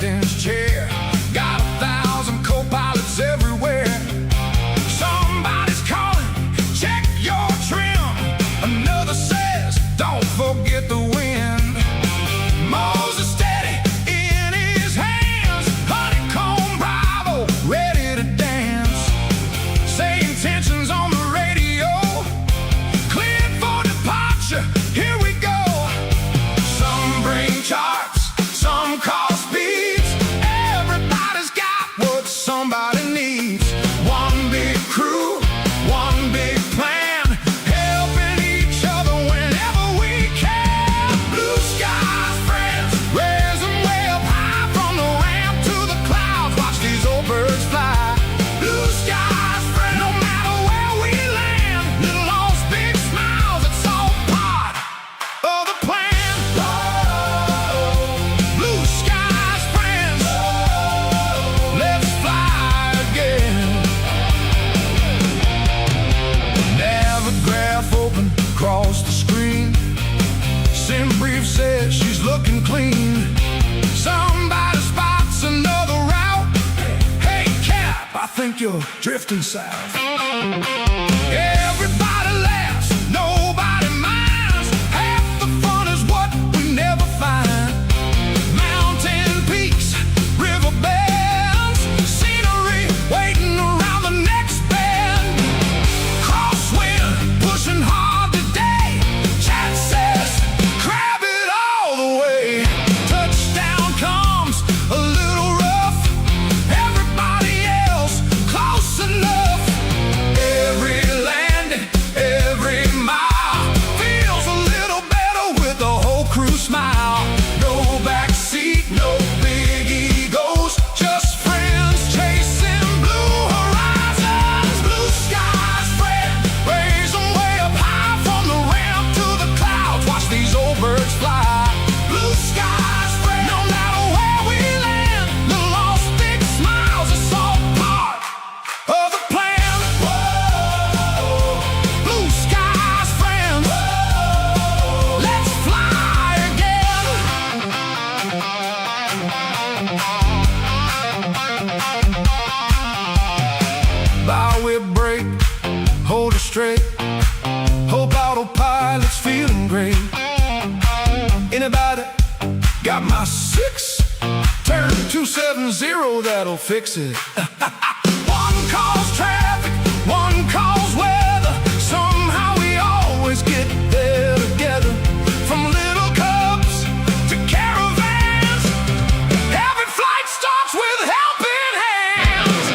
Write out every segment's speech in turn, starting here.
captain's chair. Got 1,000 co-pilots everywhere. Somebody's calling, check your trim. Another says, don't forget the wind. Moza steady in his hands. Honeycomb Bravo, ready to dance. Saying tensions on the radio. Cleared for departure, here we go. Some bring charts, some call speeds. Everybody's got what somebody needs. One big crew, one big plan, helping each other whenever we can. Blue skies, friends, raise them way up high. From the ramp to the clouds, watch these old birds fly. Blue skies, friends, no matter where we land. Little lost, big smiles, it's all part of the plan. Blue skies, friends, let's fly again. Navigraph open across the screen. Sim brief says she's looking clean. Somebody spots another route. Hey Cap, I think you're drifting south. Everybody laughs, nobody minds. Half the fun is what we never find. Mountain peaks, river bends, scenery waiting around the next bend. Crosswind, pushing hard today. Chat says, grab it all the way. Touchdown comes a little rough. Everybody else close enough. Every landing, every mile feels a little better with the whole crew smile. No backseat, no big egos, just friends chasing blue horizons. Blue skies, friend, raise them way up high. From the ramp to the clouds, watch these old birds fly. Blue skies, friend, no matter where we land. Little lost, big smiles, it's all part of the plan. Blue skies, friends, let's fly again. Bow with brake, hold it straight. Hope autopilot's feeling great. Anybody got my 6? Turn 270, that'll fix it. One calls traffic, one calls weather. Somehow we always get there together. From little cubs to caravans, every flight starts with helping hands.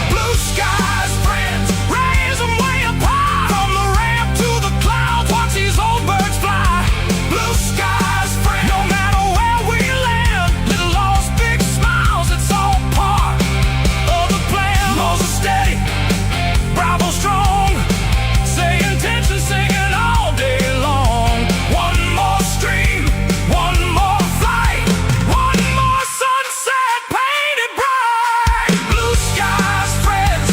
Blue skies, friends, raise them way up high. From the ramp to the clouds, watch these old birds fly. Blue skies, friends, no matter where we land. Little lost, big smiles, it's all part of the plan. Moza steady, Bravo strong, saying tension, singing all day long. One more stream, one more flight, one more sunset painted bright. Blue skies, friends,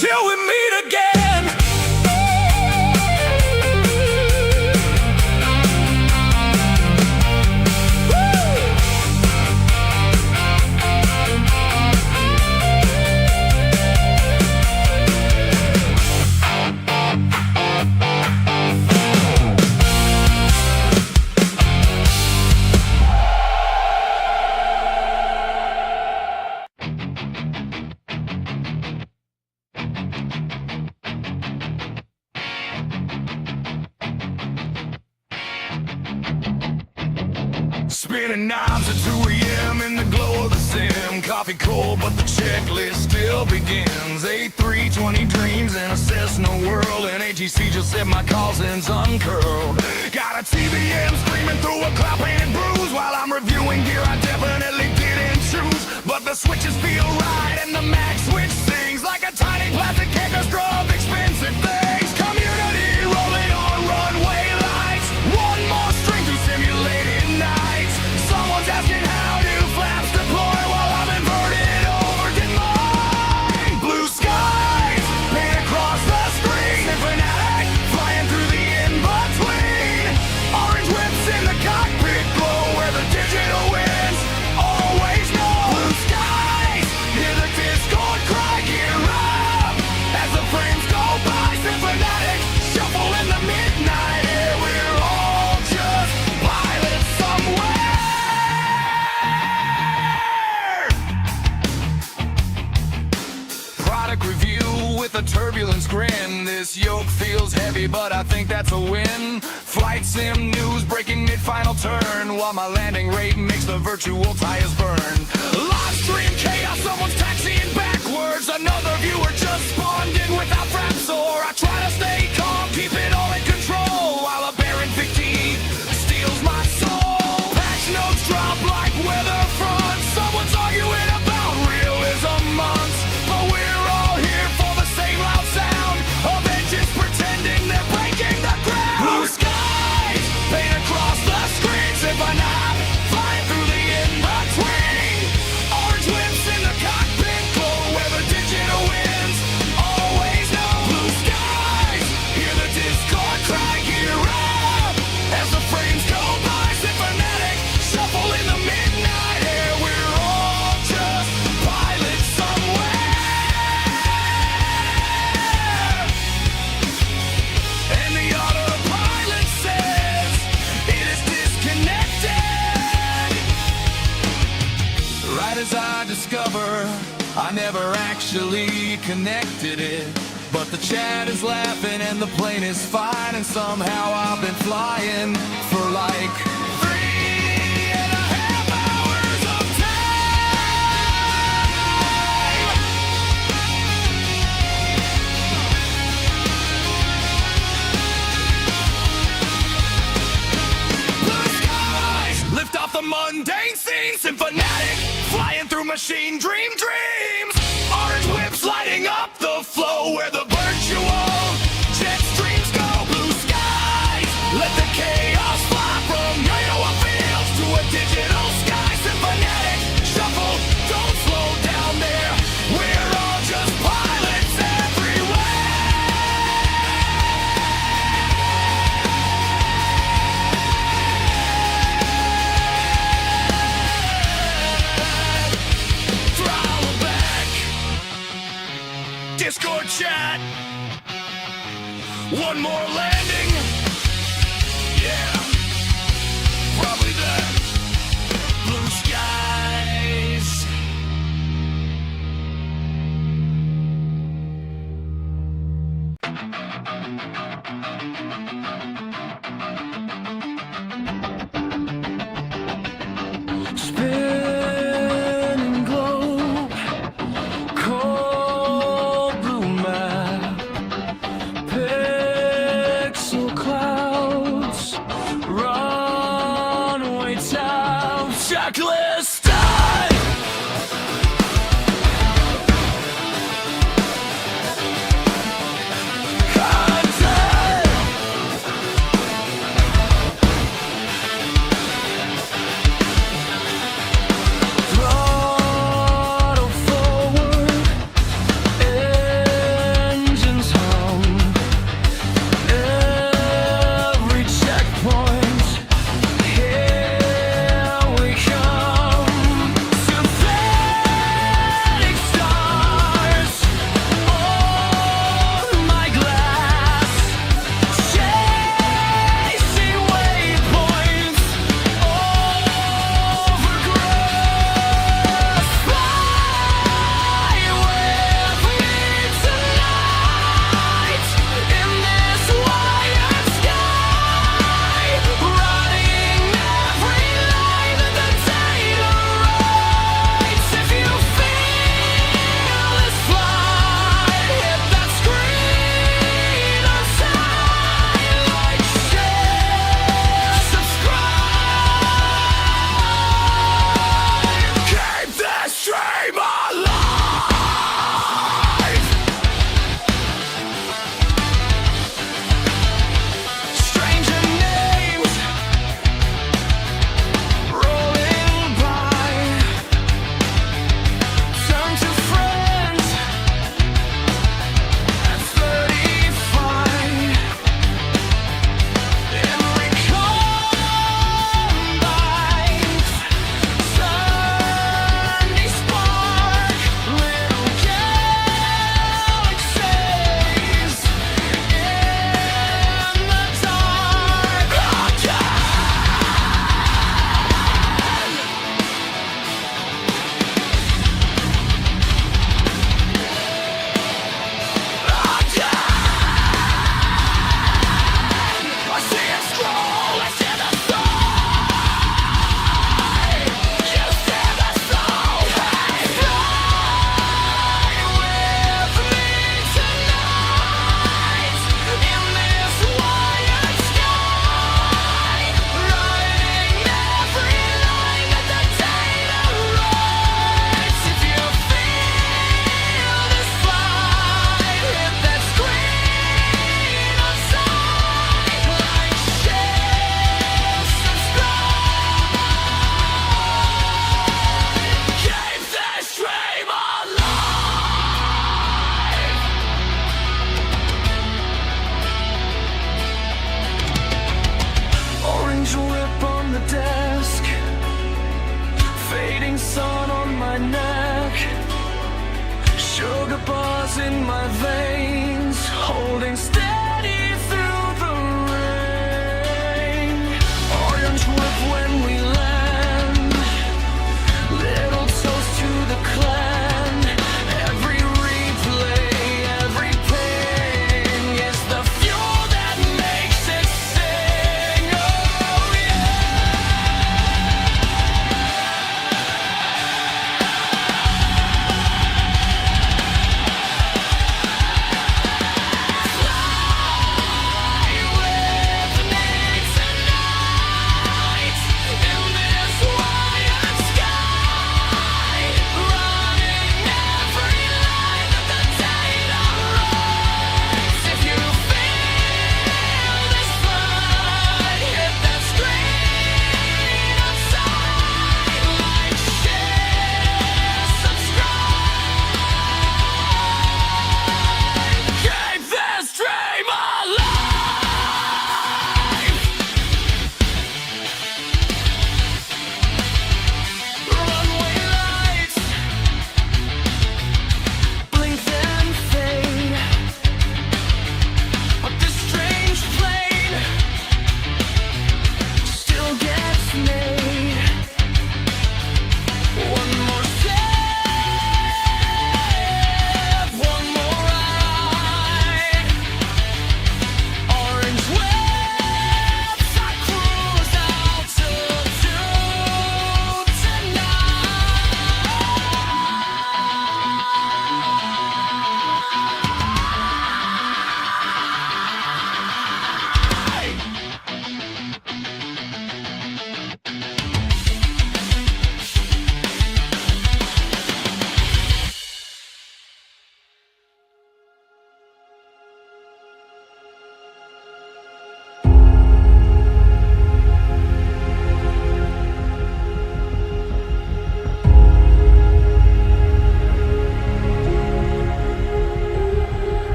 till we meet again. Spinning knobs at 2 a.m. in the glow of the sim. Coffee cold, but the checklist still begins. A320 dreams in a Cessna world, and AGC just said my cousin's uncurled. Got a TBM screaming through a cloud painted bruise while I'm reviewing switches feel right, and the mag switch sings like a tiny plastic kicker scrub expensive things. Community rolling on runway lights, one more string to simulated nights. Someone's asking how do flaps deploy while I'm inverted over to mine. Blue skies paint across the screen, fanatic flying through the in-between. Orange whips in the cockpit glow where the digital wins always know. Blue skies, hear the Discord cry, gear up as the frames go by. Fanatic shuffle in the midnight air, we're all just pilots somewhere. Product review with a turbulence grin. This yoke feels heavy, but I think that's a win. Flight sim news breaking mid-final turn, while my landing rate makes the virtual tires burn. Livestream chaos, someone's taxiing backwards. Another viewer just spawned in without fraps, or I try to stay calm, keep it all in control, while a barren fatigue steals my soul. Patch notes drop like weather fronts. Someone's arguing about realism months, but we're all here for the same loud sound of engines pretending they're breaking the ground. Blue skies paint across the screen, symphonic flying through the in-between. Orange whips in the cockpit glow where the digital wins always know. Blue skies, hear the Discord cry, gear up as the frames go by. Symphonic shuffle in the midnight air, we're all just pilots somewhere. And the autopilot says it is disconnected. Right as I discover I never actually connected it, but the chat is laughing and the plane is fine, and somehow I've been flying for like 3.5 hours of time. Blue skies lift off the mundane scene, symphonic flying through machine dreams. Orange whips lighting up the flow where the virtual jet streams go. Blue skies let the chaos fly from radar fields to a digital sky. Symphonic shuffle, don't slow down there, we're all just pilots everywhere. Throttle back, Discord chat, one more landing. Yeah, probably that. Blue skies. Spinning globe, cold blue map, pixel clouds, runway town, checklist time. Content. Throttle forward, engines hum. Every checkpoint, here we come. fading sun on my neck, sugar bars in my veins, holding steady through the rain. Orange whip when we land, little toast to the clan. Every replay, every pain is the fuel that makes it sing. Oh yeah.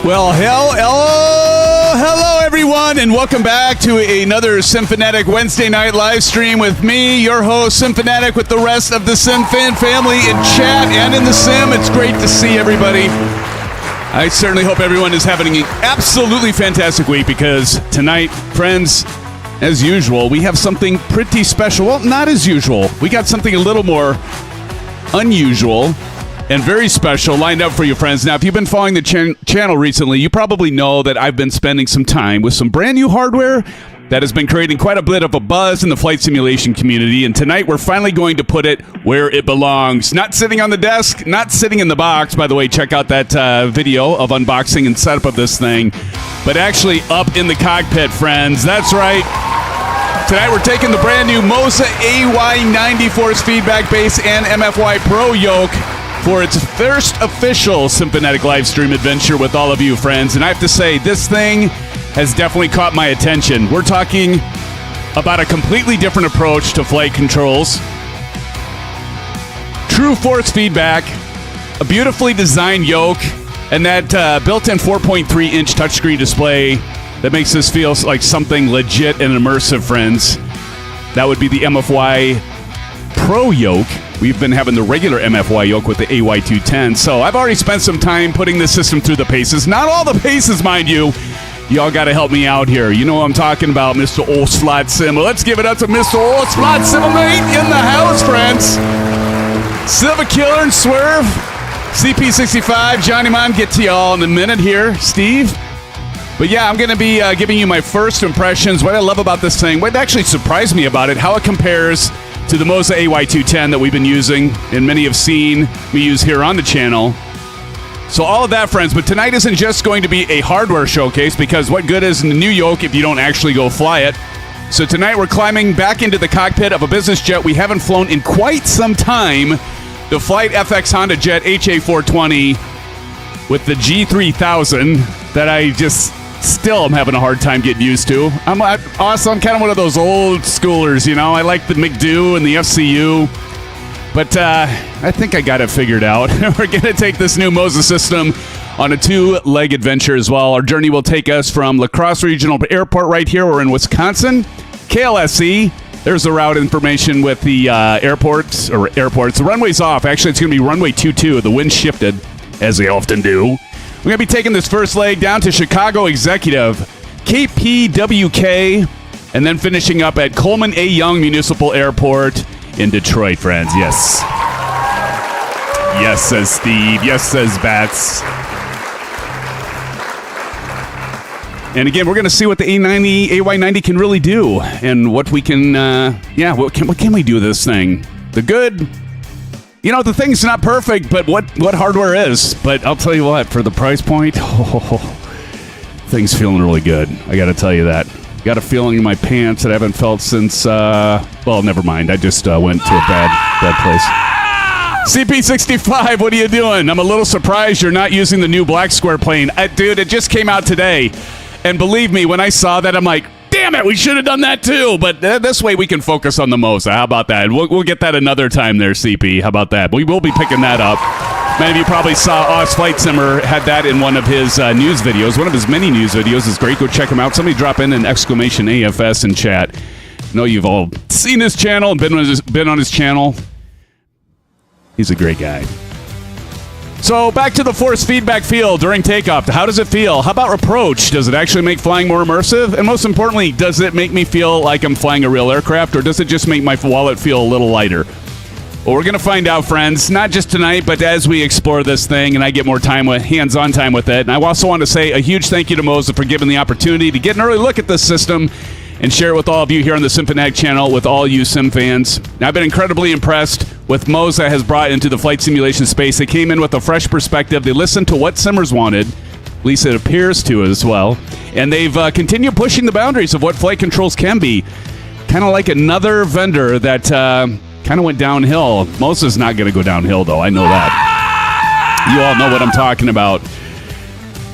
Well, hello, everyone, and welcome back to another Symphonetic Wednesday night live stream with me, your host, Symphonetic, with the rest of the SimFan family in chat and in the Sim. It's great to see everybody. I certainly hope everyone is having an absolutely fantastic week because tonight, friends, as usual, we have something pretty special. Well, not as usual. We got something a little more unusual and very special lined up for you, friends. Now, if you've been following the channel recently, you probably know that I've been spending some time with some brand new hardware that has been creating quite a bit of a buzz in the flight simulation community. And tonight, we're finally going to put it where it belongs. Not sitting on the desk, not sitting in the box. By the way, check out that video of unboxing and setup of this thing. But actually up in the cockpit, friends. That's right. Tonight, we're taking the brand new Moza AY90 force feedback base and MFY Pro yoke for its first official Symphonetic live stream adventure with all of you, friends. And I have to say, this thing has definitely caught my attention. We're talking about a completely different approach to flight controls. True force feedback, a beautifully designed yoke, and that built-in 4.3-inch touchscreen display that makes this feel like something legit and immersive, friends. That would be the MFY Pro yoke. We've been having the regular MFY yoke with the AY210, so I've already spent some time putting this system through the paces. Not all the paces, mind you. Y'all got to help me out here. You know what I'm talking about, Mr. Oslot Sim. Well, let's give it up to Mr. Oslot Simulate in the house, friends. Silver Killer and Swerve. CP65, Johnny Mon, get to y'all in a minute here. Steve. But yeah, I'm going to be giving you my first impressions, what I love about this thing, what actually surprised me about it, how it compares to the Moza AY210 that we've been using and many have seen we use here on the channel. So all of that, friends, but tonight isn't just going to be a hardware showcase because what good is the new yoke if you don't actually go fly it? So tonight we're climbing back into the cockpit of a business jet we haven't flown in quite some time, the Flight FX Honda HJet HA420 with the G3000 that I just still am having a hard time getting used to. I'm kind of one of those old schoolers, you know. I like the McDo and the FCU. But I think I got it figured out. We're going to take this new Moza system on a two-leg adventure as well. Our journey will take us from La Crosse Regional Airport right here. We're in Wisconsin. KLSE. There's the route information with the airports. The runway's off. Actually, it's going to be runway 22. The wind shifted, as they often do. We're going to be taking this first leg down to Chicago Executive, KPWK, and then finishing up at Coleman A. Young Municipal Airport in Detroit, friends. Yes. Yes, says Steve. Yes, says Bats. And again, we're going to see what the AY90 can really do and what we can, what can we do with this thing? The good... You know, the thing's not perfect, but what hardware is. But I'll tell you what, for the price point, thing's feeling really good. I got to tell you that. Got a feeling in my pants that I haven't felt since, well, never mind. I just went to a bad place. CP65, what are you doing? I'm a little surprised you're not using the new black square plane. Dude, it just came out today. And believe me, when I saw that, I'm like, damn it, we should have done that too. But this way we can focus on the Moza. How about that? We'll get that another time there, CP. How about that? We will be picking that up. Many of you probably saw Oz Flight Simmer had that in one of his news videos. One of his many news videos is great. Go check him out. Somebody drop in an exclamation AFS in chat. I know you've all seen his channel and been on his channel. He's a great guy. So back to the force feedback field during takeoff. How does it feel? How about approach? Does it actually make flying more immersive? And most importantly, does it make me feel like I'm flying a real aircraft, or does it just make my wallet feel a little lighter? Well, we're going to find out, friends, not just tonight, but as we explore this thing and I get more time with hands-on time with it. And I also want to say a huge thank you to Moza for giving the opportunity to get an early look at this system and share it with all of you here on the Symphonetic channel, with all you sim fans. Now, I've been incredibly impressed with Moza has brought into the flight simulation space. They came in with a fresh perspective. They listened to what simmers wanted, at least it appears to as well, and they've continued pushing the boundaries of what flight controls can be. Kind of like another vendor that kind of went downhill. Moza's not going to go downhill, though. I know that. You all know what I'm talking about.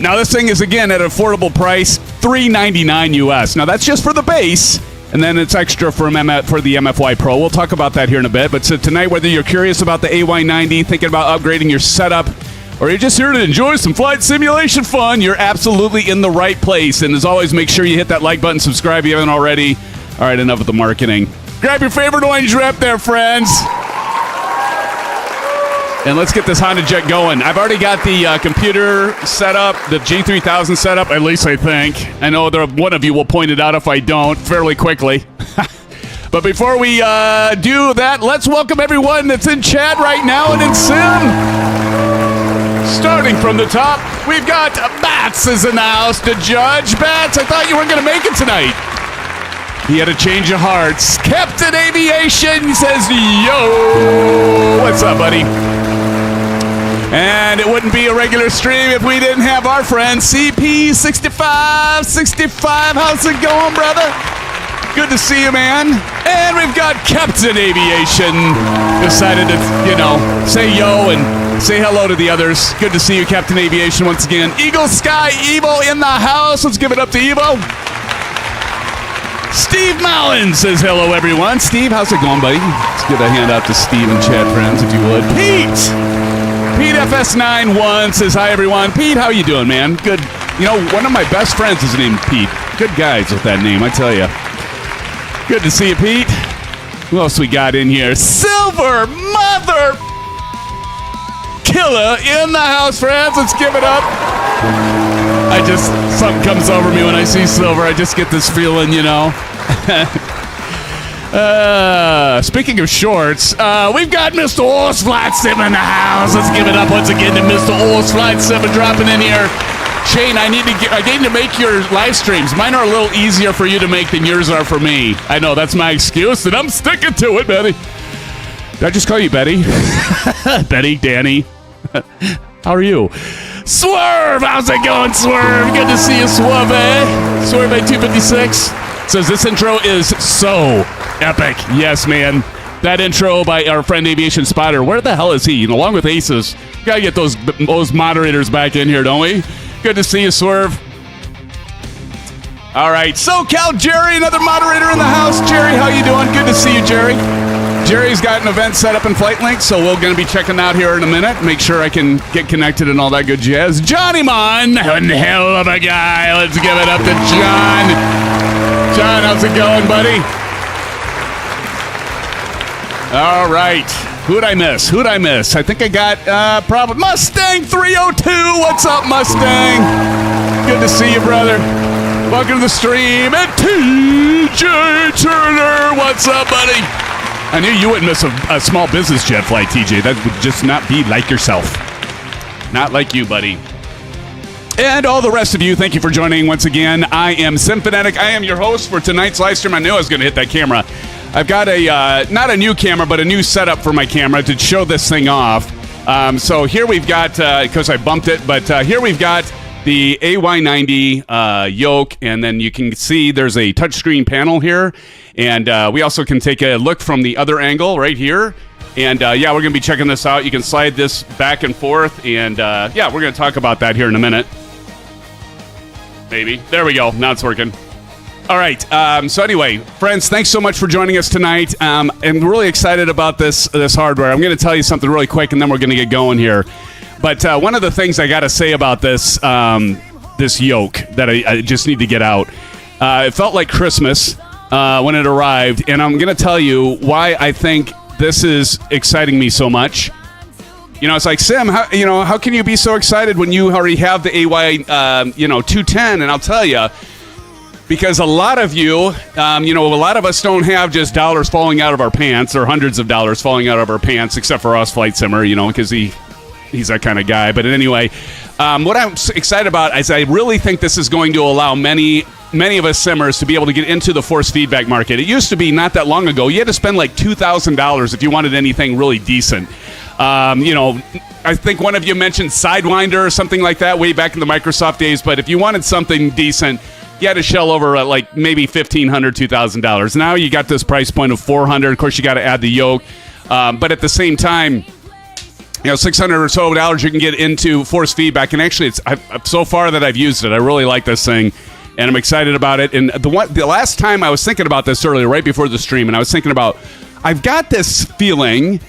Now, this thing is, again, at an affordable price, $399 US. Now, that's just for the base, and then it's extra for the MFY Pro. We'll talk about that here in a bit. But so tonight, whether you're curious about the AY90, thinking about upgrading your setup, or you're just here to enjoy some flight simulation fun, you're absolutely in the right place. And as always, make sure you hit that like button, subscribe if you haven't already. All right, enough with the marketing. Grab your favorite orange wrap there, friends. And let's get this Honda Jet going. I've already got the computer set up, the G3000 set up, at least I think. I know one of you will point it out if I don't fairly quickly. But before we do that, let's welcome everyone that's in chat right now and in Sim. Starting from the top, we've got Bats is in the house to judge. Bats, I thought you weren't going to make it tonight. He had a change of hearts. Captain Aviation says, yo, what's up, buddy? And it wouldn't be a regular stream if we didn't have our friend CP6565. How's it going, brother? Good to see you, man. And we've got Captain Aviation. Decided to, say yo and say hello to the others. Good to see you, Captain Aviation, once again. Eagle Sky Evo in the house. Let's give it up to Evo. Steve Mallon says hello, everyone. Steve, how's it going, buddy? Let's give a hand out to Steve and chat friends, if you would. Pete FS91 says hi, everyone. Pete, how you doing, man? Good. One of my best friends is named Pete. Good guys with that name, I tell you. Good to see you, Pete. Who else we got in here? Silver Mother Killer in the house, friends. Let's give it up. Something comes over me when I see Silver. I just get this feeling, Speaking of shorts, we've got Mr. Horse Flight Sim in the house. Let's give it up once again to Mr. Horse Flight Sim dropping in here. Shane, I need to make your live streams. Mine are a little easier for you to make than yours are for me. I know, that's my excuse, and I'm sticking to it, Betty. Did I just call you Betty? Betty, Danny. How are you? Swerve! How's it going, Swerve? Good to see you, Swerve. Swerve at 256 says this intro is so epic. Yes, man. That intro by our friend Aviation Spotter. Where the hell is he? Along with Aces. Gotta get those moderators back in here, don't we? Good to see you, Swerve. All right, SoCal Jerry, another moderator in the house. Jerry, how you doing? Good to see you, Jerry. Jerry's got an event set up in Flight Link, so we're going to be checking out here in a minute. Make sure I can get connected and all that good jazz. Johnny Mon, one hell of a guy. Let's give it up to John. John, how's it going, buddy? All right. Who'd I miss? I think I got probably Mustang 302. What's up, Mustang? Good to see you, brother. Welcome to the stream. And TJ Turner. What's up, buddy? I knew you wouldn't miss a small business jet flight, TJ. That would just not be like yourself. Not like you, buddy. And all the rest of you, thank you for joining once again. I am Simfanatic. I am your host for tonight's live stream. I knew I was going to hit that camera. I've got not a new camera, but a new setup for my camera to show this thing off. So here we've got, because I bumped it, but here we've got the AY90 yoke, and then you can see there's a touchscreen panel here. And we also can take a look from the other angle right here. And we're going to be checking this out. You can slide this back and forth. And we're going to talk about that here in a minute. Maybe. There we go. Now it's working. All right. So anyway, friends, thanks so much for joining us tonight. I'm really excited about this hardware. I'm going to tell you something really quick, and then we're going to get going here. But one of the things I got to say about this this yoke that I just need to get out, it felt like Christmas when it arrived, and I'm going to tell you why I think this is exciting me so much. It's like, Sim, how can you be so excited when you already have the AY210? And I'll tell you, because a lot of you, a lot of us don't have just dollars falling out of our pants or hundreds of dollars falling out of our pants, except for us, Flight Simmer, because he's that kind of guy. But anyway, what I'm excited about is I really think this is going to allow many of us simmers to be able to get into the force feedback market. It used to be not that long ago, you had to spend like $2,000 if you wanted anything really decent. I think one of you mentioned Sidewinder or something like that way back in the Microsoft days, but if you wanted something decent, you had to shell over like maybe $1,500, $2,000. Now you got this price point of $400. Of course, you got to add the yoke. But at the same time, $600 or so you can get into force feedback. And actually, so far that I've used it, I really like this thing, and I'm excited about it. And the last time I was thinking about this earlier, right before the stream, and I was thinking about, I've got this feeling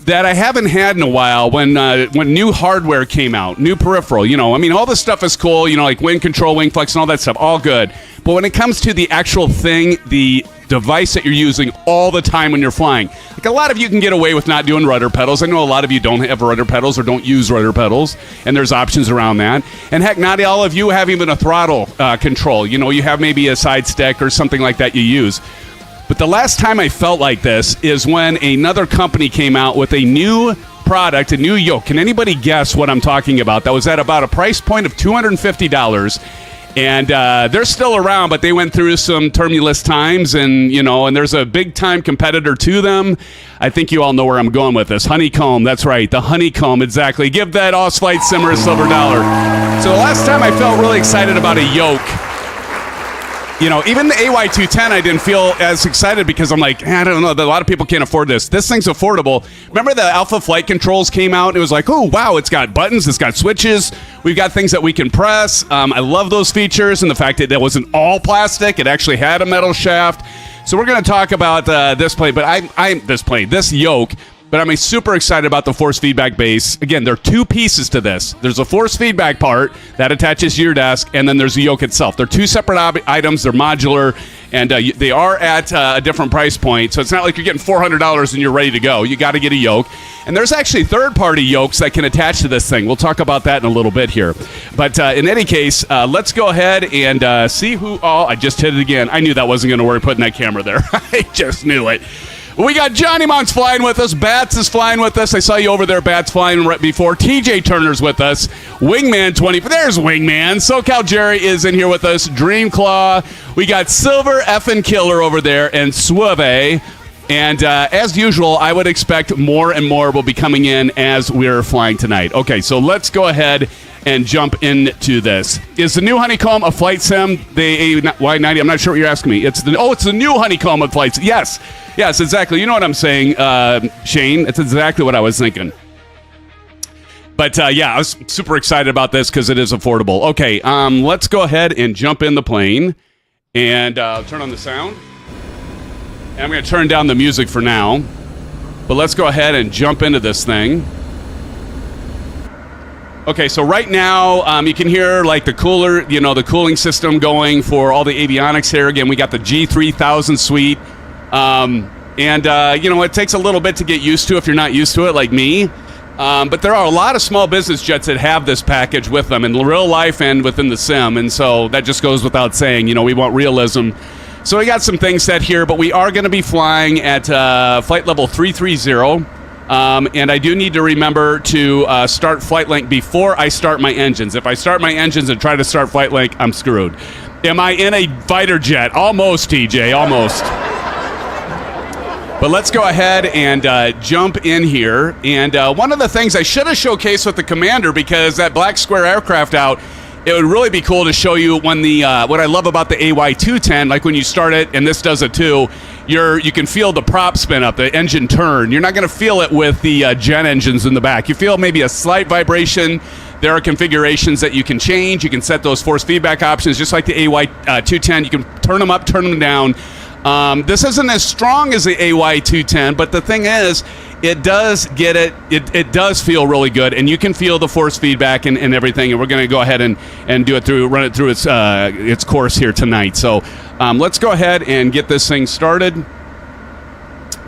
that I haven't had in a while when new hardware came out, new peripheral, I mean, all this stuff is cool, like wind control, wing flex, and all that stuff, all good. But when it comes to the actual thing, the device that you're using all the time when you're flying, like a lot of you can get away with not doing rudder pedals. I know a lot of you don't have rudder pedals or don't use rudder pedals, and there's options around that. And heck, not all of you have even a throttle control. You have maybe a side stick or something like that you use. But the last time I felt like this is when another company came out with a new product, a new yoke. Can anybody guess what I'm talking about? That was at about a price point of $250. And they're still around, but they went through some tumultuous times, and and there's a big-time competitor to them. I think you all know where I'm going with this. Honeycomb, that's right, the Honeycomb, exactly. Give that Osflight Simmer a silver dollar. So the last time I felt really excited about a yoke, even the AY210, I didn't feel as excited because I'm like, I don't know, a lot of people can't afford this. This thing's affordable. Remember the Alpha Flight Controls came out? It was like, oh, wow, it's got buttons, it's got switches. We've got things that we can press. I love those features and the fact that it wasn't all plastic. It actually had a metal shaft. So we're going to talk about this plane, but this yoke. But I'm super excited about the force feedback base. Again, there are two pieces to this. There's a force feedback part that attaches to your desk, and then there's the yoke itself. They're two separate items. They're modular, and they are at a different price point. So it's not like you're getting $400 and you're ready to go. You got to get a yoke. And there's actually third-party yokes that can attach to this thing. We'll talk about that in a little bit here. But in any case, let's go ahead and see who all... I just hit it again. I knew that wasn't going to work putting that camera there. I just knew it. We got Johnny Mont's flying with us. Bats is flying with us. I saw you over there, Bats, flying right before. TJ Turner's with us. Wingman 20. There's Wingman. SoCal Jerry is in here with us. Dreamclaw. We got Silver Effin' Killer over there and Suave. And as usual, I would expect more and more will be coming in as we're flying tonight. Okay, so let's go ahead and jump into this. Is the new Honeycomb a flight sim? The AY90? I'm not sure what you're asking me. It's the new Honeycomb of flights. Yes, exactly. You know what I'm saying, Shane. It's exactly what I was thinking. But I was super excited about this because it is affordable. Okay, let's go ahead and jump in the plane and turn on the sound. And I'm going to turn down the music for now. But let's go ahead and jump into this thing. Okay, so right now you can hear like the cooler, the cooling system going for all the avionics here. Again, we got the G3000 suite. It takes a little bit to get used to if you're not used to it like me. But there are a lot of small business jets that have this package with them in real life and within the sim. And so that just goes without saying, we want realism. So we got some things set here, but we are going to be flying at flight level 330. And I do need to remember to start flight link before I start my engines. If I start my engines and try to start flight link, I'm screwed. Am I in a fighter jet? Almost, TJ, almost. But let's go ahead and jump in here. And one of the things I should have showcased with the Commander, because that black square aircraft out, it would really be cool to show you when the what I love about the AY210, like when you start it, and this does it too, you can feel the prop spin up, the engine turn. You're not going to feel it with the gen engines in the back. You feel maybe a slight vibration. There are configurations that you can change. You can set those force feedback options, just like the AY210. You can turn them up, turn them down. This isn't as strong as the AY210, but the thing is, it does get it. It does feel really good, and you can feel the force feedback and everything. And we're going to go ahead and run it through its course here tonight. So let's go ahead and get this thing started.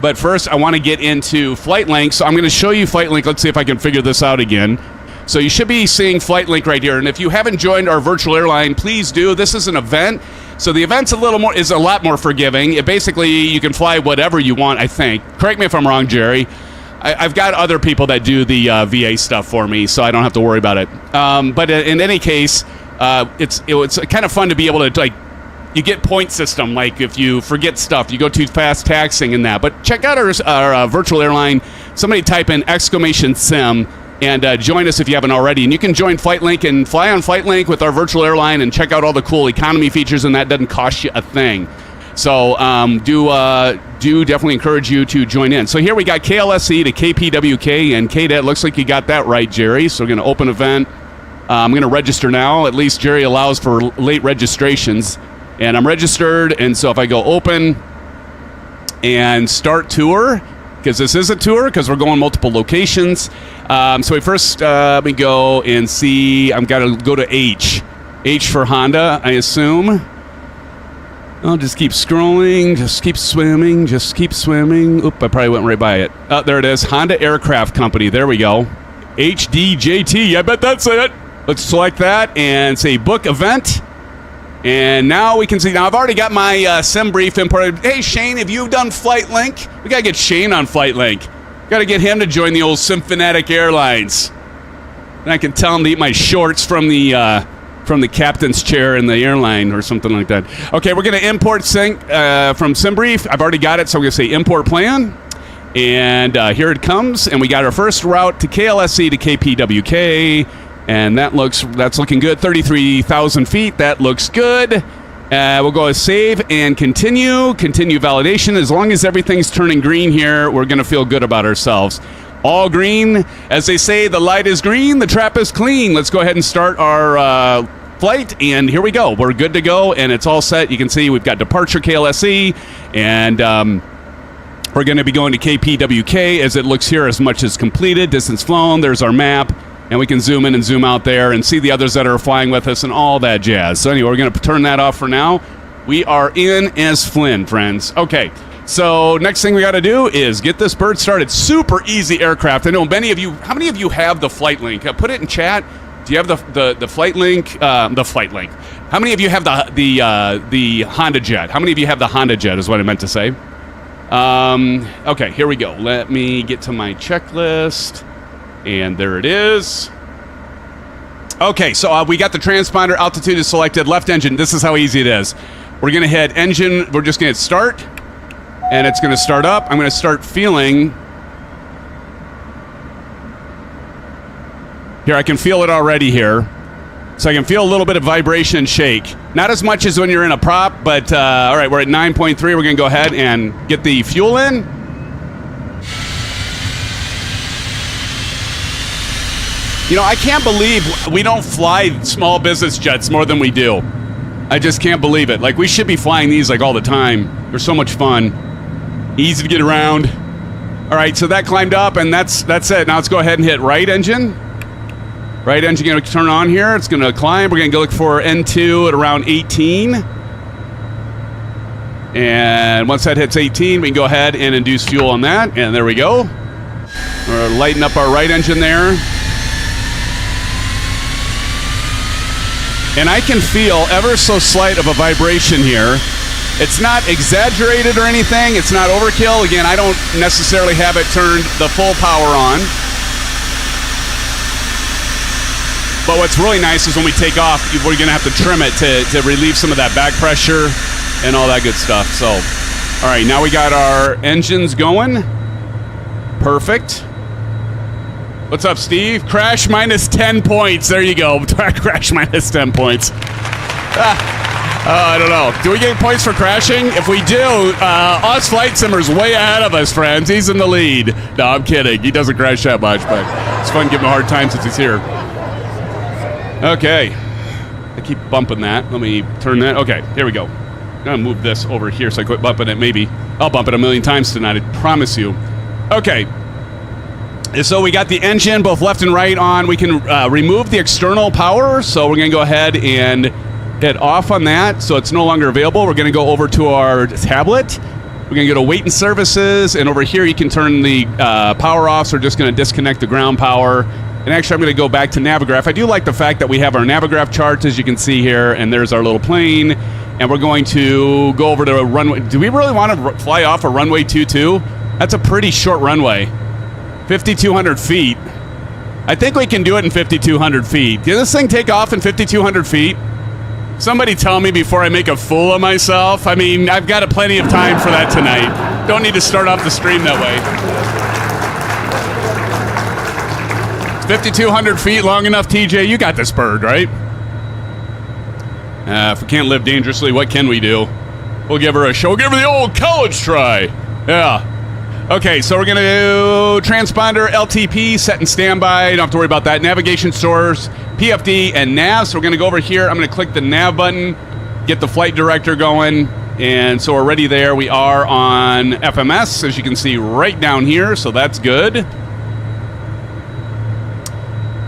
But first, I want to get into flight link. So I'm going to show you flight link. Let's see if I can figure this out again. So you should be seeing flight link right here. And if you haven't joined our virtual airline, please do. This is an event. So the event's is a lot more forgiving. It basically, you can fly whatever you want, I think. Correct me if I'm wrong, Jerry. I've got other people that do the VA stuff for me, so I don't have to worry about it. But in any case, it's kind of fun to be able to, like, you get point system. Like, if you forget stuff, you go too fast taxing and that. But check out our virtual airline. Somebody type in !sim. And join us if you haven't already. And you can join FlightLink and fly on FlightLink with our virtual airline and check out all the cool economy features, and that doesn't cost you a thing. So do definitely encourage you to join in. So here we got KLSE to KPWK and KDET. Looks like you got that right, Jerry. So we're going to open event. I'm going to register now. At least Jerry allows for late registrations. And I'm registered. And so if I go open and start tour, because this is a tour, because we're going multiple locations. So we first we go and see. I'm got to go to H. H for Honda, I assume. I'll just keep scrolling, just keep swimming, just keep swimming. Oop, I probably went right by it. Oh, there it is. Honda Aircraft Company. There we go. HDJT. I bet that's it. Let's select that and say book event. And now we can see. Now I've already got my sim brief imported. Hey, Shane, have you done Flight Link? We got to get Shane on Flight Link. Got to get him to join the old Symphonic Airlines. And I can tell him to eat my shorts from the captain's chair in the airline or something like that. Okay, we're going to import sync from SimBrief. I've already got it, so we're going to say import plan. And here it comes. And we got our first route to KLSE to KPWK. And that's looking good. 33,000 feet. That looks good. We'll go to save and continue. Continue validation. As long as everything's turning green here, we're going to feel good about ourselves. All green. As they say, the light is green, the trap is clean. Let's go ahead and start our flight, and here we go. We're good to go, and it's all set. You can see we've got departure KLSE, and we're going to be going to KPWK. As it looks here, as much as completed, distance flown. There's our map, and we can zoom in and zoom out there and see the others that are flying with us and all that jazz. So anyway, we're going to turn that off for now. We are in as Flynn, friends. Okay. So next thing we got to do is get this bird started. Super easy aircraft. I know many of you. How many of you have the Flight Link? Put it in chat. Do you have the Flight Link? The Flight Link. How many of you have the Honda Jet? How many of you have the Honda Jet? Is what I meant to say. Okay, here we go. Let me get to my checklist, and there it is. Okay, so we got the transponder. Altitude is selected. Left engine. This is how easy it is. We're gonna hit engine. We're just gonna hit start. And it's going to start up. I'm going to start feeling. Here, I can feel it already here. So I can feel a little bit of vibration and shake. Not as much as when you're in a prop, but all right, we're at 9.3. We're going to go ahead and get the fuel in. You know, I can't believe we don't fly small business jets more than we do. I just can't believe it. Like, we should be flying these like all the time. They're so much fun. Easy to get around. All right, so that climbed up, and that's it. Now let's go ahead and hit right engine. Right engine going to turn on here. It's going to climb. We're going to go look for N2 at around 18. And once that hits 18, we can go ahead and induce fuel on that. And there we go. We're lighting up our right engine there. And I can feel ever so slight of a vibration here. It's not exaggerated or anything. It's not overkill. Again, I don't necessarily have it turned the full power on. But what's really nice is when we take off, we're going to have to trim it to relieve some of that back pressure and all that good stuff. So, all right, now we got our engines going. Perfect. What's up, Steve? Crash minus 10 points. There you go. Crash minus 10 points. I don't know. Do we get points for crashing? If we do, Oz Flight Simmer's way ahead of us, friends. He's in the lead. No, I'm kidding. He doesn't crash that much, but it's fun giving him a hard time since he's here. Okay. I keep bumping that. Let me turn that. Okay, here we go. I'm going to move this over here so I quit bumping it, maybe. I'll bump it a million times tonight, I promise you. Okay. So we got the engine, both left and right, on. We can remove the external power, so we're going to go ahead and hit off on that, so it's no longer available. We're going to go over to our tablet. We're going to go to weight and services, and over here you can turn the power off, so we're just going to disconnect the ground power. And actually, I'm going to go back to Navigraph. I do like the fact that we have our Navigraph charts, as you can see here, and there's our little plane. And we're going to go over to a runway. Do we really want to fly off a runway 22? That's a pretty short runway. 5,200 feet. I think we can do it in 5,200 feet. Did this thing take off in 5,200 feet? Somebody tell me before I make a fool of myself. I mean, I've got plenty of time for that tonight. Don't need to start off the stream that way. 5,200 feet, long enough, TJ? You got this bird, right? If we can't live dangerously, what can we do? We'll give her a show. We'll give her the old college try. Yeah. Okay, so we're going to do transponder, LTP, set and standby. You don't have to worry about that. Navigation source, PFD, and nav. So we're going to go over here. I'm going to click the nav button, get the flight director going, And so we're ready there. We are on FMS, as you can see right down here, so that's good.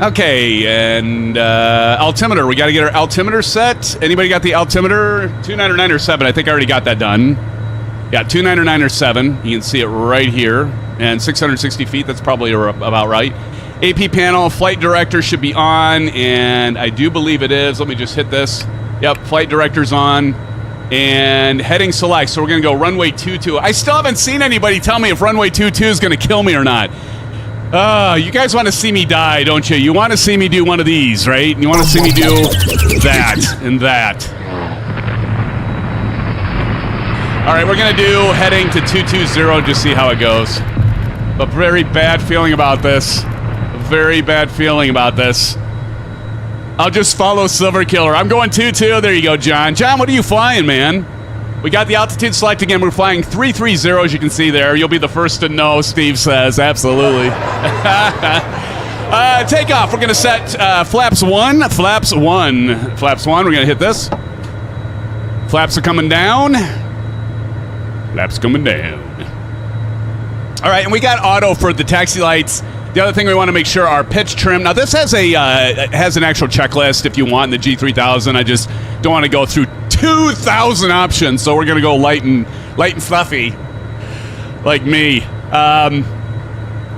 Okay, and altimeter. We got to get our altimeter set. Anybody got the altimeter? 2.9 or 9 or 7. I think I already got that done. Yeah, 2.9 or 9 or 7. You can see it right here. And 660 feet, that's probably about right. AP panel, flight director should be on, and I do believe it is. Let me just hit this. Yep, flight director's on. And heading select. So we're going to go runway 22. I still haven't seen anybody tell me if runway 22 is going to kill me or not. You guys want to see me die, don't you? You want to see me do one of these, right? You want to see me do that and that. All right, we're going to do heading to 220, just see how it goes. A very bad feeling about this. Very bad feeling about this. I'll just follow Silver Killer. I'm going 22. There you go, John. John, what are you flying, man? We got the altitude select again. We're flying 330, as you can see there. You'll be the first to know, Steve says. Absolutely. Take off. We're going to set flaps 1. Flaps 1. Flaps 1. We're going to hit this. Flaps are coming down. Flaps coming down. All right, and we got auto for the taxi lights. The other thing we want to make sure our pitch trim. Now this has a has an actual checklist if you want in the G3000. I just don't want to go through 2,000 options, so we're gonna go light and fluffy, like me.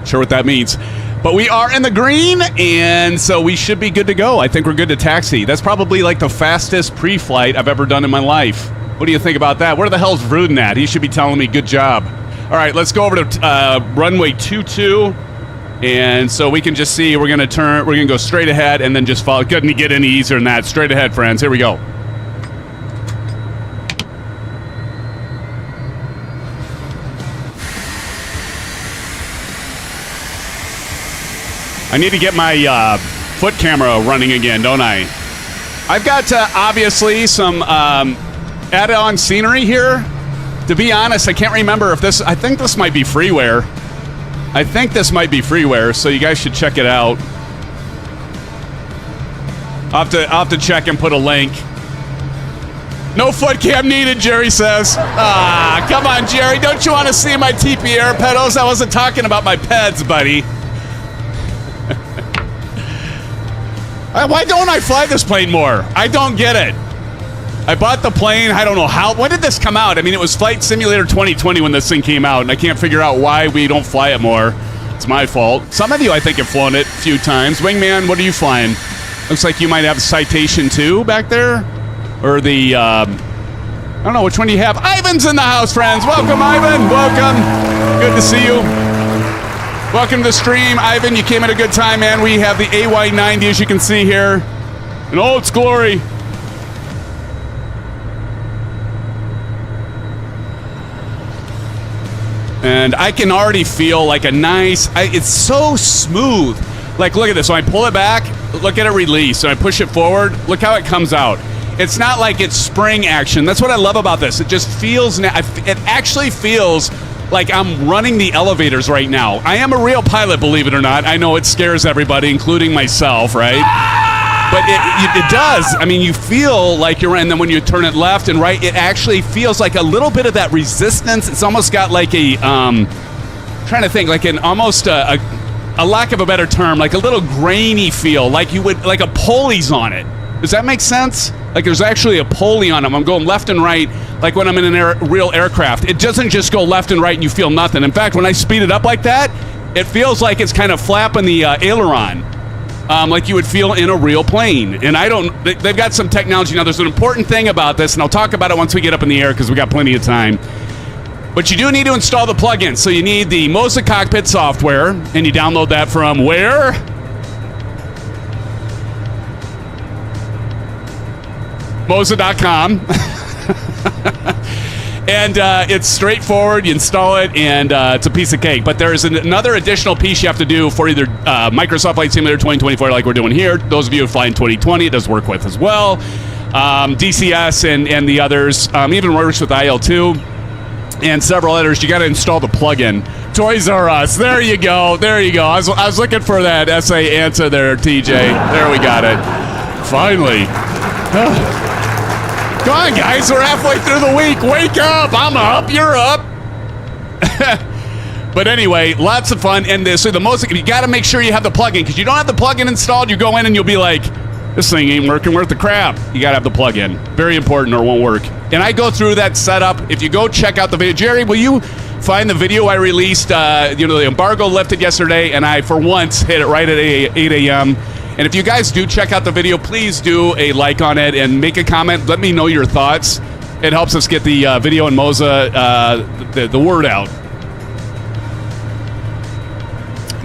Sure what that means. But we are in the green, and so we should be good to go. I think we're good to taxi. That's probably like the fastest pre-flight I've ever done in my life. What do you think about that? Where the hell's Vruden at? He should be telling me good job. All right, let's go over to runway 22. And so we can just see, we're going to go straight ahead and then just follow. Couldn't get any easier than that. Straight ahead, friends. Here we go. I need to get my foot camera running again, don't I? I've got, obviously, some add-on scenery here. To be honest, I can't remember if this... I think this might be freeware. I think this might be freeware, so you guys should check it out. I'll have to check and put a link. No foot cam needed, Jerry says. Ah, come on, Jerry. Don't you want to see my TP air pedals? I wasn't talking about my peds, buddy. Why don't I fly this plane more? I don't get it. I bought the plane, I don't know how. When did this come out? I mean, it was Flight Simulator 2020 when this thing came out, and I can't figure out why we don't fly it more. It's my fault. Some of you, I think, have flown it a few times. Wingman, what are you flying? Looks like you might have Citation 2 back there. Or the, I don't know, which one do you have? Ivan's in the house, friends. Welcome, Ivan. Welcome. Good to see you. Welcome to the stream. Ivan, you came at a good time, man. We have the AY90, as you can see here, in all its glory. And I can already feel like a nice... it's so smooth. Like, look at this. When I pull it back, look at it release. When I push it forward, look how it comes out. It's not like it's spring action. That's what I love about this. It just feels... it actually feels like I'm running the elevators right now. I am a real pilot, believe it or not. I know it scares everybody, including myself, right? But it does. I mean, you feel like you're... And then when you turn it left and right, it actually feels like a little bit of that resistance. It's almost got like a... trying to think, like an almost a lack of a better term, like a little grainy feel, like you would... Like a pulley's on it. Does that make sense? Like there's actually a pulley on them. I'm going left and right, like when I'm in a real aircraft. It doesn't just go left and right and you feel nothing. In fact, when I speed it up like that, it feels like it's kind of flapping the aileron. Like you would feel in a real plane. And I don't... They've got some technology. Now, there's an important thing about this, and I'll talk about it once we get up in the air because we got plenty of time. But you do need to install the plugin. So you need the MOZA Cockpit software, and you download that from where? Moza.com. And it's straightforward. You install it, and it's a piece of cake. But there is another additional piece you have to do for either Microsoft Flight Simulator 2024, like we're doing here. Those of you who fly in 2020, it does work with as well. DCS and the others, even works with IL2 and several others. You got to install the plugin. Toys R Us. There you go. There you go. I was looking for that SA answer there, TJ. There we got it. Finally. Come on, guys. We're halfway through the week. Wake up. I'm up. You're up. But anyway, lots of fun. And so the Moza, you got to make sure you have the plugin, because you don't have the plugin installed. You go in and you'll be like, this thing ain't working worth the crap. You got to have the plugin. Very important, or it won't work. And I go through that setup. If you go check out the video, Jerry, will you find the video I released? The embargo lifted yesterday, and I, for once, hit it right at 8 a.m. And if you guys do check out the video, please do a like on it and make a comment. Let me know your thoughts. It helps us get the video and Moza, the word out.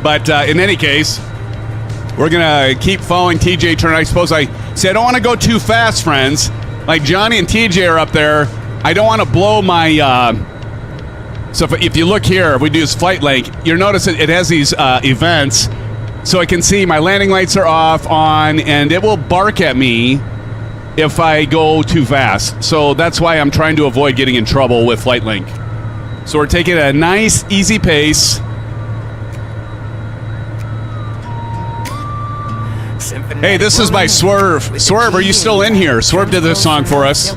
But in any case, we're going to keep following TJ turn. I suppose I don't want to go too fast, friends. Like Johnny and TJ are up there. I don't want to blow my... So if you look here, we do this flight link. You'll notice it has these events. So I can see my landing lights are off, on, and it will bark at me if I go too fast. So that's why I'm trying to avoid getting in trouble with Flight Link. So we're taking a nice, easy pace. Hey, this is by Swerve. Swerve, are you still in here? Swerve did this song for us.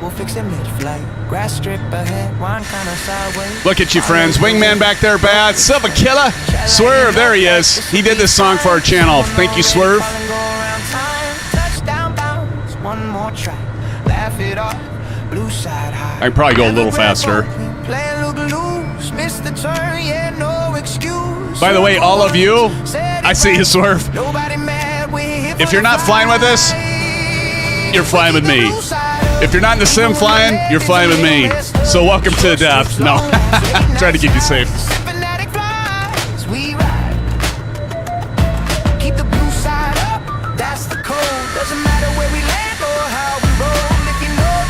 Look at you, friends. Wingman back there, bad. Silver Killer. Swerve, there he is. He did this song for our channel. Thank you, Swerve. I can probably go a little faster. By the way, all of you, I see you, Swerve. If you're not flying with us, you're flying with me. If you're not in the sim flying, you're flying with me. So welcome to the death. No, trying to keep you safe.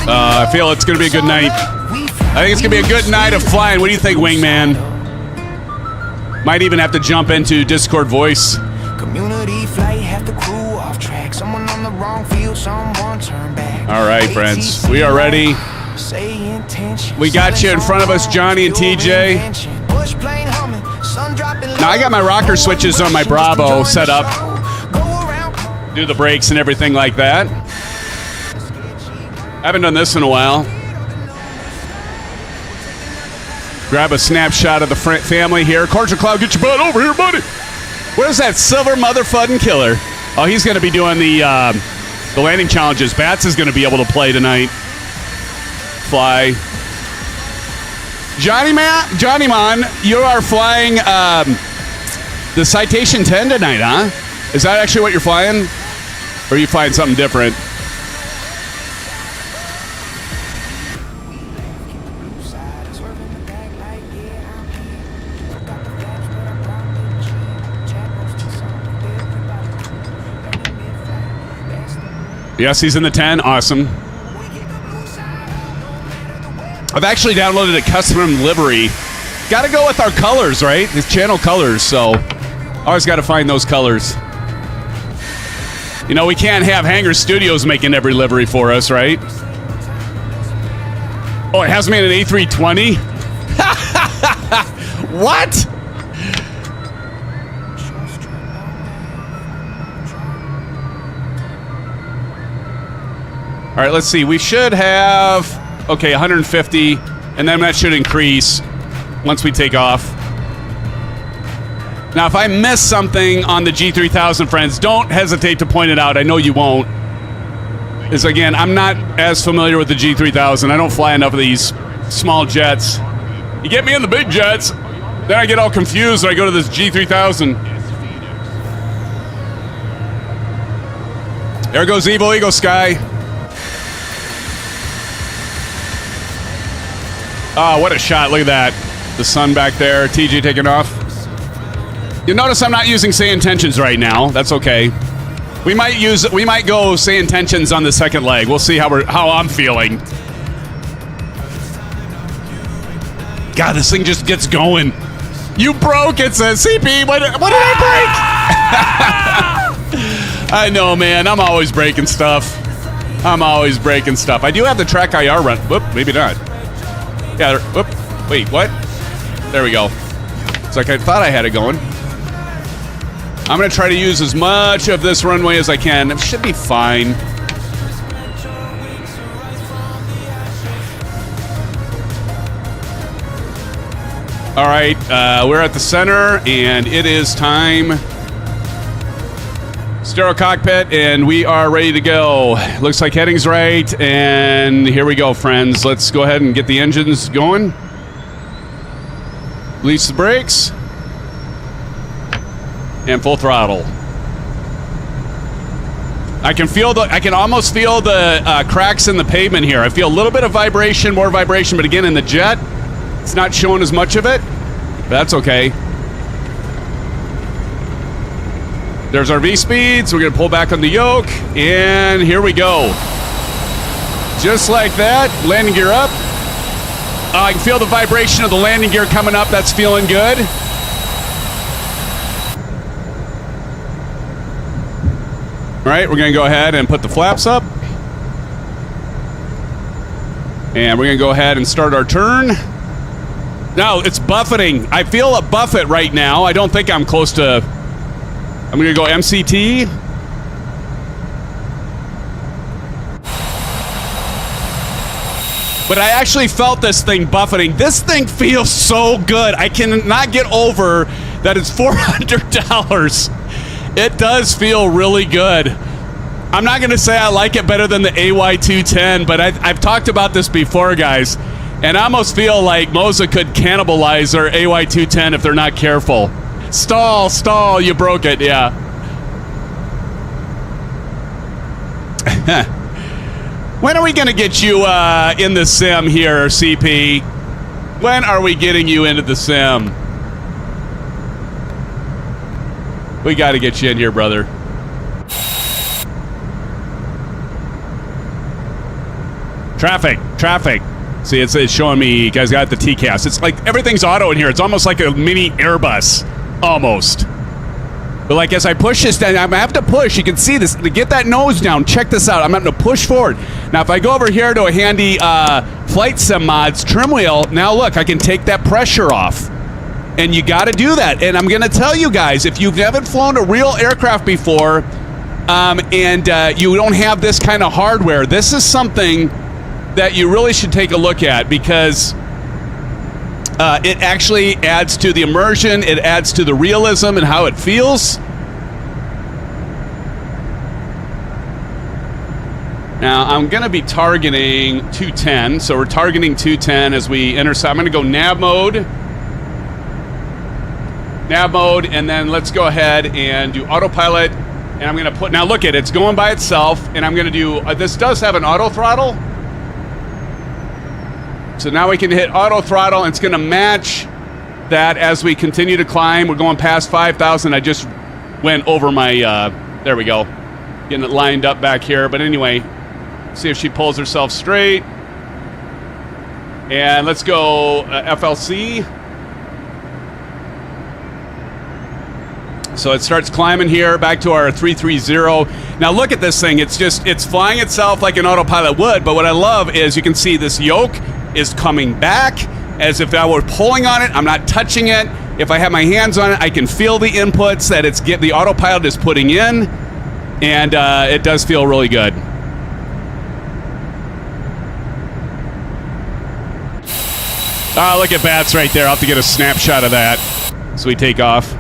I feel it's going to be a good night. I think it's going to be a good night of flying. What do you think, Wingman? Might even have to jump into Discord voice. Community flight, have the crew off track. Someone on the wrong field, someone turn back. All right, friends, we are ready. We got you in front of us, Johnny and TJ. Now I got my rocker switches on my Bravo set up. Do the brakes and everything like that. I haven't done this in a while. Grab a snapshot of the family here. Cordial Cloud, get your butt over here, buddy. Where's that silver motherfucking killer? Oh, he's going to be doing the landing challenges. Bats is going to be able to play tonight. Fly. Johnny Man, you are flying the Citation 10 tonight, huh? Is that actually what you're flying? Or are you flying something different? Yes, he's in the 10. Awesome. I've actually downloaded a custom livery. Got to go with our colors, right? His channel colors, so always got to find those colors. You know, we can't have Hanger Studios making every livery for us, right? Oh, it has me in an A320? What? All right, let's see. We should have, okay, 150, and then that should increase once we take off. Now, if I miss something on the G3000, friends, don't hesitate to point it out. I know you won't. Because, again, I'm not as familiar with the G3000. I don't fly enough of these small jets. You get me in the big jets, then I get all confused when I go to this G3000. There goes Evil Eagle Sky. Oh, what a shot. Look at that. The sun back there. TJ taking off. You'll notice I'm not using say intentions right now. That's okay. We might go say intentions on the second leg. We'll see how I'm feeling. God, this thing just gets going. You broke it, says CP. What did I break? I know, man. I'm always breaking stuff. I do have the track IR run. Whoop, maybe not. Yeah, whoop. Wait, what? There we go. It's like I thought I had it going. I'm going to try to use as much of this runway as I can. It should be fine. All right, we're at the center, and it is time. Stereo cockpit, and we are ready to go. Looks like heading's right, and here we go, friends. Let's go ahead and get the engines going. Release the brakes. And full throttle. I can almost feel the cracks in the pavement here. I feel a little bit of vibration, more vibration, but again, in the Jet, it's not showing as much of it. But that's okay. There's our V-speeds. We're going to pull back on the yoke, and here we go. Just like that, landing gear up. I can feel the vibration of the landing gear coming up. That's feeling good. All right, we're going to go ahead and put the flaps up. And we're going to go ahead and start our turn. Now, it's buffeting. I feel a buffet right now. I don't think I'm close to... I'm going to go MCT. But I actually felt this thing buffeting. This thing feels so good. I cannot get over that it's $400. It does feel really good. I'm not going to say I like it better than the AY210, but I've talked about this before, guys. And I almost feel like Moza could cannibalize their AY210 if they're not careful. Stall, you broke it, yeah. When are we going to get you in the sim here, CP? When are we getting you into the sim? We got to get you in here, brother. Traffic. See, it's showing me, you guys got the TCAS. It's like everything's auto in here. It's almost like a mini Airbus. Almost. But like as I push this down, I'm gonna have to push. You can see this to get that nose down. Check this out. I'm having to push forward. Now if I go over here to a handy Flight Sim Mods trim wheel, now look, I can take that pressure off. And you got to do that. And I'm gonna tell you guys, if you've never flown a real aircraft before, and you don't have this kind of hardware, this is something that you really should take a look at, because it actually adds to the immersion, it adds to the realism and how it feels. Now, I'm going to be targeting 210, so we're targeting 210 as we enter. So I'm going to go nav mode, and then let's go ahead and do autopilot, and I'm going to put, now look at it, it's going by itself, and I'm going to do, this does have an auto throttle. So now we can hit auto throttle, and it's going to match that as we continue to climb. We're going past 5,000. I just went over my, there we go. Getting it lined up back here. But anyway, see if she pulls herself straight. And let's go FLC. So it starts climbing here, back to our 330. Now look at this thing. It's flying itself like an autopilot would. But what I love is you can see this yoke is coming back as if I were pulling on it. I'm not touching it. If I have my hands on it, I can feel the inputs that the autopilot is putting in, and it does feel really good. Oh, look at Bats right there. I'll have to get a snapshot of that so we take off.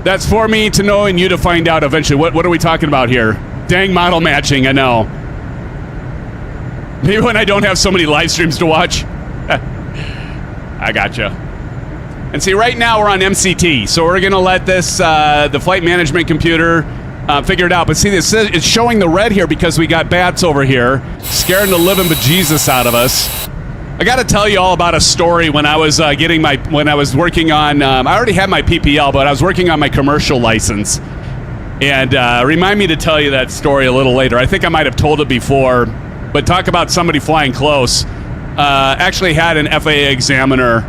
That's for me to know and you to find out eventually. What are we talking about here? Dang model matching, I know. Maybe when I don't have so many live streams to watch. I gotcha. And see, right now we're on MCT, so we're gonna let this the flight management computer figure it out. But see, it's showing the red here because we got Bats over here scaring the living bejesus out of us. I got to tell you all about a story when I was working on. I already had my PPL, but I was working on my commercial license. And remind me to tell you that story a little later. I think I might have told it before. But talk about somebody flying close. Actually had an FAA examiner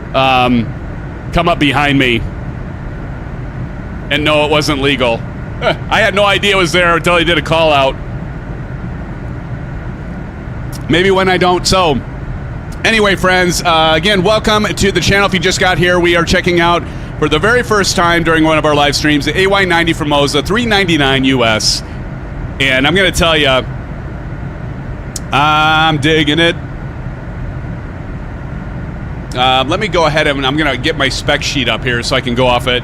come up behind me. And no, it wasn't legal. I had no idea it was there until he did a call out. Maybe when I don't. So, anyway, friends, again, welcome to the channel. If you just got here, we are checking out for the very first time during one of our live streams the AY90 from Moza, $399 US. And I'm going to tell you, I'm digging it. Let me go ahead and I'm going to get my spec sheet up here so I can go off it.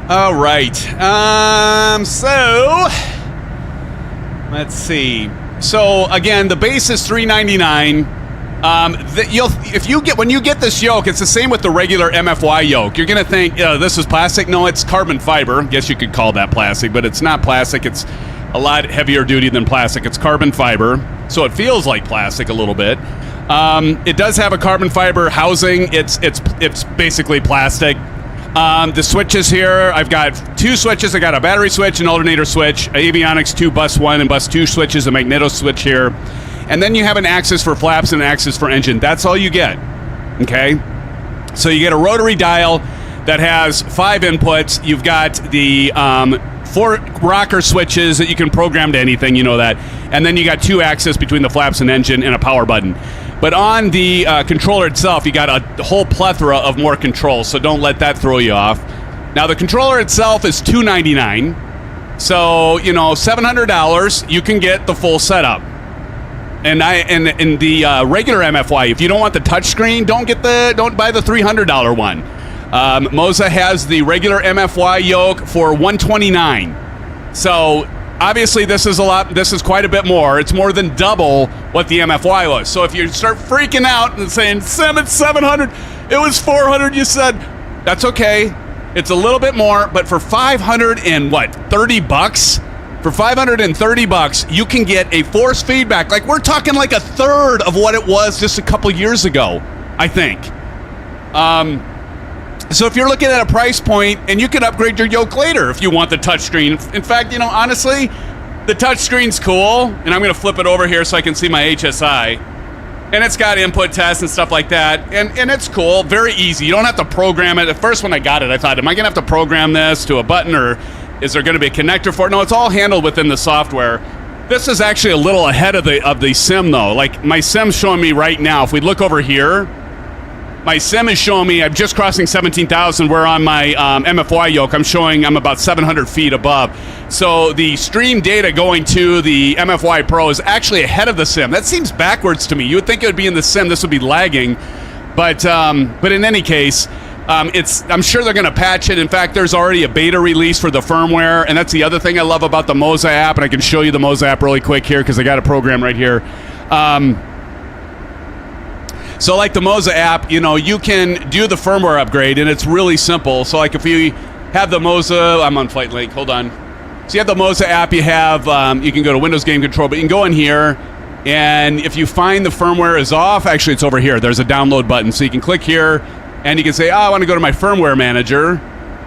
All right. So let's see. So again, the base is $399. When you get this yoke, it's the same with the regular MFY yoke. You're gonna think this is plastic. No, it's carbon fiber. Guess you could call that plastic, but it's not plastic. It's a lot heavier duty than plastic. It's carbon fiber, so it feels like plastic a little bit. It does have a carbon fiber housing. It's basically plastic. The switches here, I've got 2 switches. I got a battery switch, an alternator switch, avionics 2 bus 1 and bus 2 switches, a magneto switch here. And then you have an axis for flaps and an axis for engine. That's all you get, okay? So you get a rotary dial that has 5 inputs. You've got the 4 rocker switches that you can program to anything, you know that. And then you got 2 axis between the flaps and engine and a power button. But on the controller itself, you got a whole plethora of more controls, so don't let that throw you off. Now, the controller itself is $299, so, you know, $700, you can get the full setup. And in the regular MFY, if you don't want the touchscreen, don't buy the $300 one. Moza has the regular MFY yoke for $129. So obviously, this is quite a bit more. It's more than double what the MFY was. So if you start freaking out and saying, Sam, it's $700, it was $400, you said, that's okay. It's a little bit more, but for $530? For $530, you can get a force feedback. Like, we're talking like a third of what it was just a couple years ago, I think. So if you're looking at a price point, and you can upgrade your yoke later if you want the touchscreen. In fact, you know, honestly, the touchscreen's cool, and I'm going to flip it over here so I can see my HSI. And it's got input tests and stuff like that, and it's cool, very easy. You don't have to program it. At first, when I got it, I thought, am I going to have to program this to a button, or is there going to be a connector for it? No, it's all handled within the software. This is actually a little ahead of the sim, though. Like, my sim's showing me right now, if we look over here, my sim is showing me I'm just crossing 17,000, where on my MFY yoke, I'm about 700 feet above. So the stream data going to the MFY Pro is actually ahead of the sim. That seems backwards to me. You would think it would be in the sim. This would be lagging. But in any case, I'm sure they're going to patch it. In fact, there's already a beta release for the firmware, and that's the other thing I love about the Moza app, and I can show you the Moza app really quick here because I got a program right here. So like the Moza app, you know, you can do the firmware upgrade, and it's really simple. So like if you have the Moza, I'm on Flight Link, hold on. So you have the Moza app, you can go to Windows Game Control, but you can go in here, and if you find the firmware is off, actually it's over here. There's a download button. So you can click here, and you can say, I want to go to my firmware manager,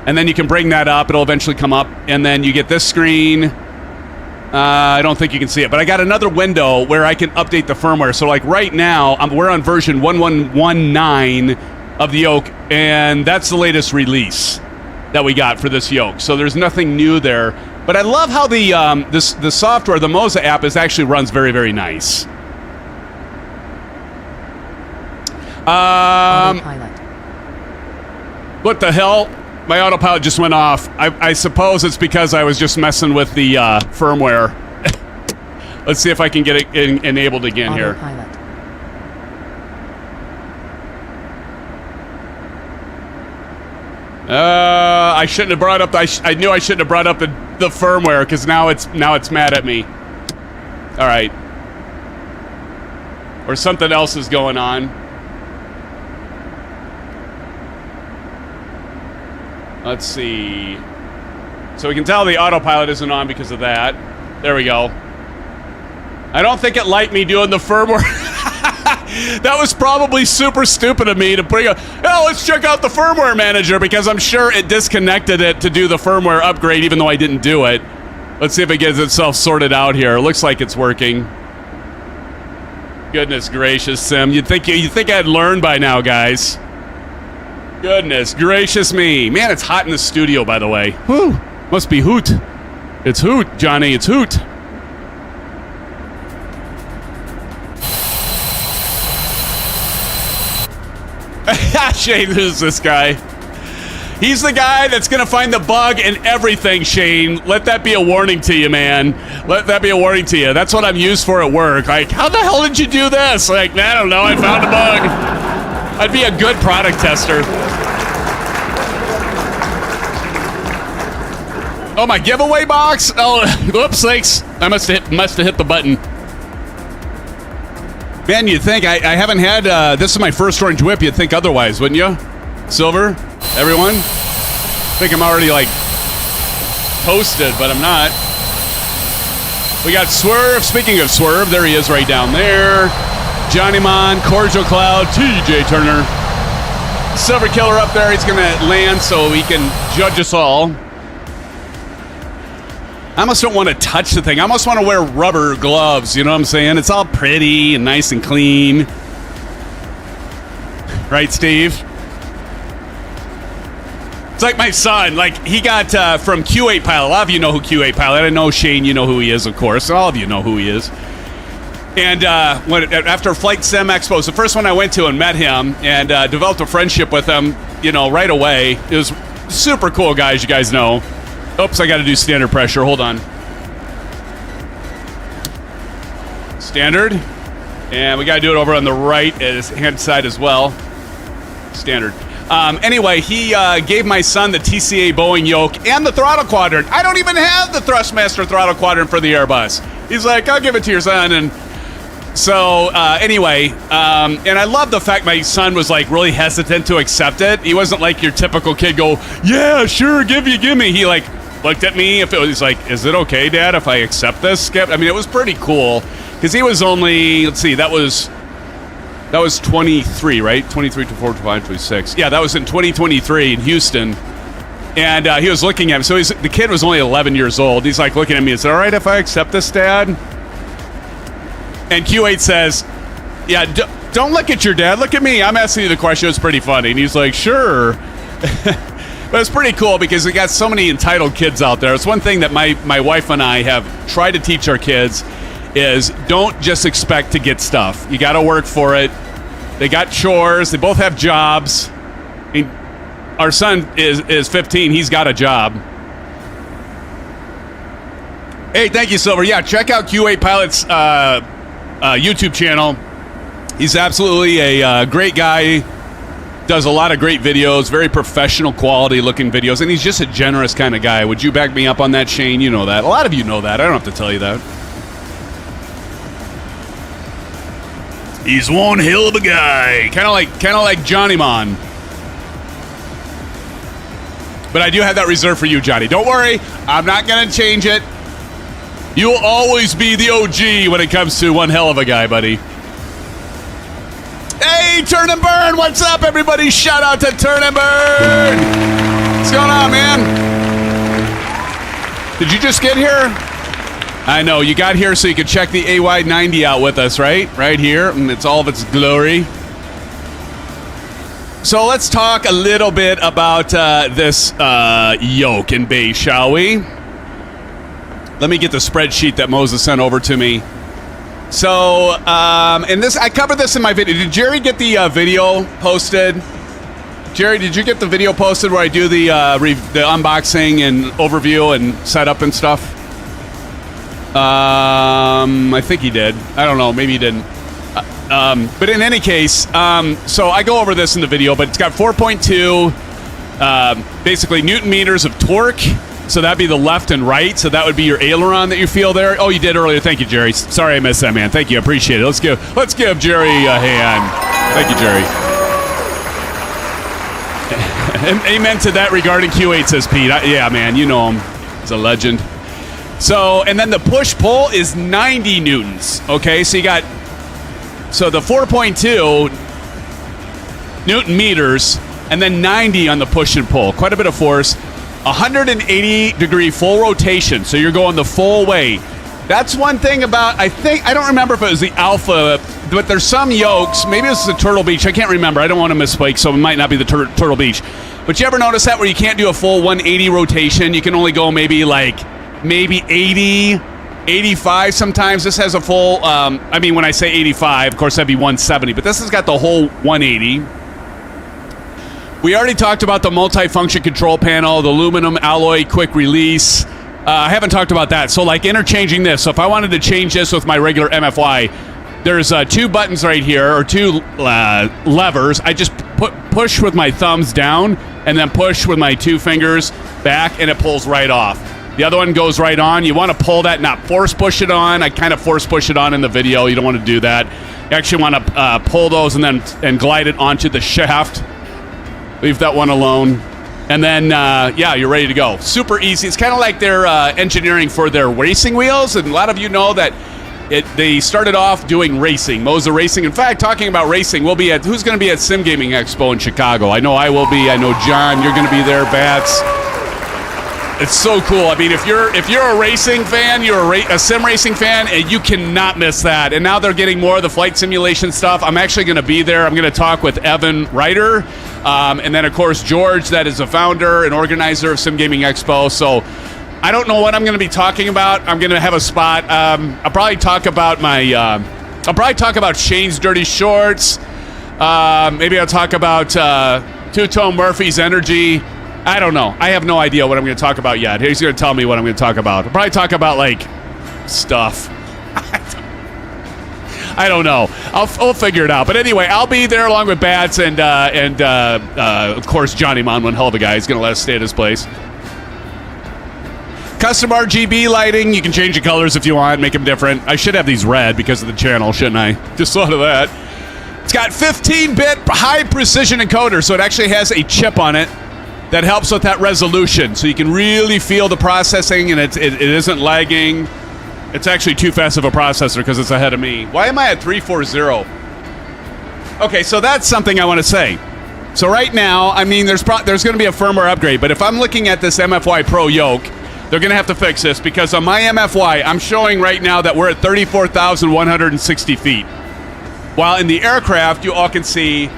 and then you can bring that up. It'll eventually come up, and then you get this screen. I don't think you can see it, but I got another window where I can update the firmware. So like right now, we're on version 1119 of the yoke, and that's the latest release that we got for this yoke. So there's nothing new there. But I love how the software, the Moza app, actually runs very, very nice. Autopilot. What the hell? My autopilot just went off. I suppose it's because I was just messing with the firmware. Let's see if I can get it enabled again here. Autopilot. I shouldn't have brought up. I knew I shouldn't have brought up the firmware because now it's mad at me. All right. Or something else is going on. Let's see. So we can tell the autopilot isn't on because of that. There we go. I don't think it liked me doing the firmware. That was probably super stupid of me to bring let's check out the firmware manager, because I'm sure it disconnected it to do the firmware upgrade even though I didn't do it. Let's see if it gets itself sorted out here. It looks like it's working. Goodness gracious, Sim. You'd think I'd learned by now, guys. Goodness gracious me. Man, it's hot in the studio, by the way. Whew. Must be hoot. It's hoot, Johnny. It's hoot. Shane, who's this guy? He's the guy that's going to find the bug in everything, Shane. Let that be a warning to you, man. Let that be a warning to you. That's what I'm used for at work. Like, how the hell did you do this? Like, I don't know. I found a bug. I'd be a good product tester. Oh, my giveaway box? Oh, whoops, thanks. I must have hit the button. Man, you'd think I haven't had, this is my first orange whip. You'd think otherwise, wouldn't you? Silver, everyone? I think I'm already, like, toasted, but I'm not. We got Swerve. Speaking of Swerve, there he is right down there. Johnny Mon, Cordial Cloud, TJ Turner. Silver Killer up there. He's going to land so he can judge us all. I almost don't want to touch the thing. I almost want to wear rubber gloves. You know what I'm saying? It's all pretty and nice and clean. Right, Steve? It's like my son. Like, he got from Q8 Pilot. A lot of you know who Q8 Pilot. I know Shane, you know who he is, of course. All of you know who he is. And after Flight Sim Expo, the first one I went to and met him and developed a friendship with him, you know, right away. It was super cool, guys. You guys know. Oops, I got to do standard pressure. Hold on. Standard. And we got to do it over on the right hand side as well. Standard. Anyway, he gave my son the TCA Boeing Yoke and the throttle quadrant. I don't even have the Thrustmaster throttle quadrant for the Airbus. He's like, I'll give it to your son. And so anyway, and I love the fact my son was like really hesitant to accept it. He wasn't like your typical kid go, yeah, sure, give me. He like looked at me. If it was like, is it okay, Dad, if I accept this, Skip? I mean, it was pretty cool because he was only, let's see, that was 23, right? 23, 24, 25, 26. Yeah, that was in 2023 in Houston. And he was looking at him. So the kid was only 11 years old. He's like looking at me. Is it all right if I accept this, Dad? And Q8 says, yeah, don't look at your dad. Look at me. I'm asking you the question. It was pretty funny. And he's like, sure. But it's pretty cool because we got so many entitled kids out there. It's one thing that my wife and I have tried to teach our kids is don't just expect to get stuff. You got to work for it. They got chores. They both have jobs. I mean, our son is 15. He's got a job. Hey, thank you, Silver. Yeah, check out Q8 Pilot's YouTube channel. He's absolutely a great guy. Does a lot of great videos, very professional quality looking videos, and he's just a generous kind of guy. Would you back me up on that, Shane? You know that. A lot of you know that. I don't have to tell you that. He's one hell of a guy. Kind of like Johnny Mon. But I do have that reserved for you, Johnny. Don't worry. I'm not going to change it. You will always be the OG when it comes to one hell of a guy, buddy. Hey, Turn and Burn. What's up, everybody? Shout out to Turn and Burn. What's going on, man? Did you just get here? I know. You got here so you could check the AY90 out with us, right? Right here. And it's all of its glory. So let's talk a little bit about this yoke and base, shall we? Let me get the spreadsheet that Moza sent over to me. So, and this, I covered this in my video. Did Jerry get the video posted? Jerry, did you get the video posted where I do the unboxing and overview and setup and stuff? I think he did. I don't know. Maybe he didn't. But in any case, so I go over this in the video, but it's got 4.2, basically Newton meters of torque. So that'd be the left and right. So that would be your aileron that you feel there. Oh, you did earlier. Thank you, Jerry. Sorry I missed that, man. Thank you. I appreciate it. Let's give Jerry a hand. Thank you, Jerry. Amen to that regarding Q8, says Pete. Yeah, man. You know him. He's a legend. So, and then the push-pull is 90 newtons. Okay, so you got... So the 4.2 Newton meters, and then 90 on the push and pull. Quite a bit of force. 180-degree full rotation, so you're going the full way. That's one thing about, I don't remember if it was the Alpha, but there's some yokes. Maybe this is the Turtle Beach. I can't remember. I don't want to misspeak, so it might not be the Turtle Beach. But you ever notice that where you can't do a full 180 rotation? You can only go maybe 80, 85 sometimes. This has a full, I mean, when I say 85, of course, that'd be 170. But this has got the whole 180. We already talked about the multi-function control panel, the aluminum alloy quick release. I haven't talked about that. So like interchanging this. So if I wanted to change this with my regular MFY, there's 2 buttons right here, or 2 levers. I just push with my thumbs down and then push with my 2 fingers back, and it pulls right off. The other one goes right on. You want to pull that, not force push it on. I kind of force push it on in the video. You don't want to do that. You actually want to pull those and glide it onto the shaft. Leave that one alone. And then, yeah, you're ready to go. Super easy. It's kind of like their engineering for their racing wheels. And a lot of you know that they started off doing racing, Moza Racing. In fact, talking about racing, we'll be at, who's going to be at Sim Gaming Expo in Chicago? I know I will be. I know John, you're going to be there, Bats. It's so cool. I mean, if you're a racing fan, you're a sim racing fan, and you cannot miss that. And now they're getting more of the flight simulation stuff. I'm actually going to be there. I'm going to talk with Evan Ryder, and then, of course, George, that is a founder and organizer of Sim Gaming Expo. So I don't know what I'm going to be talking about. I'm going to have a spot. I'll probably talk about Shane's dirty shorts. Maybe I'll talk about Two-Tone Murphy's energy. I don't know. I have no idea what I'm going to talk about yet. He's going to tell me what I'm going to talk about. I'll probably talk about, like, stuff. I don't know. I'll figure it out. But anyway, I'll be there along with Bats and of course, Johnny Mon, one hell of a guy. He's going to let us stay at his place. Custom RGB lighting. You can change the colors if you want, make them different. I should have these red because of the channel, shouldn't I? Just thought of that. It's got 15-bit high-precision encoder, so it actually has a chip on it that helps with that resolution, so you can really feel the processing, and it isn't lagging. It's actually too fast of a processor because it's ahead of me. Why am I at 340? Okay, so that's something I want to say. So right now, I mean, there's going to be a firmware upgrade, but if I'm looking at this MFY Pro Yoke, they're going to have to fix this because on my MFY, I'm showing right now that we're at 34,160 feet. While in the aircraft, you all can see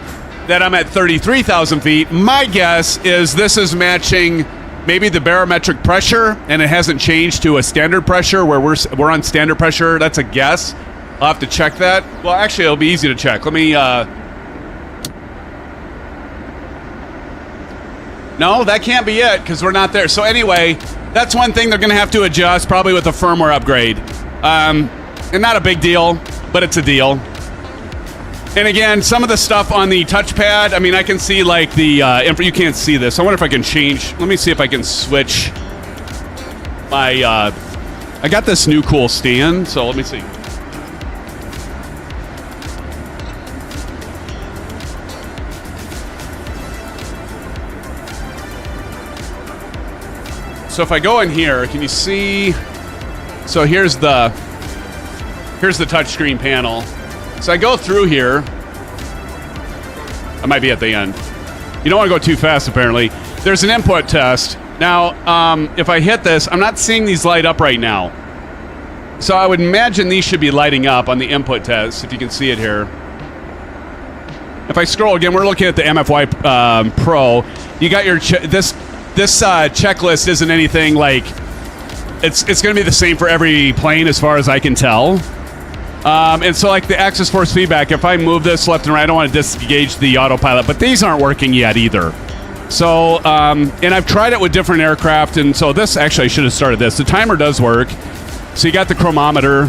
that I'm at 33,000 feet. My guess is this is matching maybe the barometric pressure, and it hasn't changed to a standard pressure where we're on standard pressure. That's a guess. I'll have to check that. Well, actually, it'll be easy to check. Let me... No, that can't be it because we're not there. So anyway, that's one thing they're going to have to adjust, probably with a firmware upgrade. And not a big deal, but it's a deal. And again, some of the stuff on the touchpad, I mean, I can see like the, you can't see this. I wonder if I can change, let me see if I can switch my, I got this new cool stand, so let me see. So if I go in here, can you see, so here's the touchscreen panel. So I go through here. I might be at the end. You don't want to go too fast, apparently. There's an input test. Now, if I hit this, I'm not seeing these light up right now. So I would imagine these should be lighting up on the input test, if you can see it here. If I scroll again, we're looking at the MFY Pro. You got your... This checklist isn't anything like... It's going to be the same for every plane as far as I can tell. And so like the axis force feedback, if I move this left and right, I don't want to disengage the autopilot, but these aren't working yet either. So, and I've tried it with different aircraft, and so this, actually I should have started this. The timer does work. So you got the chronometer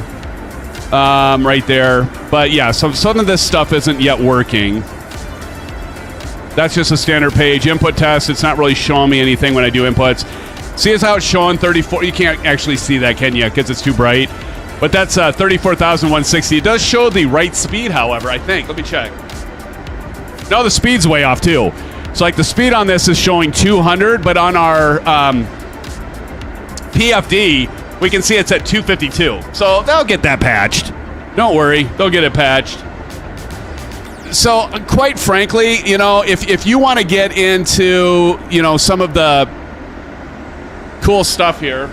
right there. But yeah, so some of this stuff isn't yet working. That's just a standard page. Input test, it's not really showing me anything when I do inputs. See how it's showing 34, you can't actually see that, can you? Because it's too bright. But that's 34,160. It does show the right speed, however, I think. Let me check. No, the speed's way off, too. So, like, the speed on this is showing 200, but on our PFD, we can see it's at 252. So, they'll get that patched. Don't worry. They'll get it patched. So, quite frankly, you know, if you want to get into, you know, some of the cool stuff here...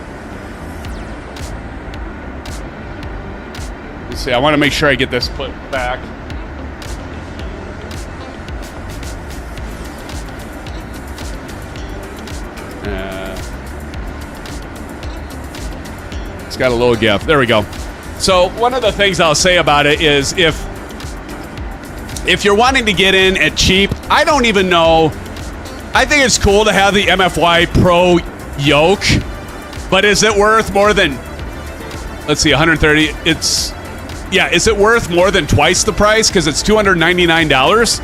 See, I want to make sure I get this put back. It's got a little gap. There we go. So one of the things I'll say about it is if you're wanting to get in at cheap, I don't even know. I think it's cool to have the MFY Pro Yoke. But is it worth more than, let's see, 130? Is it worth more than twice the price because it's $299?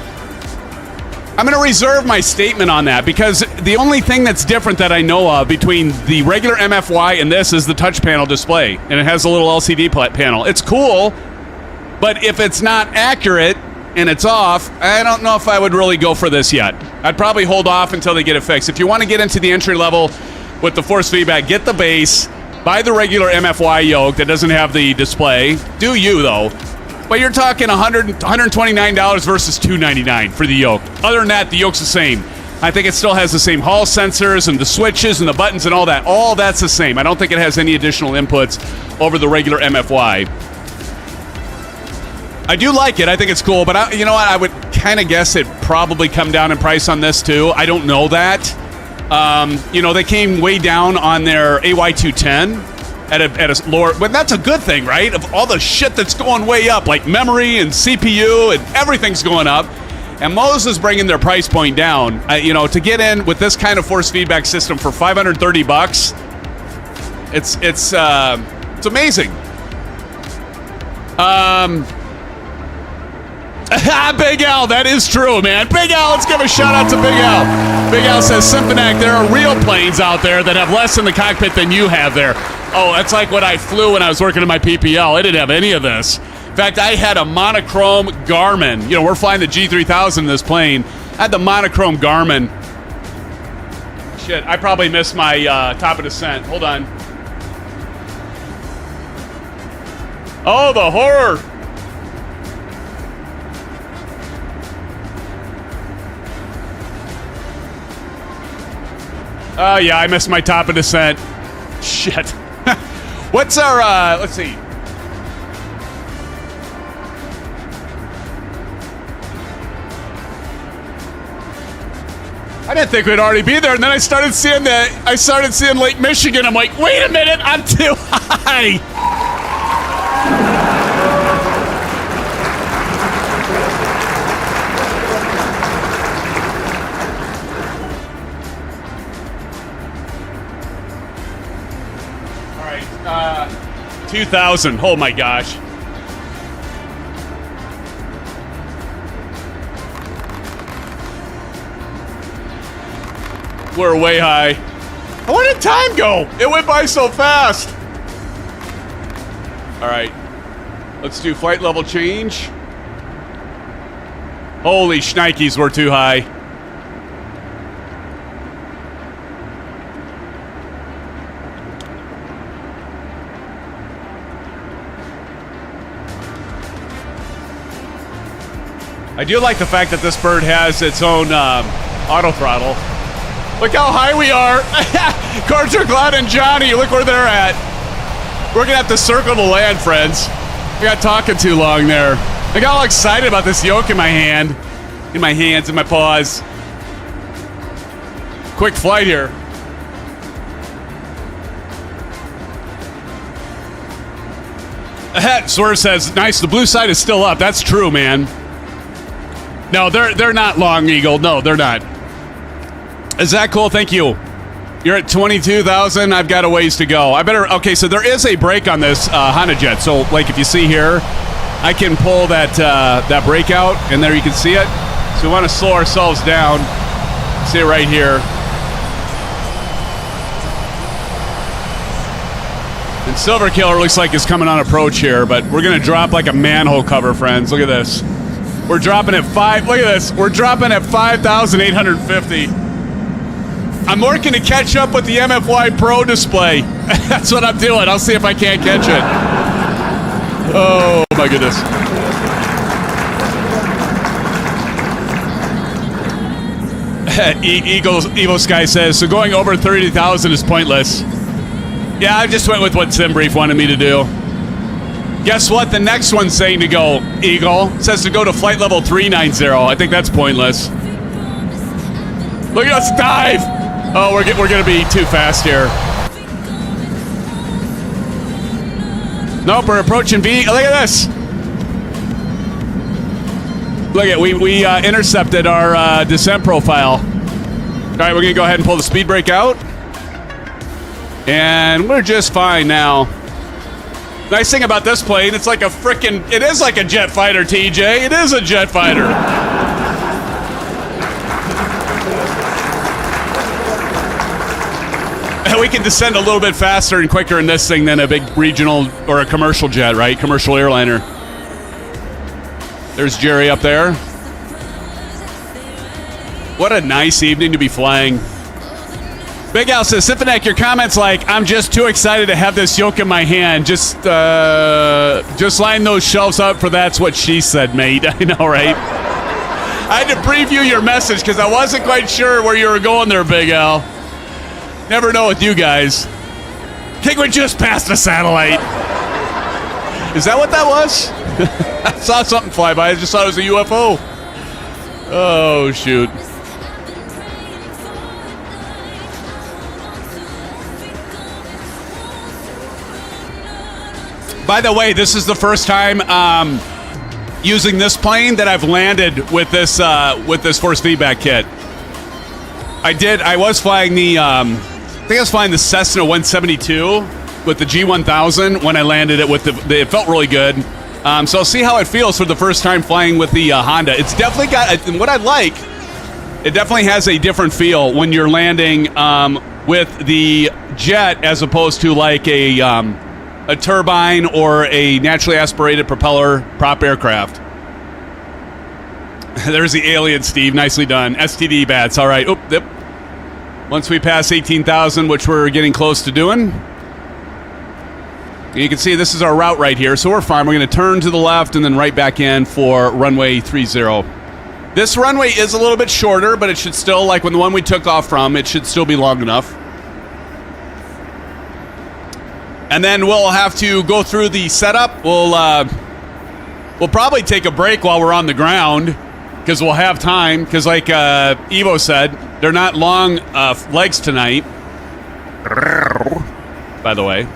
I'm going to reserve my statement on that because the only thing that's different that I know of between the regular MFY and this is the touch panel display, and it has a little LCD panel. It's cool, but if it's not accurate and it's off, I don't know if I would really go for this yet. I'd probably hold off until they get it fixed. If you want to get into the entry level with the force feedback, get the base, buy the regular MFY yoke that doesn't have the display. Do you, though. But you're talking $129 versus $299 for the yoke. Other than that, the yoke's the same. I think it still has the same hall sensors and the switches and the buttons and all that. All that's the same. I don't think it has any additional inputs over the regular MFY. I do like it. I think it's cool. But you know what? I would kind of guess it'd probably come down in price on this, too. I don't know that. They came way down on their AY210. At a lower, but that's a good thing, right? Of all the shit that's going way up, like memory and CPU and everything's going up, and Moza's bringing their price point down. To get in with this kind of force feedback system for $530, it's amazing. Big Al, that is true, man. Big Al, let's give a shout out to Big Al. Big Al says, Symphonic, there are real planes out there that have less in the cockpit than you have there. Oh, that's like what I flew when I was working in my PPL. I didn't have any of this. In fact, I had a monochrome Garmin. We're flying the G3000 in this plane. I had the monochrome Garmin. Shit, I probably missed my top of descent. Hold on. Oh, the horror. Oh, yeah, I missed my top of descent. Shit. What's our, let's see. I didn't think we'd already be there, and then I started seeing Lake Michigan. I'm like, wait a minute, I'm too high. All right, 2,000. Oh my gosh. We're way high. Where did time go? It went by so fast. All right. Let's do flight level change. Holy shnikes, we're too high. I do like the fact that this bird has its own auto throttle. Look how high we are. Carter, Cloud, and Johnny, look where they're at. We're going to have to circle the land, friends. We got talking too long there. I got all excited about this yoke in my hand. In my hands, in my paws. Quick flight here. Swerve says, nice, the blue side is still up. That's true, man. No, they're not long, Eagle. No, they're not. Is that cool? Thank you. You're at 22,000. I've got a ways to go. Okay, so there is a brake on this Honda Jet. So, like, if you see here, I can pull that brake out, and there you can see it. So we want to slow ourselves down. See it right here. And Silver Killer looks like it's coming on approach here, but we're going to drop like a manhole cover, friends. Look at this. We're dropping at look at this. We're dropping at 5,850. I'm working to catch up with the MFY Pro display. That's what I'm doing. I'll see if I can't catch it. Oh, my goodness. Evo Sky says, so going over 30,000 is pointless. Yeah, I just went with what SimBrief wanted me to do. Guess what? The next one's saying to go, Eagle. It says to go to flight level 390. I think that's pointless. Look at us dive. Oh, we're going to be too fast here. Nope, we're approaching V. Look at this. Look at we intercepted our descent profile. All right, we're going to go ahead and pull the speed brake out. And we're just fine now. Nice thing about this plane, it's like a frickin', it is like a jet fighter, TJ. It is a jet fighter. And we can descend a little bit faster and quicker in this thing than a big regional or a commercial jet, right? Commercial airliner. There's Jerry up there. What a nice evening to be flying. Big Al says, Sifanek, your comments like, I'm just too excited to have this yoke in my hand. Just line those shelves up for that's what she said, mate. I know, right? I had to preview your message because I wasn't quite sure where you were going there, Big Al. Never know with you guys. I think we just passed a satellite. Is that what that was? I saw something fly by. I just thought it was a UFO. Oh, shoot. By the way, this is the first time using this plane that I've landed with this force feedback kit. I was flying the Cessna 172 with the G1000 when I landed it with it felt really good. So I'll see how it feels for the first time flying with the Honda. It's definitely got what I like. It definitely has a different feel when you're landing with the jet as opposed to like a turbine or a naturally aspirated propeller prop aircraft. There's the alien, Steve. Nicely done. STD bats. All right. Oop, yep. Once we pass 18,000, which we're getting close to doing, you can see this is our route right here, so we're fine. We're going to turn to the left and then right back in for runway 30. This runway is a little bit shorter, but it should still, like when the one we took off from, it should still be long enough. And then we'll have to go through the setup. We'll probably take a break while we're on the ground because we'll have time. Because like Evo said, they're not long legs tonight. By the way.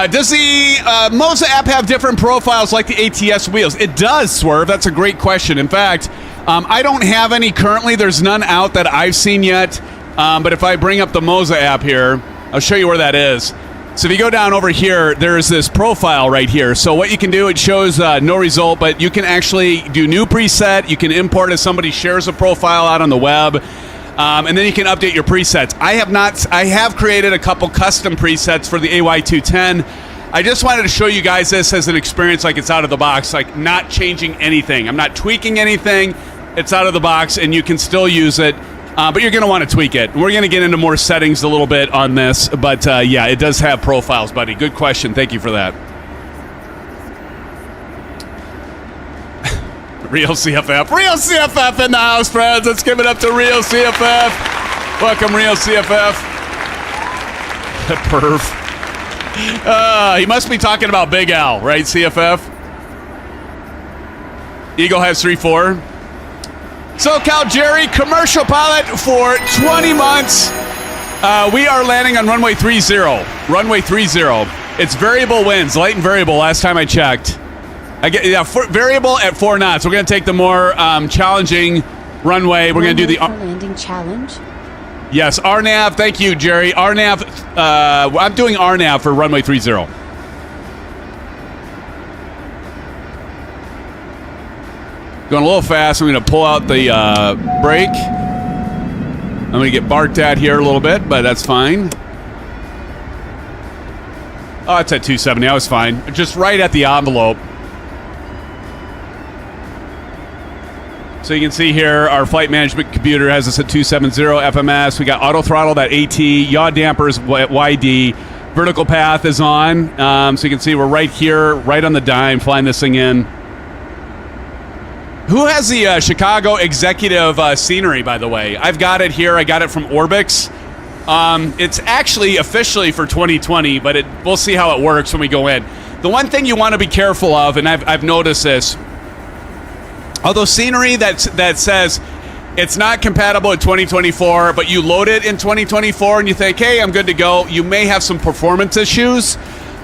Does the Moza app have different profiles like the ATS wheels? It does, Swerve. That's a great question. In fact, I don't have any currently. There's none out that I've seen yet. But if I bring up the Moza app here, I'll show you where that is. So if you go down over here, there's this profile right here. So what you can do, it shows no result, but you can actually do new preset. You can import if somebody shares a profile out on the web. And then you can update your presets. I have created a couple custom presets for the AY210. I just wanted to show you guys this as an experience like it's out of the box, like not changing anything. I'm not tweaking anything. It's out of the box and you can still use it. But you're going to want to tweak it. We're going to get into more settings a little bit on this. But yeah, it does have profiles, buddy. Good question. Thank you for that. Real CFF. Real CFF in the house, friends. Let's give it up to Real CFF. Welcome, Real CFF. Perv. He must be talking about Big Al, right, CFF? Eagle has 3-4. SoCal Jerry, commercial pilot for 20 months. We are landing on runway 30. Runway 30. It's variable winds, light and variable last time I checked. Variable at 4 knots. We're going to take the more challenging runway. We're going to do the landing challenge. Yes, RNAV. Thank you, Jerry. RNAV. I'm doing RNAV for runway 30. Going a little fast. I'm going to pull out the brake. I'm going to get barked at here a little bit, but that's fine. Oh, it's at 270. I was fine. Just right at the envelope. So you can see here, our flight management computer has us at 270 FMS. We got auto throttle, that AT, yaw dampers, YD. Vertical path is on. So you can see we're right here, right on the dime, flying this thing in. Who has the Chicago executive scenery, by the way? I've got it here. I got it from Orbix. It's actually officially for 2020, but we'll see how it works when we go in. The one thing you want to be careful of, and I've noticed this, although scenery that says it's not compatible in 2024, but you load it in 2024 and you think, hey, I'm good to go, you may have some performance issues.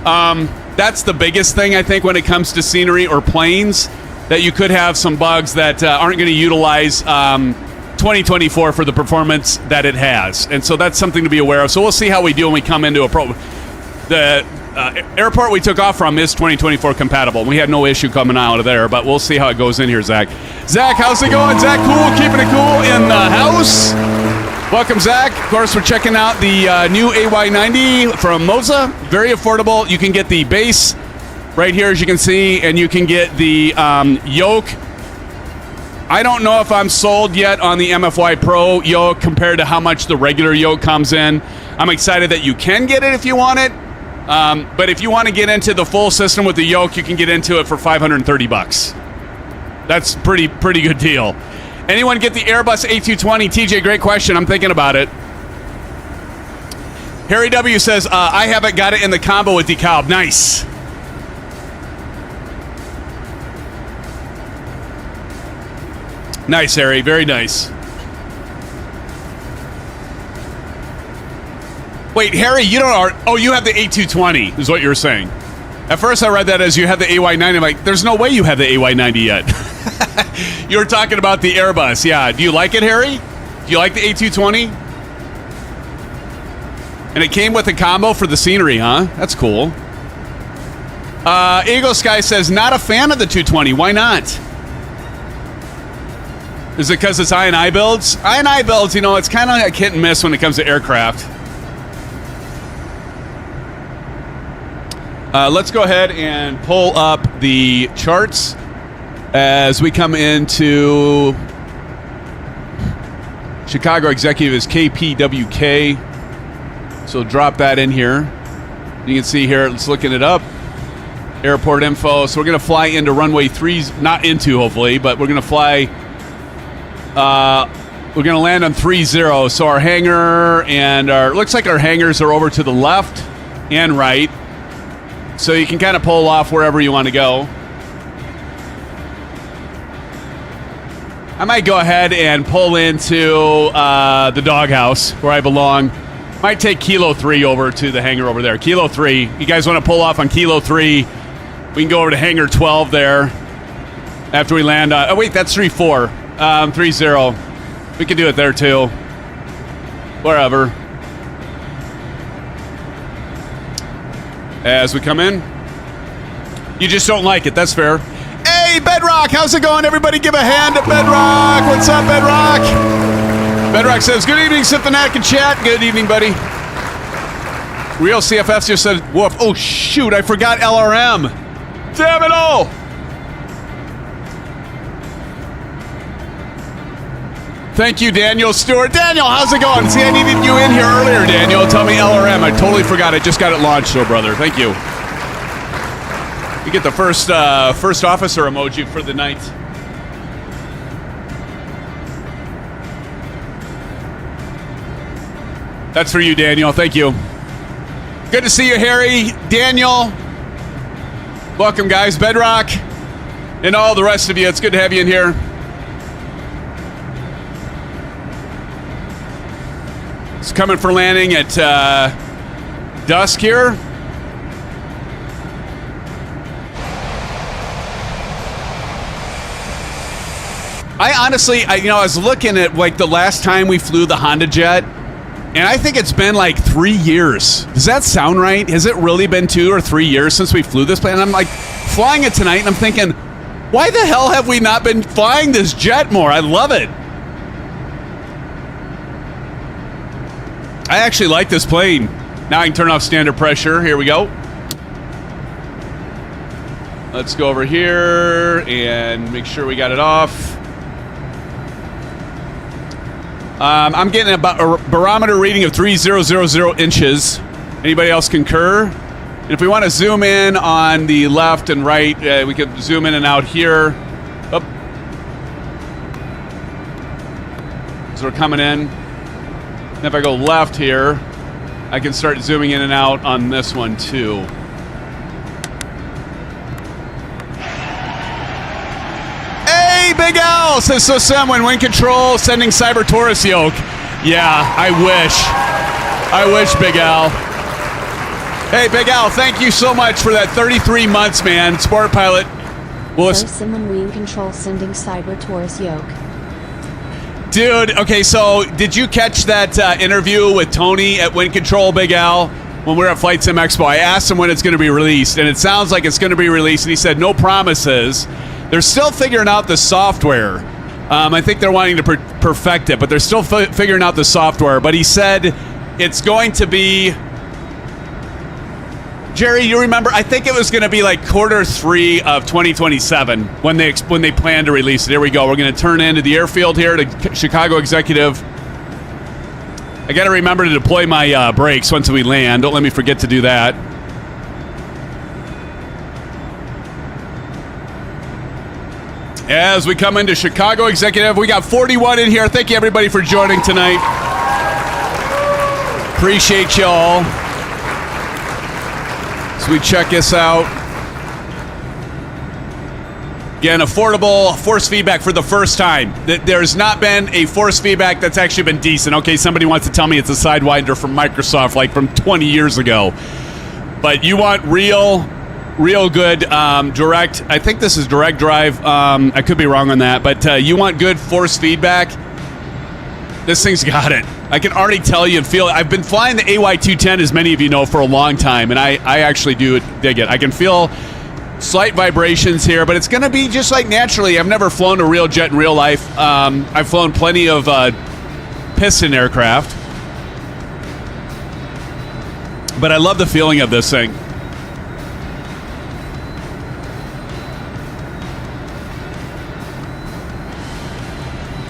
That's the biggest thing, I think, when it comes to scenery or planes, that you could have some bugs that aren't going to utilize 2024 for the performance that it has. And so that's something to be aware of. So we'll see how we do when we come into a the airport we took off from is 2024 compatible. We had no issue coming out of there, but we'll see how it goes in here, Zach. Zach, how's it going? Zach, cool, keeping it cool in the house. Welcome, Zach. Of course, we're checking out the new AY90 from Moza. Very affordable. You can get the base right here, as you can see, and you can get the yoke. I don't know if I'm sold yet on the MFY Pro yoke compared to how much the regular yoke comes in. I'm excited that you can get it if you want it. But if you want to get into the full system with the yoke, you can get into it for $530. That's pretty good deal. Anyone get the Airbus A220? TJ, great question. I'm thinking about it. Harry W says, I haven't got it in the combo with decal. Nice. Nice, Harry. Very nice. Wait, Harry, you don't... Oh, you have the A220, is what you were saying. At first, I read that as you have the AY90. I'm like, there's no way you have the AY90 yet. You were talking about the Airbus. Yeah. Do you like it, Harry? Do you like the A220? And it came with a combo for the scenery, huh? That's cool. Eagle Sky says, not a fan of the 220. Why not? Is it because it's I&I builds? I&I builds, you know, it's kind of like hit and miss when it comes to aircraft. Let's go ahead and pull up the charts as we come into Chicago Executive is KPWK. So drop that in here. You can see here, it's looking it up. Airport info. So we're going to fly into runway 3, not into hopefully, but we're going to fly, we're going to land on 30. So our hangar and looks like our hangars are over to the left and right. So you can kind of pull off wherever you want to go. I might go ahead and pull into the doghouse where I belong. Might take Kilo 3 over to the hangar over there. Kilo 3. You guys want to pull off on Kilo 3? We can go over to hangar 12 there after we land. Oh, wait, that's 3-4. 30. We can do it there, too. Wherever. As we come in. You just don't like it. That's fair. Hey, Bedrock. How's it going? Everybody give a hand to Bedrock. What's up, Bedrock? Bedrock says, good evening, Symphonic and chat. Good evening, buddy. Real CFF just said, woof. Oh, shoot. I forgot LRM. Damn it all. Thank you, Daniel Stewart. Daniel, how's it going? See, I needed you in here earlier, Daniel. Tell me LRM. I totally forgot. I just got it launched, so brother. Thank you. You get the first officer emoji for the night. That's for you, Daniel. Thank you. Good to see you, Harry. Daniel. Welcome, guys. Bedrock. And all the rest of you. It's good to have you in here. It's coming for landing at dusk here. I honestly, I was looking at like the last time we flew the Honda Jet, and I think it's been like 3 years. Does that sound right? Has it really been 2 or 3 years since we flew this plane? And I'm like flying it tonight, and I'm thinking, why the hell have we not been flying this jet more? I love it. I actually like this plane. Now I can turn off standard pressure. Here we go. Let's go over here and make sure we got it off. I'm getting about a barometer reading of 3000 inches. Anybody else concur? And if we want to zoom in on the left and right, we could zoom in and out here. Oh. So we're coming in. And if I go left here, I can start zooming in and out on this one too. Hey, Big Al says, so someone wind control sending Cyber Taurus yoke. Yeah, I wish, Big Al. Hey, Big Al, thank you so much for that 33 months, man. Sport pilot. Well, someone wind control sending Cyber Taurus yoke. Dude, okay, so did you catch that interview with Tony at Wind Control, Big Al, when we were at Flight Sim Expo? I asked him when it's going to be released, and it sounds like it's going to be released, and he said no promises. They're still figuring out the software. I think they're wanting to perfect it, but they're still figuring out the software. But he said it's going to be... Jerry, you remember? I think it was going to be like Q3 of 2027 when they plan to release it. Here we go. We're going to turn into the airfield here to Chicago Executive. I got to remember to deploy my brakes once we land. Don't let me forget to do that. As we come into Chicago Executive, we got 41 in here. Thank you, everybody, for joining tonight. Appreciate y'all. So we check this out. Again, affordable force feedback for the first time. There's not been a force feedback that's actually been decent. Okay, somebody wants to tell me it's a Sidewinder from Microsoft, like from 20 years ago. But you want real good direct. I think this is direct drive. I could be wrong on that. But you want good force feedback. This thing's got it. I can already tell you and feel it. I've been flying the AY210, as many of you know, for a long time, and I actually do dig it. I can feel slight vibrations here, but it's going to be just like naturally. I've never flown a real jet in real life. I've flown plenty of piston aircraft, but I love the feeling of this thing.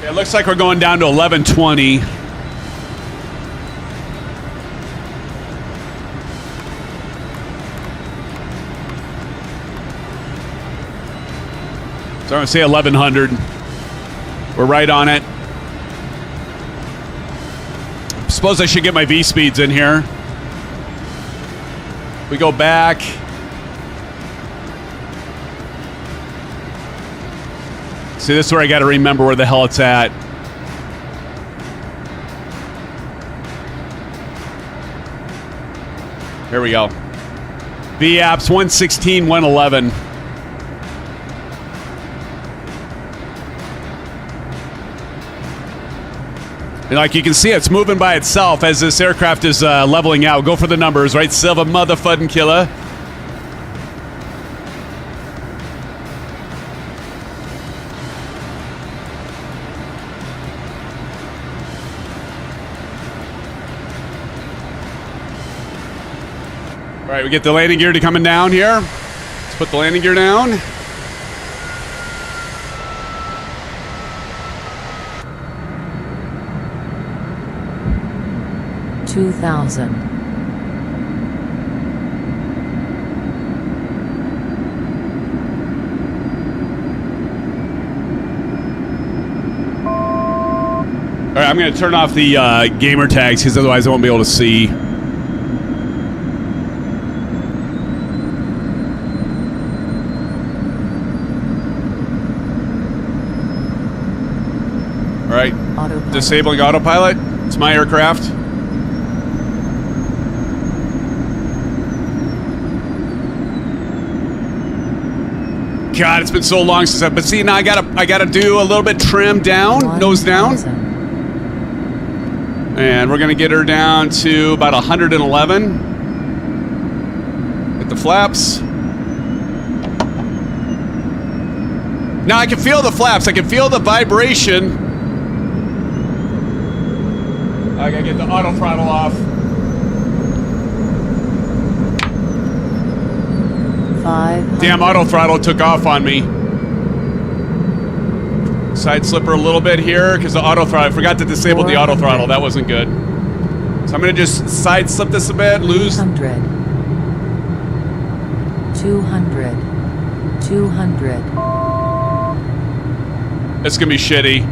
It looks like we're going down to 1120. So I'm going to say 1100. We're right on it. Suppose I should get my V-speeds in here. We go back. See, this is where I got to remember where the hell it's at. Here we go. V-apps 116, 111. And like you can see, it's moving by itself as this aircraft is leveling out. Go for the numbers, right? Silva motherfucking killer. All right, we get the landing gear to coming down here. Let's put the landing gear down. $2,000. All right, I'm going to turn off the gamer tags because otherwise I won't be able to see. All right, Autopilot. disabling autopilot. It's my aircraft. God, it's been so long since but see, now I gotta do a little bit trim down, nose down. And we're gonna get her down to about 111. Hit the flaps. Now I can feel the flaps, I can feel the vibration. I gotta get the auto throttle off. 500. Damn, auto throttle took off on me. Side slipper a little bit here because the auto throttle. I forgot to disable the auto throttle. That wasn't good. So I'm gonna just side slip this a bit, lose. 200. 200. 200. It's gonna be shitty.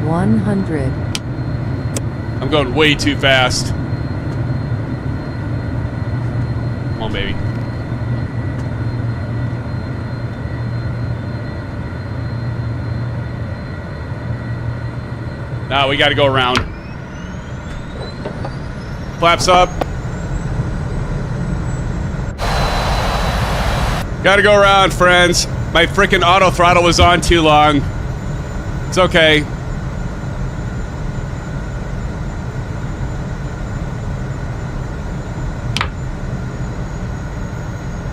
100. I'm going way too fast. Come on, baby. Now we got to go around. Flaps up. Got to go around, friends. My freaking auto throttle was on too long. It's okay.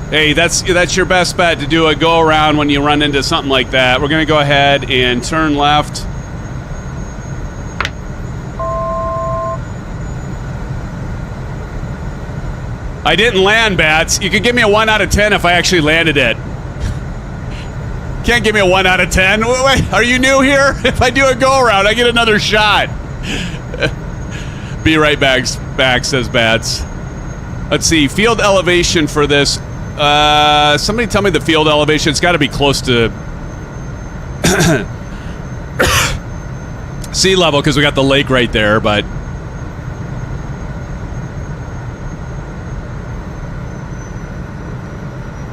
Hey, that's your best bet to do a go around when you run into something like that. We're gonna go ahead and turn left. I didn't land, Bats. You could give me a 1 out of 10 if I actually landed it. Can't give me a 1 out of 10. Wait, are you new here? If I do a go around, I get another shot. Be right back, says Bats. Let's see, field elevation for this. Somebody tell me the field elevation. It's got to be close to sea level because we got the lake right there, but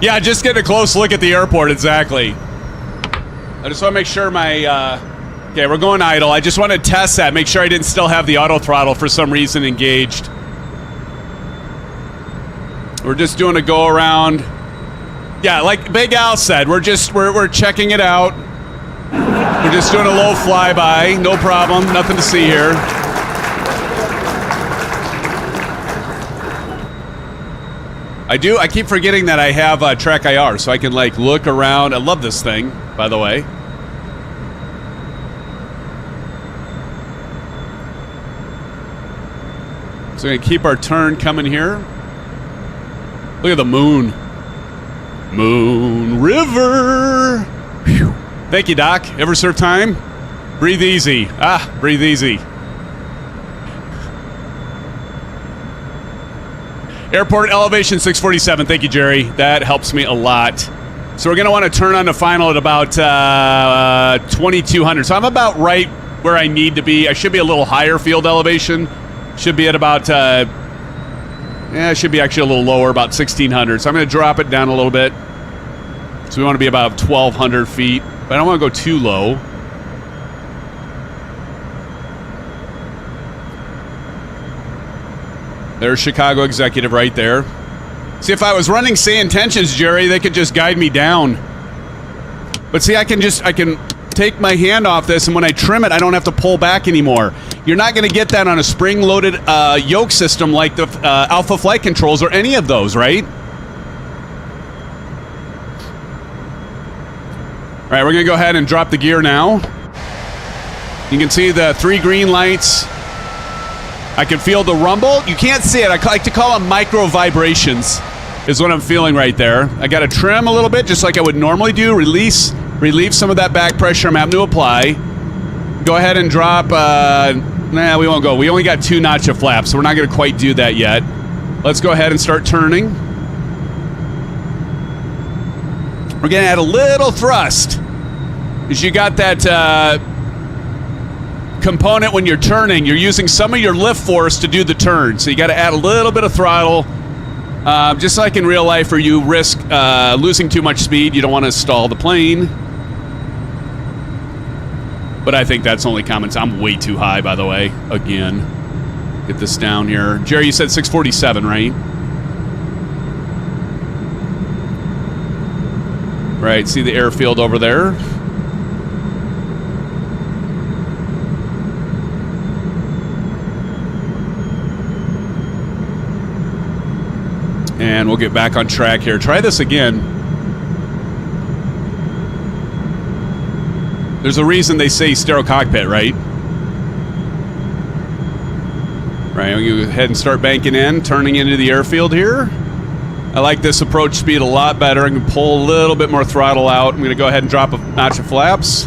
yeah, just get a close look at the airport, exactly. I just want to make sure my, okay, we're going idle. I just want to test that, make sure I didn't still have the auto throttle for some reason engaged. We're just doing a go around. Yeah, like Big Al said, we're checking it out. We're just doing a low flyby, no problem, nothing to see here. I keep forgetting that I have Track IR, so I can like look around. I love this thing, by the way. So we're gonna keep our turn coming here. Look at the moon. Moon River. Whew. Thank you, Doc. Ever serve time? Breathe easy. Breathe easy. Airport elevation 647. Thank you, Jerry. That helps me a lot. So we're going to want to turn on the final at about 2200. So I'm about right where I need to be. I should be a little higher field elevation. Should be at about, it should be actually a little lower, about 1600. So I'm going to drop it down a little bit. So we want to be about 1200 feet. But I don't want to go too low. There's Chicago Executive right there. See, if I was running Say Intentions, Jerry, they could just guide me down. But see, I can take my hand off this, and when I trim it, I don't have to pull back anymore. You're not going to get that on a spring-loaded yoke system like the Alpha Flight Controls or any of those, right? All right, we're going to go ahead and drop the gear now. You can see the 3 green lights. I can feel the rumble. You can't see it. I like to call them micro vibrations is what I'm feeling right there. I got to trim a little bit just like I would normally do. Relieve some of that back pressure I'm having to apply. Go ahead and drop, nah, we won't go. We only got 2 notch of flaps, so we're not going to quite do that yet. Let's go ahead and start turning. We're going to add a little thrust. Because you got that component when you're turning, you're using some of your lift force to do the turn. So you got to add a little bit of throttle. Just like in real life where you risk losing too much speed, you don't want to stall the plane. But I think that's only common sense. I'm way too high, by the way. Again. Get this down here. Jerry, you said 647, right? Right, see the airfield over there? And we'll get back on track here. Try this again. There's a reason they say stereo cockpit, right? Right, we'll go ahead and start banking in, turning into the airfield here. I like this approach speed a lot better. I can pull a little bit more throttle out. I'm going to go ahead and drop a notch of flaps.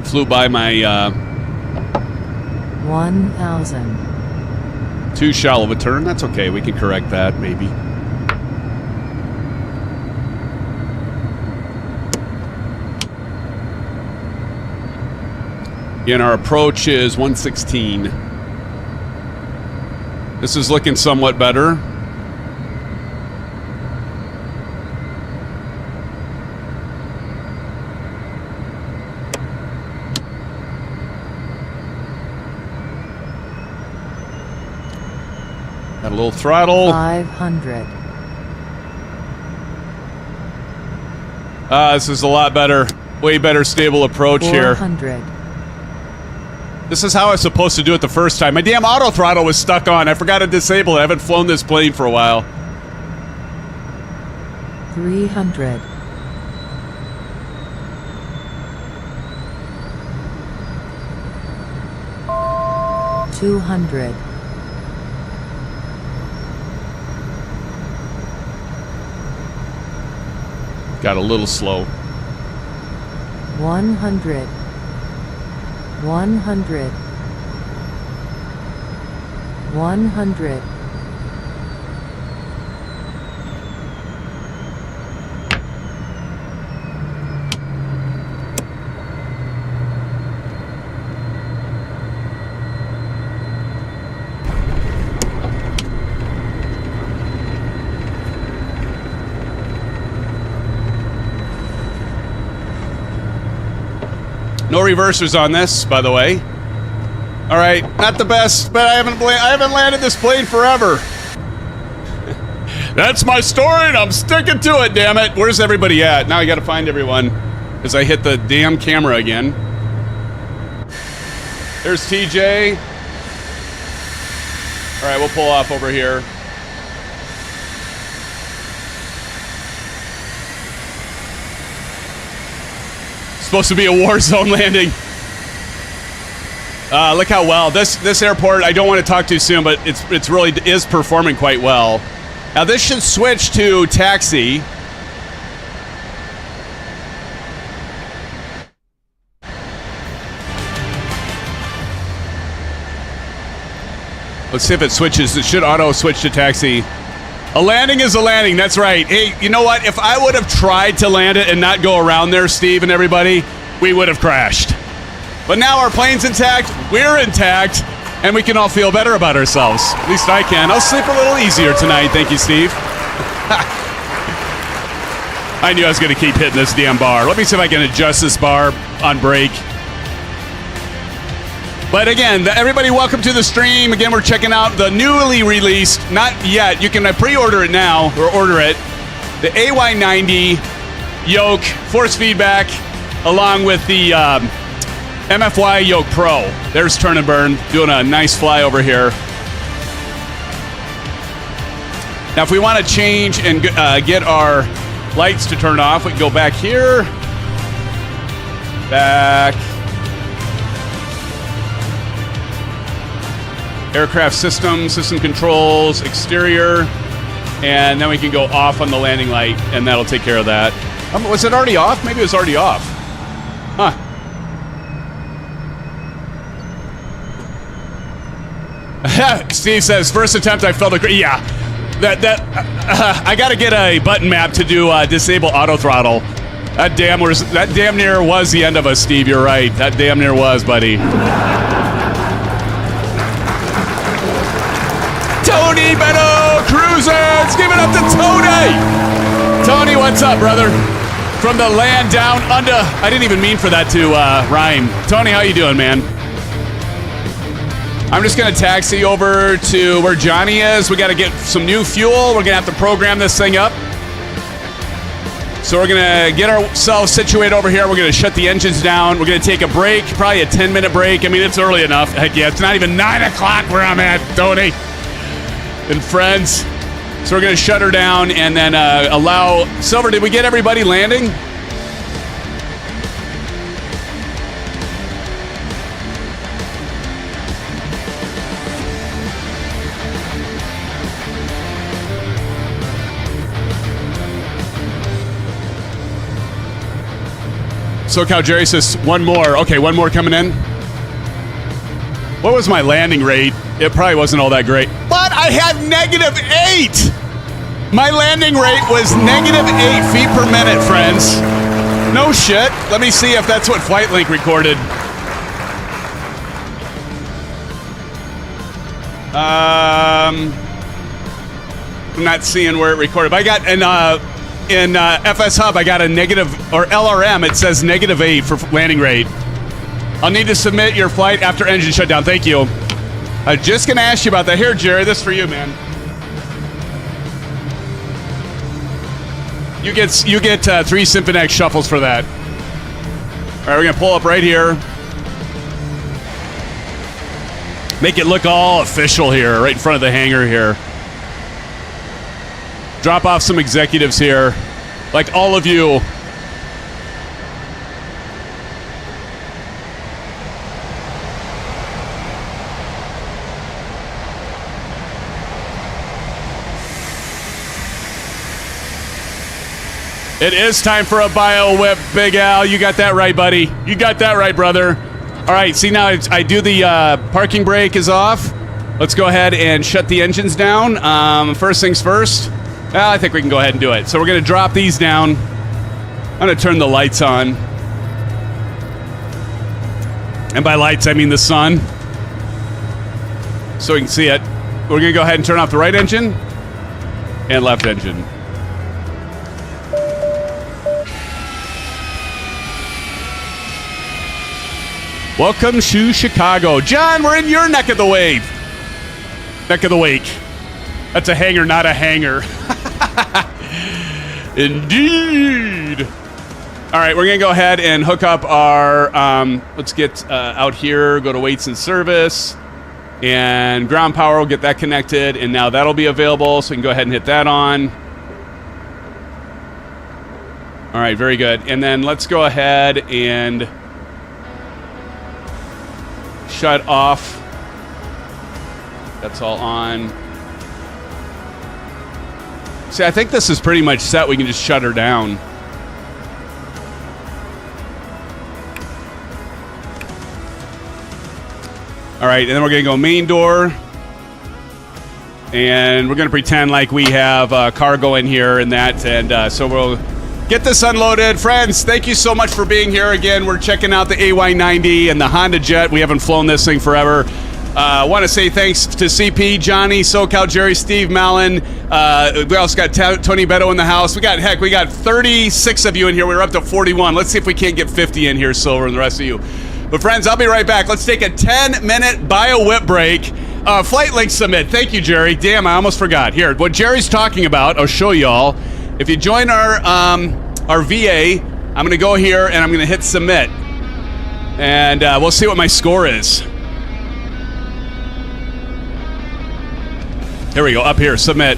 Flew by my 1000. Too shallow of a turn. That's okay. We can correct that, maybe. Again, our approach is 116. This is looking somewhat better. Got a little throttle. 500. This is a lot better, way better stable approach here. 400. This is how I was supposed to do it the first time. My damn auto throttle was stuck on. I forgot to disable it. I haven't flown this plane for a while. 300. 200. 'Got a little slow. 100. 100. 100. No reversers on this, by the way. All right, not the best, but I haven't landed this plane forever. That's my story, and I'm sticking to it. Damn it! Where's everybody at? Now I got to find everyone, as I hit the damn camera again. There's TJ. All right, we'll pull off over here. Supposed to be a war zone landing. Look how well this airport. I don't want to talk too soon, but it's really is performing quite well. Now this should switch to taxi. Let's see if it switches. It should auto switch to taxi. A landing is a landing, that's right. Hey, you know what? If I would have tried to land it and not go around there, Steve and everybody, we would have crashed. But now our plane's intact, we're intact, and we can all feel better about ourselves. At least I can. I'll sleep a little easier tonight, thank you, Steve. I knew I was going to keep hitting this damn bar. Let me see if I can adjust this bar on brake. But again, everybody, welcome to the stream. Again, we're checking out the newly released, not yet, you can pre-order it now, or order it, the AY90 Yoke force feedback, along with the MFY Yoke Pro. There's Turn and Burn, doing a nice fly over here. Now, if we want to change and get our lights to turn off, we can go back here, back, aircraft system controls, exterior, and then we can go off on the landing light, and that'll take care of that. Was it already off? Maybe it was already off. Huh. Steve says, first attempt I felt agree. Yeah. I got to get a button map to do disable auto throttle. That damn near was the end of us, Steve. You're right. That damn near was, buddy. Tony Beto cruises! Give it up to Tony! Tony, what's up, brother? From the land down under. I didn't even mean for that to rhyme. Tony, how you doing, man? I'm just going to taxi over to where Johnny is. We got to get some new fuel. We're going to have to program this thing up. So we're going to get ourselves situated over here. We're going to shut the engines down. We're going to take a break, probably a 10-minute break. I mean, it's early enough. Heck yeah, it's not even 9 o'clock where I'm at, Tony and friends. So we're going to shut her down and then allow... Silver, did we get everybody landing? SoCal Jerry says, one more. Okay, one more coming in. What was my landing rate? It probably wasn't all that great. But I had -8! My landing rate was -8 feet per minute, friends. No shit. Let me see if that's what FlightLink recorded. I'm not seeing where it recorded. But I got in FS Hub, I got a negative, or LRM, it says -8 for landing rate. I'll need to submit your flight after engine shutdown. Thank you. I was just going to ask you about that. Here, Jerry, this is for you, man. You get 3 Symphony X shuffles for that. All right, we're gonna pull up right here. Make it look all official here, right in front of the hangar here. Drop off some executives here, like all of you. It is time for a bio whip, Big Al. You got that right, buddy. You got that right, brother. All right, see now I do the parking brake is off. Let's go ahead and shut the engines down. First things first. Well, I think we can go ahead and do it. So we're going to drop these down. I'm going to turn the lights on. And by lights, I mean the sun. So we can see it. We're going to go ahead and turn off the right engine and left engine. Welcome to Chicago. John, we're in your neck of the wave. Neck of the wake. That's a hanger, not a hanger. Indeed. All right, we're going to go ahead and hook up our, let's get out here, go to weights and service, and ground power, we'll get that connected, and now that'll be available, so we can go ahead and hit that on. All right, very good. And then let's go ahead and shut off. That's all on. See, I think this is pretty much set. We can just shut her down. All right, and then we're going to go main door. And we're going to pretend like we have cargo in here and that. And so we'll get this unloaded. Friends, thank you so much for being here again. We're checking out the AY90 and the Honda Jet. We haven't flown this thing forever. I want to say thanks to CP, Johnny, SoCal, Jerry, Steve, Malin. We also got Tony Beto in the house. We got 36 of you in here. We're up to 41. Let's see if we can't get 50 in here, Silver, and the rest of you. But friends, I'll be right back. Let's take a 10-minute bio whip break. Flight link submit. Thank you, Jerry. Damn, I almost forgot. Here, what Jerry's talking about, I'll show y'all. If you join our VA, I'm going to go here and I'm going to hit submit. And we'll see what my score is. Here we go, up here, submit.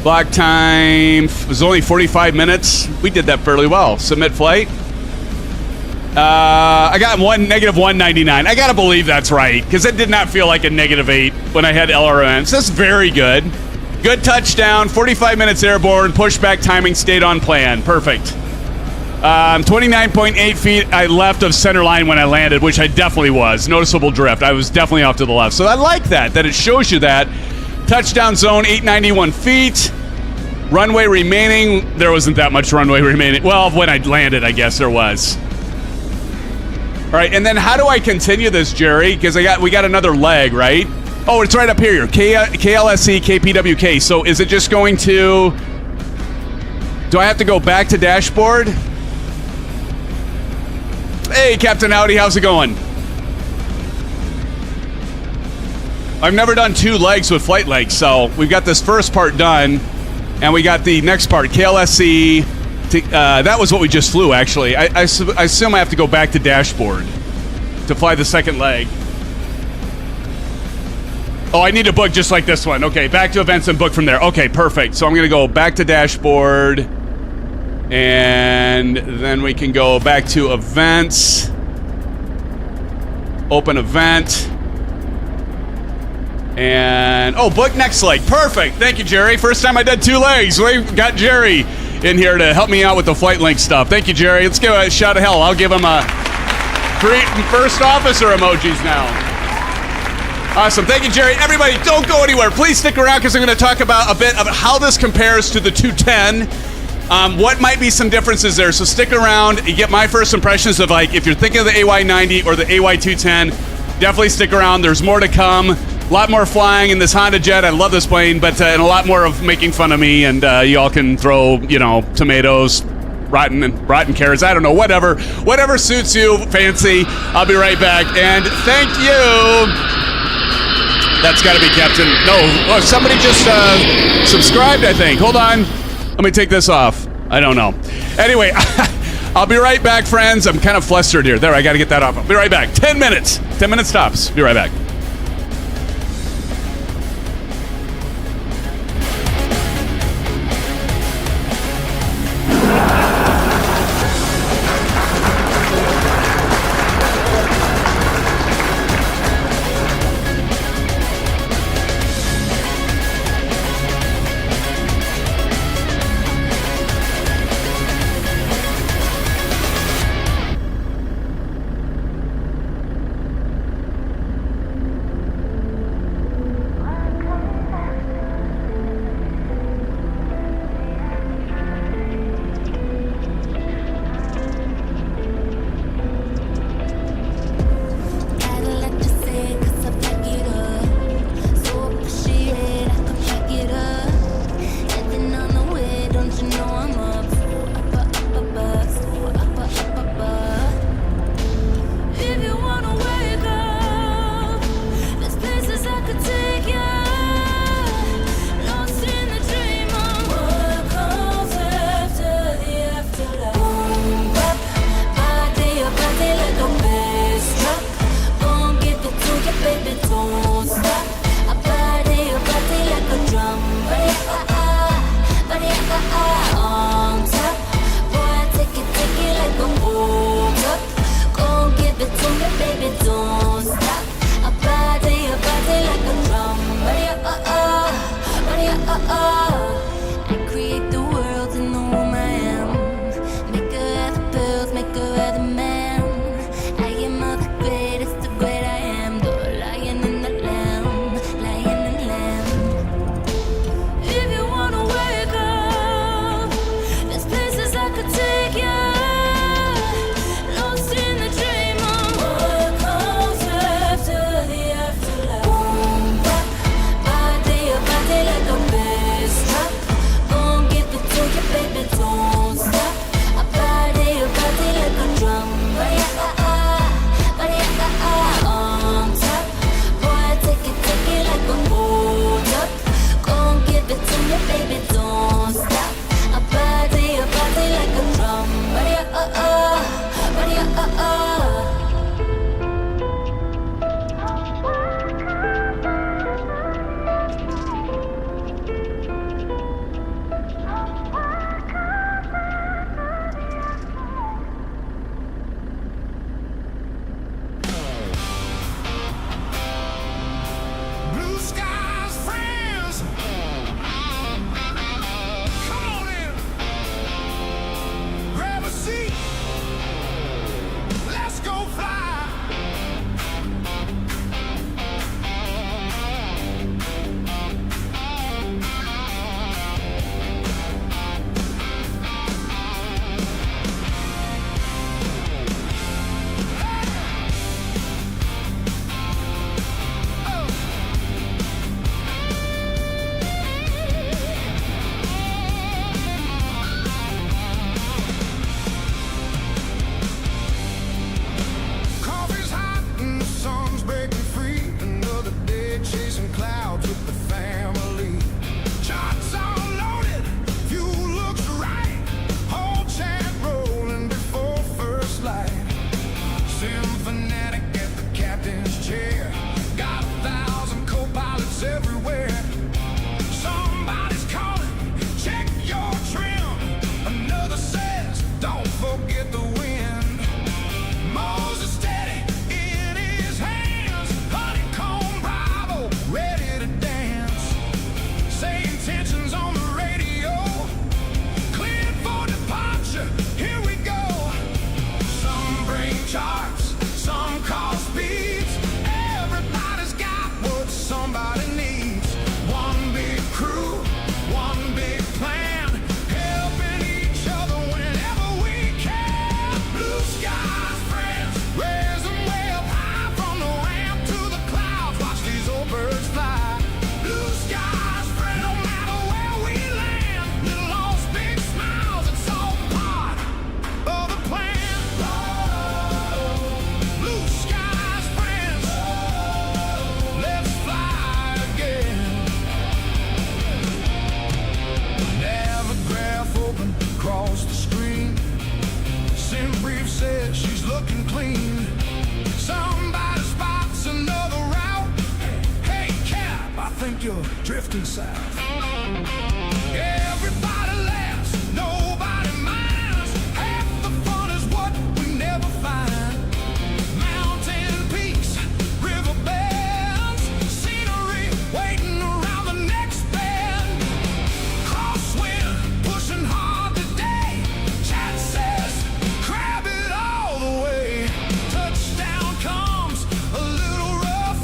Block time was only 45 minutes. We did that fairly well. Submit flight. I got negative 199. I gotta believe that's right, because it did not feel like a -8 when I had LRMs. That's very good. Good touchdown, 45 minutes airborne, pushback timing stayed on plan. Perfect. 29.8 feet I left of center line when I landed, which I definitely was. Noticeable drift. I was definitely off to the left. So I like that it shows you that. Touchdown zone, 891 feet. Runway remaining. There wasn't that much runway remaining. Well, when I landed, I guess there was. All right, and then how do I continue this, Jerry? Because we got another leg, right? Oh, it's right up here. KLSE KPWK. So is it just going to... Do I have to go back to dashboard? Hey, Captain Audi, how's it going? I've never done 2 legs with flight legs, so we've got this first part done, and we got the next part, KLSE. That was what we just flew, actually. I assume I have to go back to dashboard to fly the second leg. Oh, I need to book just like this one. Okay, back to events and book from there. Okay, perfect. So I'm going to go back to dashboard, and then we can go back to events, open event. And, oh, book next leg. Perfect. Thank you, Jerry. First time I did 2 legs. We got Jerry in here to help me out with the flight link stuff. Thank you, Jerry. Let's give a shout of hell. I'll give him a first officer emojis now. Awesome. Thank you, Jerry. Everybody, don't go anywhere. Please stick around because I'm going to talk about a bit of how this compares to the 210. What might be some differences there. So stick around. You get my first impressions of, like, if you're thinking of the AY90 or the AY210, definitely stick around. There's more to come. A lot more flying in this Honda Jet. I love this plane, but and a lot more of making fun of me, and y'all can throw, tomatoes, rotten carrots. I don't know, whatever suits you, fancy. I'll be right back, and thank you. That's got to be Captain. No, somebody just subscribed, I think. Hold on. Let me take this off. I don't know. Anyway, I'll be right back, friends. I'm kind of flustered here. There, I got to get that off. I'll be right back. 10 minutes. 10 minutes tops. Be right back. One big plan, helping each other whenever we can. looking clean. Somebody spots another route. Hey, Cap, I think you're drifting south. Everybody laughs, nobody minds. Half the fun is what we never find. Mountain peaks, river bends, scenery waiting around the next bend. Crosswind, pushing hard today. Chat says, grab it all the way. Touchdown comes a little rough.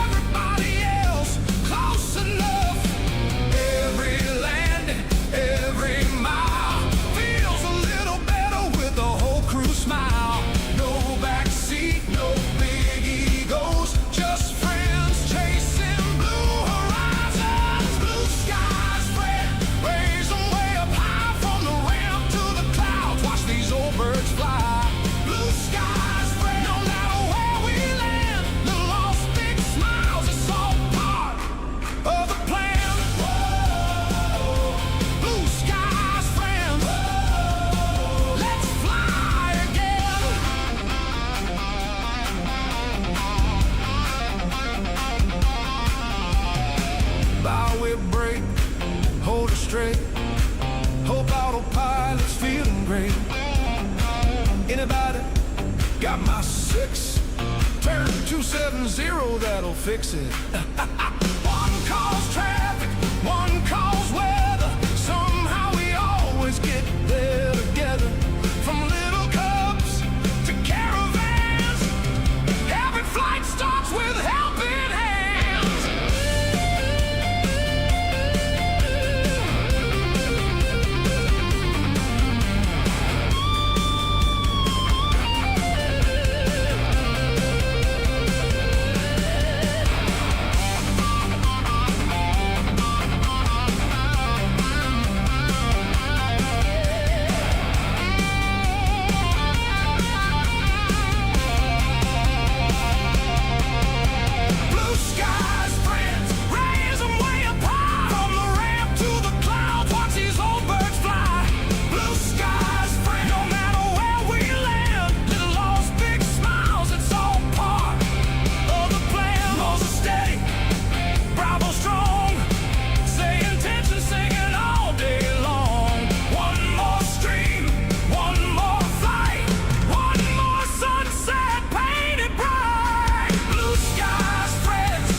Everybody else close enough. Every landing, every mile feels a little better with the whole crew smile. No backseat, no big egos, just friends chasing blue horizons. Blue skies spread, raise them way up high from the ramp to the clouds. Watch these old birds fly. Blue skies spread, no matter where we land. The lost big smiles, it's all part of the plan. Whoa, blue skies, friends. Whoa, let's fly again. Bow with brake, hold it straight. Hope autopilot's feeling great. Anybody got my 6? Turn 270, that'll fix it. One calls traffic, one calls weather. Somehow we always get there together. From little cubs to caravans, every flight starts with helping hands. Blue skies, friends, raise them way up high. From the ramp to the clouds, watch these old birds fly. Blue skies, friends, no matter where we land. Little lost big smiles, it's all part of the plan. Moza steady, Bravo strong. Say intention, singing all day long. One more stream, one more flight, one more sunset painted bright. Blue skies, friends,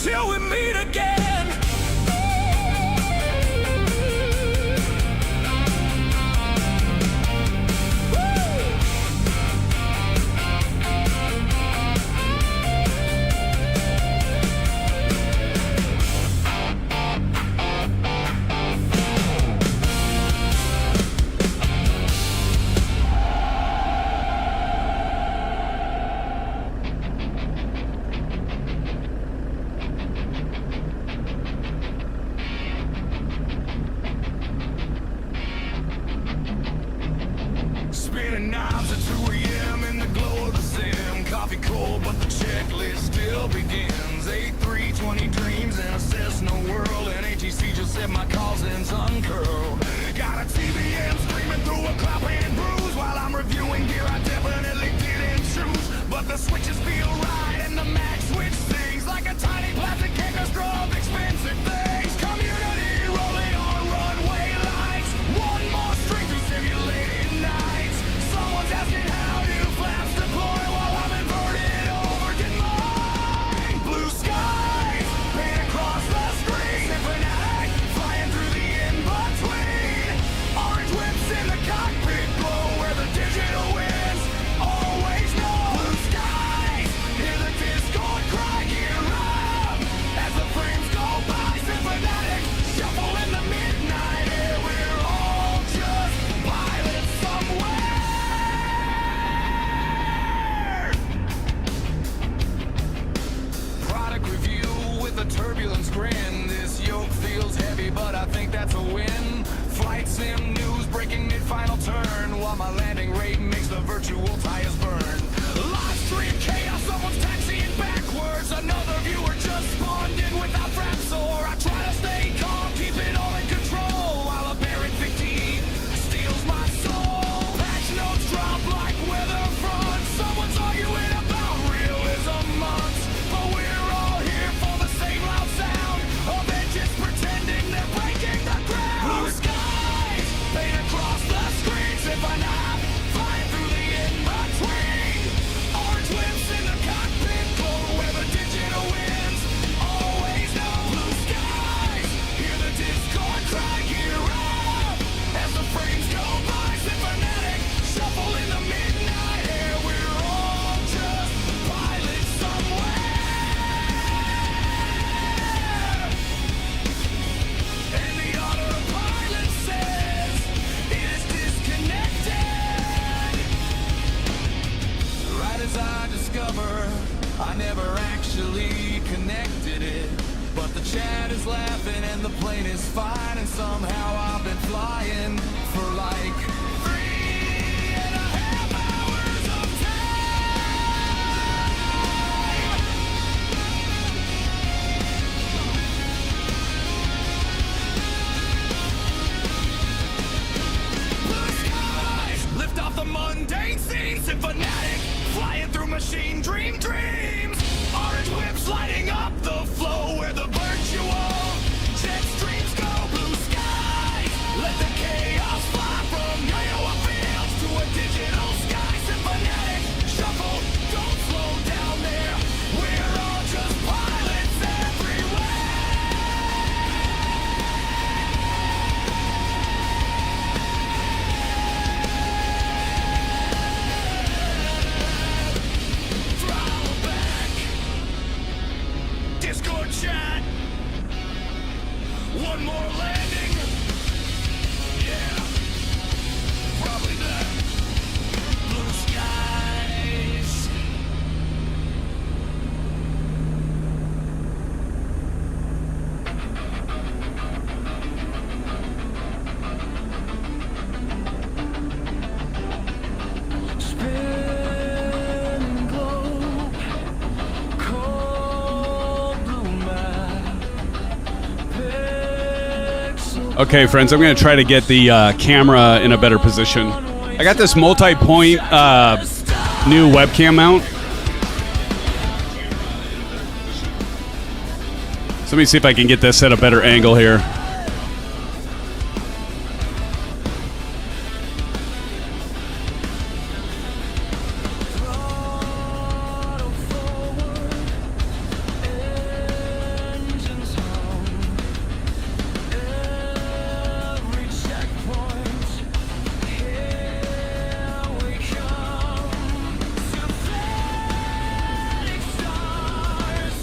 till we meet again. Spinning knobs at 2 a.m. in the glow of the sim. Coffee cold, but the checklist still begins. 8320 dreams in a Cessna world, and ATC just said my calls in uncurl. Got a TBM screaming through a cloud and bruise. While I'm reviewing gear I definitely didn't choose, but the switches feel right and the mag switch sings like a tiny plastic orchestra of expensive things. Community rolling on runway lights. One more string through simulated nights. Someone's asking how do flaps deploy while I'm inverted over to mine. Blue skies paint across the screen. Symphonic, flying through the in-between. Orange whips in the cockpit glow where the digital wins. Always know blue skies. Hear the Discord cry, gear up as the frames go by. Symphonic, shuffle in the midnight air. We're all just pilots somewhere. Product review with a turbulence grin. This yoke feels heavy, but I think that's a win. Flight sim news breaking mid-final turn, while my landing rate makes the virtual tires burn. Live stream chaos, someone's taxiing backwards. Another viewer just spawned in without fraps, or I try to stay calm, keep it all in control, while a Baron 15 plane is fine, and somehow I've been flying for like 3.5 hours of blue skies, lift off the mundane scenes and fanatic, flying through machine dreams. Orange whips lighting up the flow where the virtual jet streams go. Blue skies, let the chaos fly from yo-yo fields to a digital sky. Symphonetic shuffle, don't slow down there. We're all just pilots everywhere. Throttle back, Discord chat. One more landing. Yeah, probably that. Blue skies. Spinning globe, cold blue map, pixel. Okay, friends, I'm going to try to get the camera in a better position. I got this multi-point new webcam mount. So let me see if I can get this at a better angle here. Throttle forward, engines hum. Every checkpoint, here we come. Synthetic stars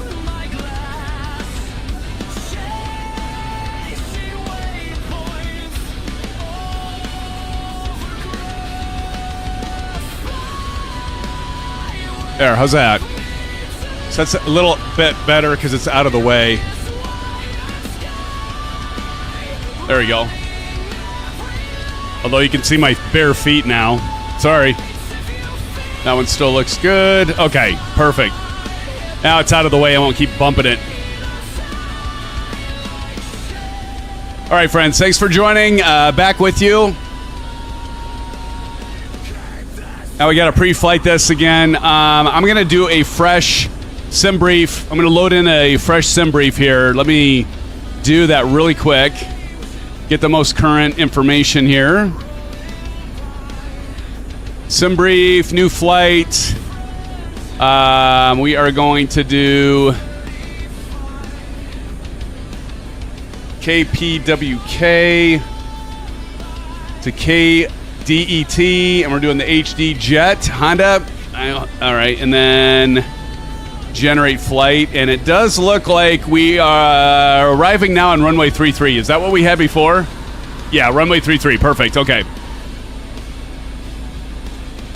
on my glass, chasing waypoints over. There, how's that? So that's a little bit better because it's out of the way. There we go. Although you can see my bare feet now. Sorry. That one still looks good. Okay, perfect. Now it's out of the way. I won't keep bumping it. All right, friends. Thanks for joining. Back with you. Now we got to pre-flight this again. I'm going to do a fresh sim brief. I'm going to load in a fresh sim brief here. Let me do that really quick. Get the most current information here. Sim brief, new flight. We are going to do KPWK to KDET, and we're doing the HJet Honda. All right, and then generate flight, and it does look like we are arriving now on runway 33. Is that what we had before? Yeah, runway 33. Perfect. Okay.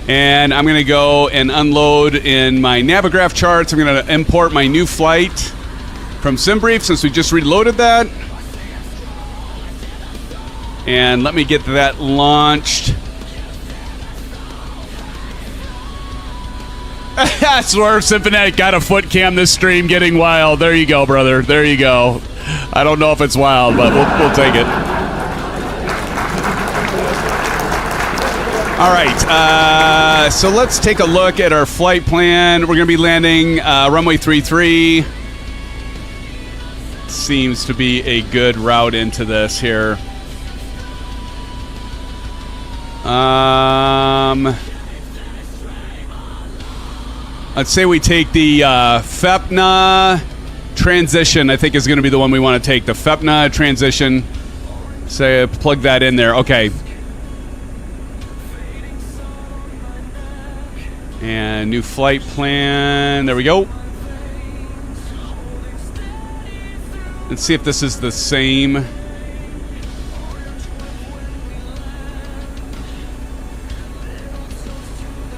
And I'm going to go and unload in my Navigraph charts. I'm going to import my new flight from SimBrief since we just reloaded that. And let me get that launched. Swerve Symphonetic got a foot cam this stream, getting wild. There you go, brother. There you go. I don't know if it's wild, but we'll take it. All right, so let's take a look at our flight plan. We're going to be landing runway 33. Seems to be a good route into this here. Let's say we take the FEPNA transition. I think is going to be the one we want to take. The FEPNA transition. Say plug that in there. Okay. And new flight plan. There we go. Let's see if this is the same.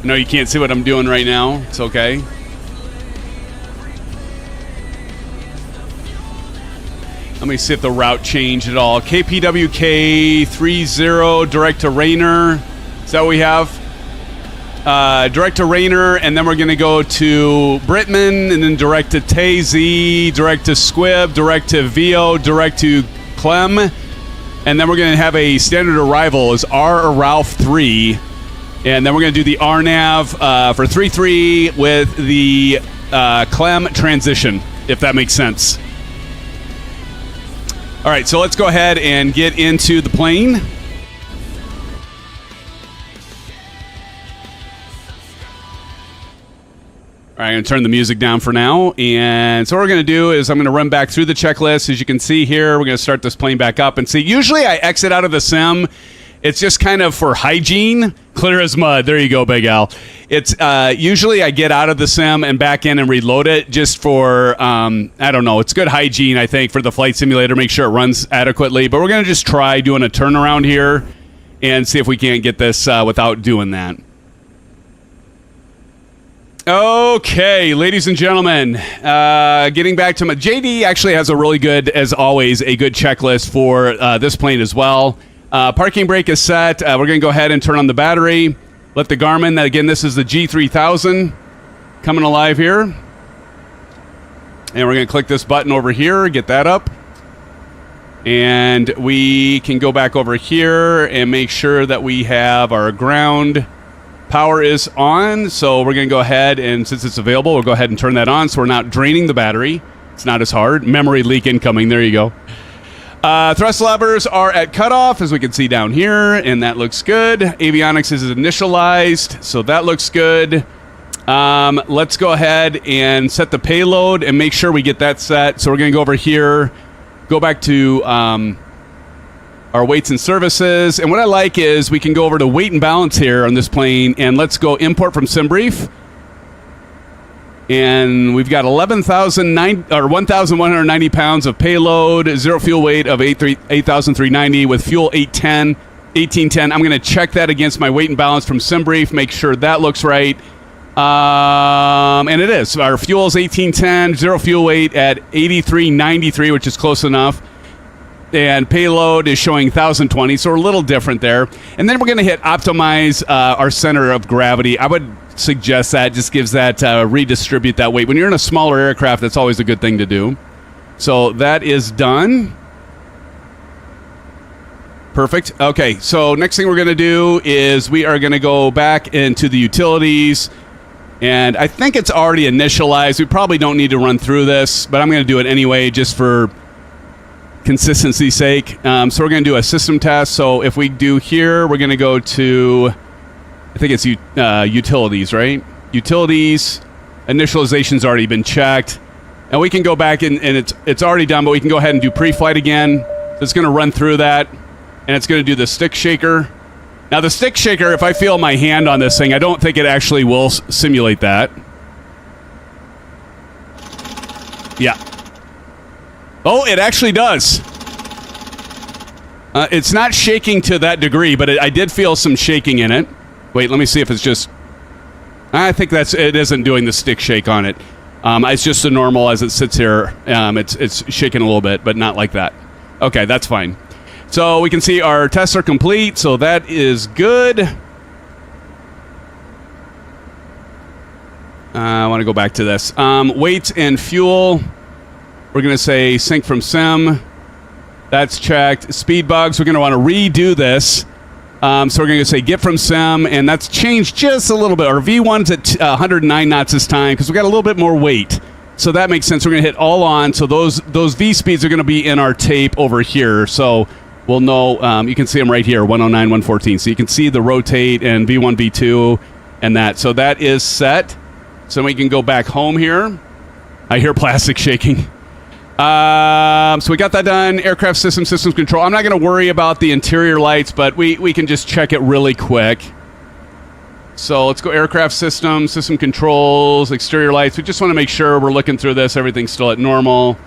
No, you can't see what I'm doing right now. It's okay. Let me see if the route changed at all. KPWK 30 direct to Rainer. Is that what we have? Direct to Rainer, and then we're going to go to Brittman, and then direct to Tazy, direct to Squibb, direct to Vio, direct to Clem, and then we're going to have a standard arrival as R or Ralph 3, and then we're going to do the RNAV for 3-3 with the Clem transition, if that makes sense. All right, so let's go ahead and get into the plane. All right, I'm going to turn the music down for now. And so what we're going to do is I'm going to run back through the checklist. As you can see here, we're going to start this plane back up and see. Usually I exit out of the sim. It's just kind of for hygiene. Clear as mud. There you go, Big Al. It's usually I get out of the sim and back in and reload it just for, I don't know. It's good hygiene, I think, for the flight simulator. Make sure it runs adequately. But we're going to just try doing a turnaround here and see if we can't get this without doing that. Okay, ladies and gentlemen, getting back to my... JD actually has a really good, as always, a good checklist for this plane as well. Parking brake is set. We're going to go ahead and turn on the battery. Let the Garmin, again, this is the G3000 coming alive here. And we're going to click this button over here, get that up. And we can go back over here and make sure that we have our ground power is on. So we're going to go ahead and, since it's available, we'll go ahead and turn that on so we're not draining the battery. It's not as hard. Memory leak incoming. There you go. Thrust levers are at cutoff, as we can see down here, and that looks good. Avionics is initialized, so that looks good. Let's go ahead and set the payload and make sure we get that set. So we're going to go over here, go back to our weights and services. And what I like is we can go over to weight and balance here on this plane, and let's go import from SimBrief. And we've got 1,190 pounds of payload, zero fuel weight of 8,390 with fuel 1810. I'm going to check that against my weight and balance from SimBrief, make sure that looks right. And it is. Our fuel is 1810, zero fuel weight at 8393, which is close enough. And payload is showing 1,020, so we're a little different there. And then we're going to hit optimize our center of gravity. I would suggest that just gives that redistribute that weight. When you're in a smaller aircraft, that's always a good thing to do. So that is done. Perfect. Okay, so next thing we're going to do is we are going to go back into the utilities. And I think it's already initialized. We probably don't need to run through this, but I'm going to do it anyway just for consistency's sake. So we're going to do a system test. So if we do here, we're going to go to, I think it's utilities, right? Utilities. Initialization's already been checked. And we can go back and it's already done, but we can go ahead and do pre-flight again. So it's going to run through that. And it's going to do the stick shaker. Now the stick shaker, if I feel my hand on this thing, I don't think it actually will simulate that. Yeah. Oh, it actually does. It's not shaking to that degree, but I did feel some shaking in it. Wait, let me see if it's just... I think it isn't doing the stick shake on it. It's just the normal as it sits here. It's shaking a little bit, but not like that. Okay, that's fine. So we can see our tests are complete, so that is good. I want to go back to this. Weights and fuel. We're going to say sync from sim. That's checked. Speed bugs, we're going to want to redo this. So we're going to say get from sim, and that's changed just a little bit. Our V1's at 109 knots this time because we got a little bit more weight. So that makes sense. We're going to hit all on. So those V speeds are going to be in our tape over here. So we'll know. You can see them right here, 109, 114. So you can see the rotate and V1, V2 and that. So that is set. So we can go back home here. I hear plastic shaking. So we got that done. Aircraft systems control. I'm not going to worry about the interior lights, but we can just check it really quick. So let's go aircraft system controls, exterior lights. We just want to make sure we're looking through this. Everything's still at normal.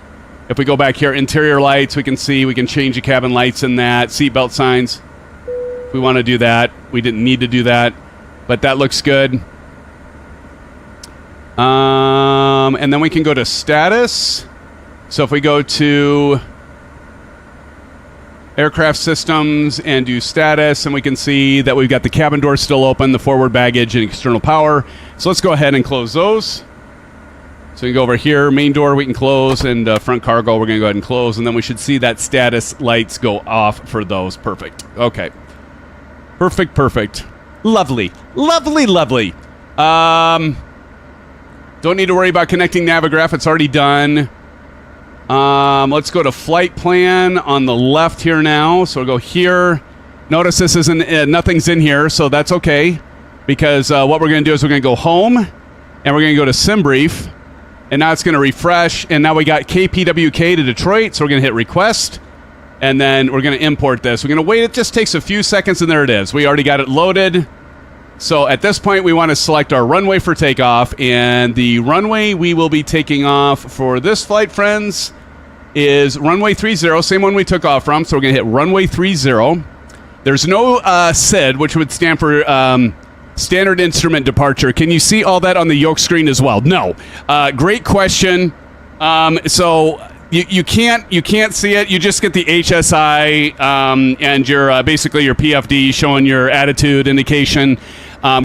If we go back here, interior lights, we can see we can change the cabin lights in that. Seatbelt signs. If we want to do that. We didn't need to do that, but that looks good. And then we can go to status. So if we go to aircraft systems and do status, and we can see that we've got the cabin door still open, the forward baggage, and external power. So let's go ahead and close those. So we can go over here, main door we can close, and front cargo we're going to go ahead and close, and then we should see that status lights go off for those. Perfect. Okay. Perfect, perfect. Lovely. Lovely, lovely. Don't need to worry about connecting Navigraph. It's already done. Let's go to flight plan on the left here now. So we'll go here. Notice this isn't, nothing's in here, so that's okay. Because what we're going to do is we're going to go home, and we're going to go to SimBrief. And now it's going to refresh, and now we got KPWK to Detroit, so we're going to hit request, and then we're going to import this. We're going to wait. It just takes a few seconds, and there it is. We already got it loaded. So at this point, we want to select our runway for takeoff, and the runway we will be taking off for this flight, friends, is runway 30, same one we took off from, so we're going to hit runway 30. There's no SID, which would stand for... Standard instrument departure. Can you see all that on the Yoke screen as well? No. Great question. So you can't see it. You just get the HSI and your basically your PFD showing your attitude indication.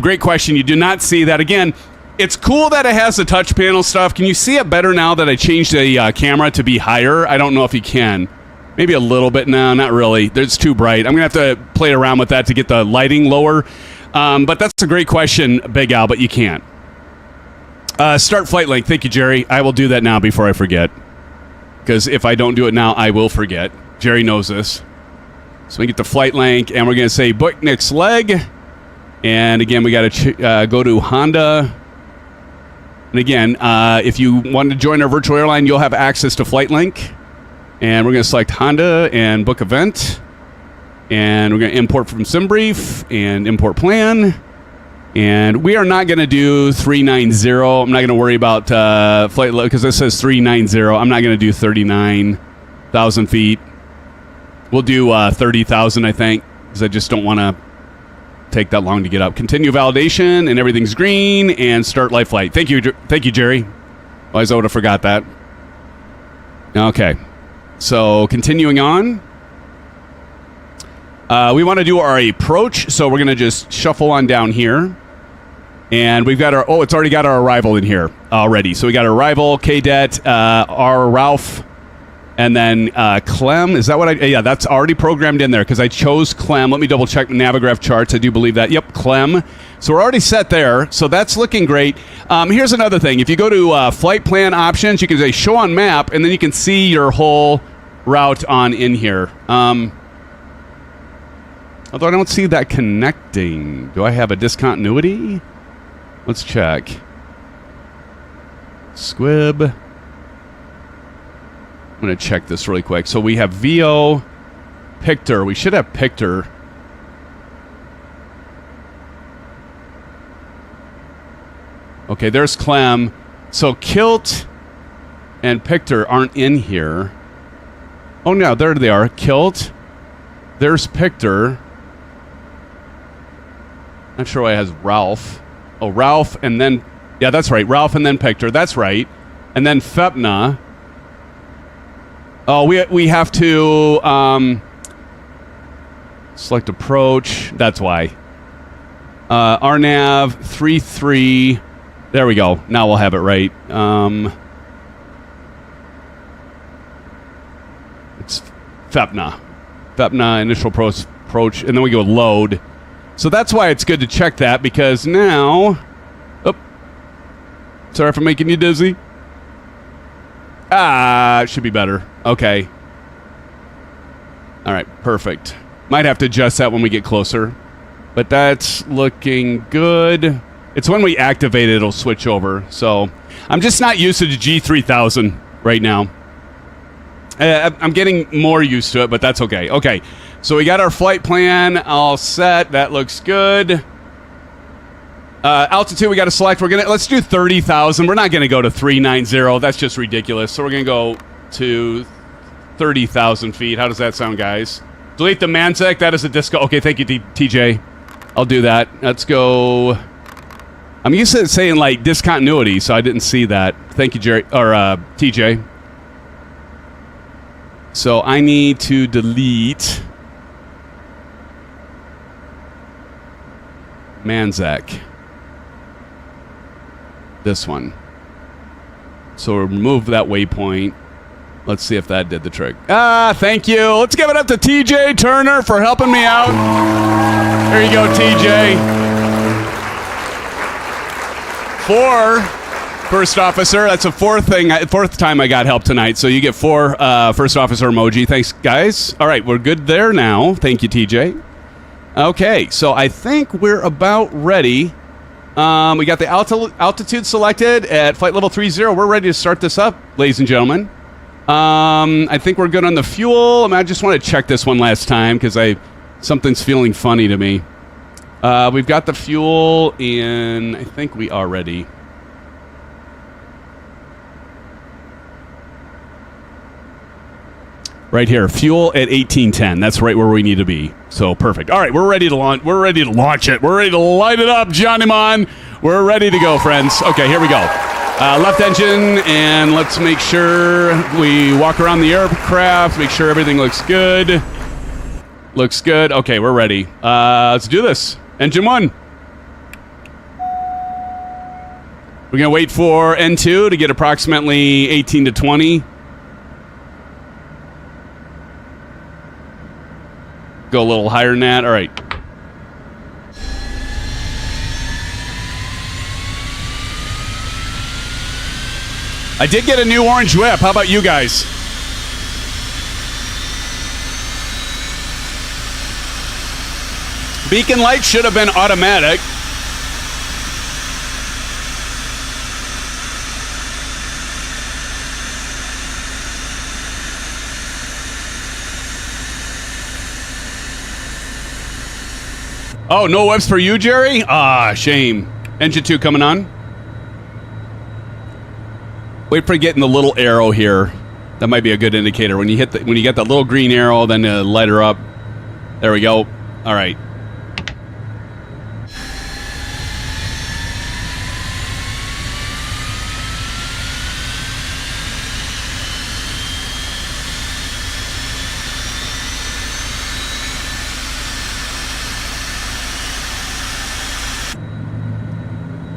Great question. You do not see that. Again, it's cool that it has the touch panel stuff. Can you see it better now that I changed the camera to be higher? I don't know if you can. Maybe a little bit. No, not really. It's too bright. I'm going to have to play around with that to get the lighting lower. But that's a great question, Big Al, but you can't. Start flight link. Thank you, Jerry. I will do that now before I forget. Because if I don't do it now, I will forget. Jerry knows this. So we get the flight link, and we're going to say book next leg. And again, we got to go to Honda. And again, if you want to join our virtual airline, you'll have access to flight link. And we're going to select Honda and book event. And we're going to import from SimBrief and import plan. And we are not going to do 390. I'm not going to worry about flight load because this says 390. I'm not going to do 39,000 feet. We'll do 30,000, I think, because I just don't want to take that long to get up. Continue validation, and everything's green, and start live flight. Thank you, Jerry. Otherwise, I would have forgot that. Okay. So continuing on. We want to do our approach, so we're going to just shuffle on down here. And we've got our... Oh, it's already got our arrival in here already. So we got our arrival, KDET, our Ralph, and then Clem. Is that what I... Yeah, that's already programmed in there because I chose Clem. Let me double-check the Navigraph charts. I do believe that. Yep, Clem. So we're already set there. So that's looking great. Here's another thing. If you go to flight plan options, you can say show on map, and then you can see your whole route on in here. Although I don't see that connecting. Do I have a discontinuity? Let's check. Squib. I'm going to check this really quick. So we have VO, Pictor. We should have Pictor. Okay, there's Clem. So Kilt and Pictor aren't in here. Oh, no, there they are. Kilt. There's Pictor. Not sure why it has Ralph. Oh, Ralph and then... Yeah, that's right. Ralph and then Pictor. That's right. And then Fepna. Oh, we have to select approach. That's why. RNAV 33. There we go. Now we'll have it right. It's Fepna. Fepna initial approach, and then we go load. So that's why it's good to check that, because now... Oh, sorry for making you dizzy. It should be better. Okay. All right, perfect. Might have to adjust that when we get closer. But that's looking good. It's when we activate it, it'll switch over. So I'm just not used to the G3000 right now. I'm getting more used to it, but that's okay. Okay, so we got our flight plan all set. That looks good. Altitude we got to select. Let's do 30,000. We're not gonna go to 390. That's just ridiculous. So we're gonna go to 30,000 feet. How does that sound, guys? Delete the Manzek. That is a disco. Okay, thank you, TJ. I'll do that. Let's go. I'm used to saying like discontinuity, so I didn't see that. Thank you, Jerry or TJ. So I need to delete Manzac. This one. So remove that waypoint. Let's see if that did the trick. Ah, thank you. Let's give it up to TJ Turner for helping me out. There you go, TJ. 4 first officer. That's a fourth time I got help tonight. So you get 4 first officer emoji. Thanks, guys. All right, we're good there now. Thank you, TJ. Okay, so I think we're about ready. We got the altitude selected at flight level 30. We're ready to start this up, ladies and gentlemen. I think we're good on the fuel. I mean, I just want to check this one last time because something's feeling funny to me. We've got the fuel in. I think we are ready. Right here, fuel at 1810. That's right where we need to be. So perfect. All right, we're ready to launch. We're ready to launch it. We're ready to light it up, Johnny Man. We're ready to go, friends. Okay, here we go. Left engine, and let's make sure we walk around the aircraft. Make sure everything looks good. Looks good. Okay, we're ready. Let's do this. Engine 1. We're gonna wait for N2 to get approximately 18 to 20. Go a little higher than that. All right. I did get a new orange whip. How about you guys? Beacon light should have been automatic. Oh, no whips for you, Jerry? Ah, shame. Engine 2 coming on. Wait for getting the little arrow here. That might be a good indicator. When you get that little green arrow, then light her up. There we go. All right.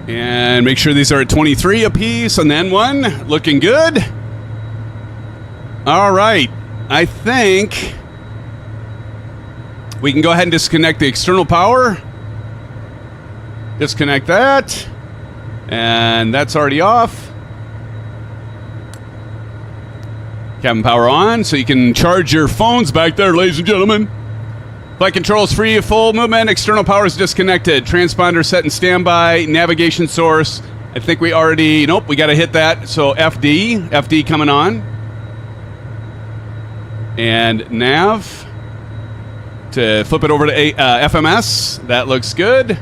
And make sure these are at 23 apiece on the N1. Looking good. All right. I think we can go ahead and disconnect the external power. Disconnect that. And that's already off. Cabin power on, so you can charge your phones back there, ladies and gentlemen. Flight control is free of full movement. External power is disconnected. Transponder set in standby. Navigation source. I think we already... Nope, we got to hit that. So FD. FD coming on. And nav. To flip it over to FMS. That looks good.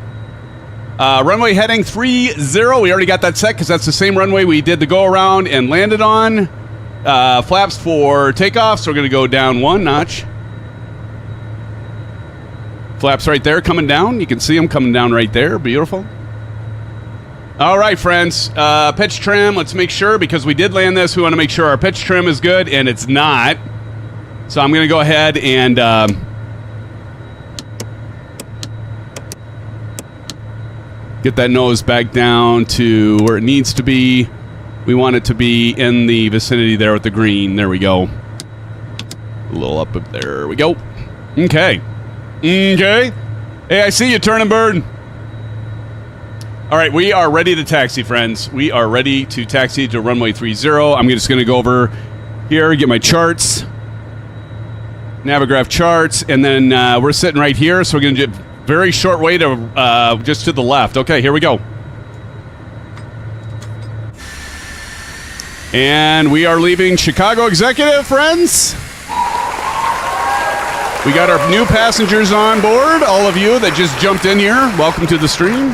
Runway heading 30. We already got that set because that's the same runway we did the go-around and landed on. Flaps for takeoff. So we're going to go down 1 notch. Flaps right there coming down. You can see them coming down right there. Beautiful. All right, friends. Pitch trim. Let's make sure, because we did land this, we want to make sure our pitch trim is good, and it's not. So I'm going to go ahead and get that nose back down to where it needs to be. We want it to be in the vicinity there with the green. There we go. A little up there. We go. Okay. Okay. Hey, I see you, turning bird. All right, we are ready to taxi, friends. We are ready to taxi to runway 30. I'm just going to go over here, get my charts, Navigraph charts, and then we're sitting right here, so we're going to get very short way to just to the left. Okay, here we go. And we are leaving Chicago Executive, friends. We got our new passengers on board. All of you that just jumped in here, welcome to the stream.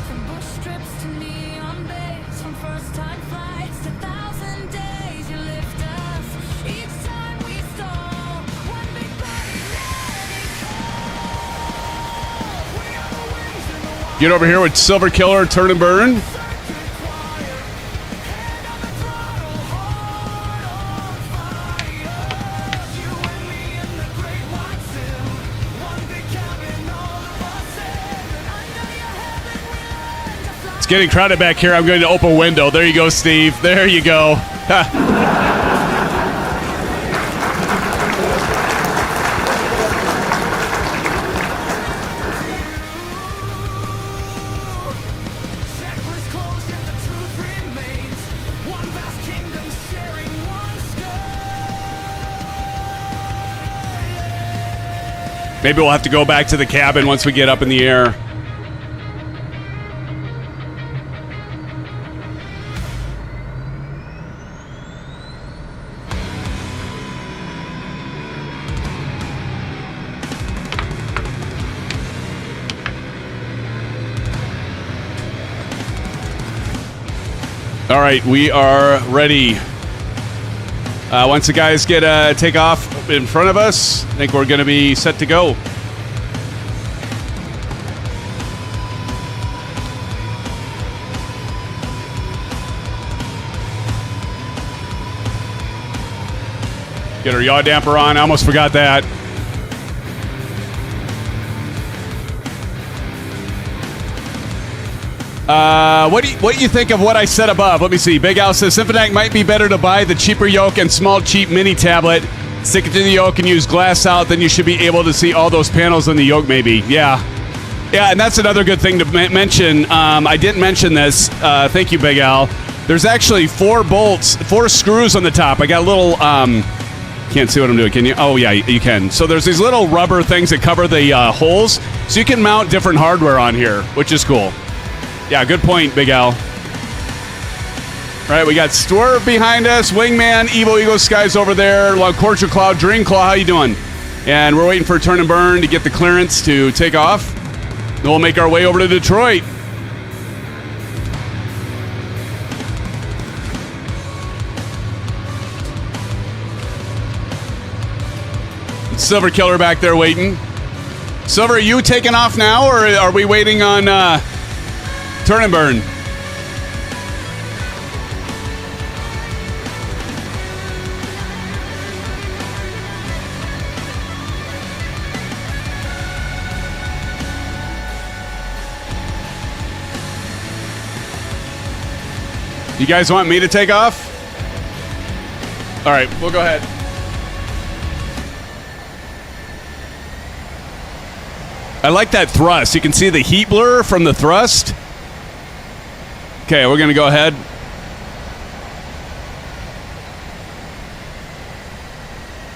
From bush trips to neon bays, from first-time flights to 1,000 days, you lift us each time we stall. When Get over here with Silver Killer, Turn and Burn. It's getting crowded back here. I'm going to open a window. There you go, Steve. There you go. Maybe we'll have to go back to the cabin once we get up in the air. All right, we are ready. Once the guys get take off in front of us, I think we're going to be set to go. Get our yaw damper on. I almost forgot that. What do you think of what I said above? Let me see. Big Al says Symphonic might be better to buy the cheaper yoke and small cheap mini tablet. Stick it to the yoke and use glass out. Then you should be able to see all those panels in the yoke. Maybe. Yeah, and that's another good thing to mention. I didn't mention this. Thank you, Big Al. There's actually 4 bolts, 4 screws on the top. I got a little. Can't see what I'm doing, can you? Oh, yeah, you can. So there's these little rubber things that cover the holes, so you can mount different hardware on here, which is cool. Yeah, good point, Big Al. All right, we got Swerve behind us, Wingman, Evo Eagle Skies over there, Cordial Cloud, Dream Claw, how you doing? And we're waiting for Turn and Burn to get the clearance to take off. Then we'll make our way over to Detroit. Silver Killer back there waiting. Silver, are you taking off now, or are we waiting on Turn and Burn? You guys want me to take off? All right, we'll go ahead. I like that thrust. You can see the heat blur from the thrust. Okay, we're going to go ahead.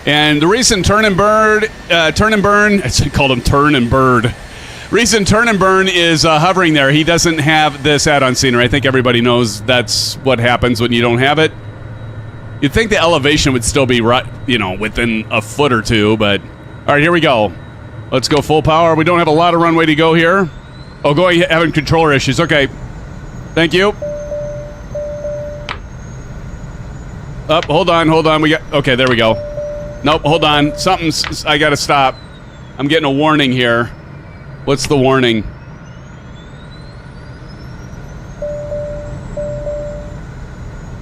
And the reason Turn and Burn, I called him Turn and Bird. Reason Turn and Burn is hovering there. He doesn't have this add-on scenery. I think everybody knows that's what happens when you don't have it. You'd think the elevation would still be right, within a foot or two, but all right, here we go. Let's go full power. We don't have a lot of runway to go here. Oh, going having controller issues. Okay. Thank you. Up, hold on. We got okay, there we go. Nope, hold on. I gotta stop. I'm getting a warning here. What's the warning?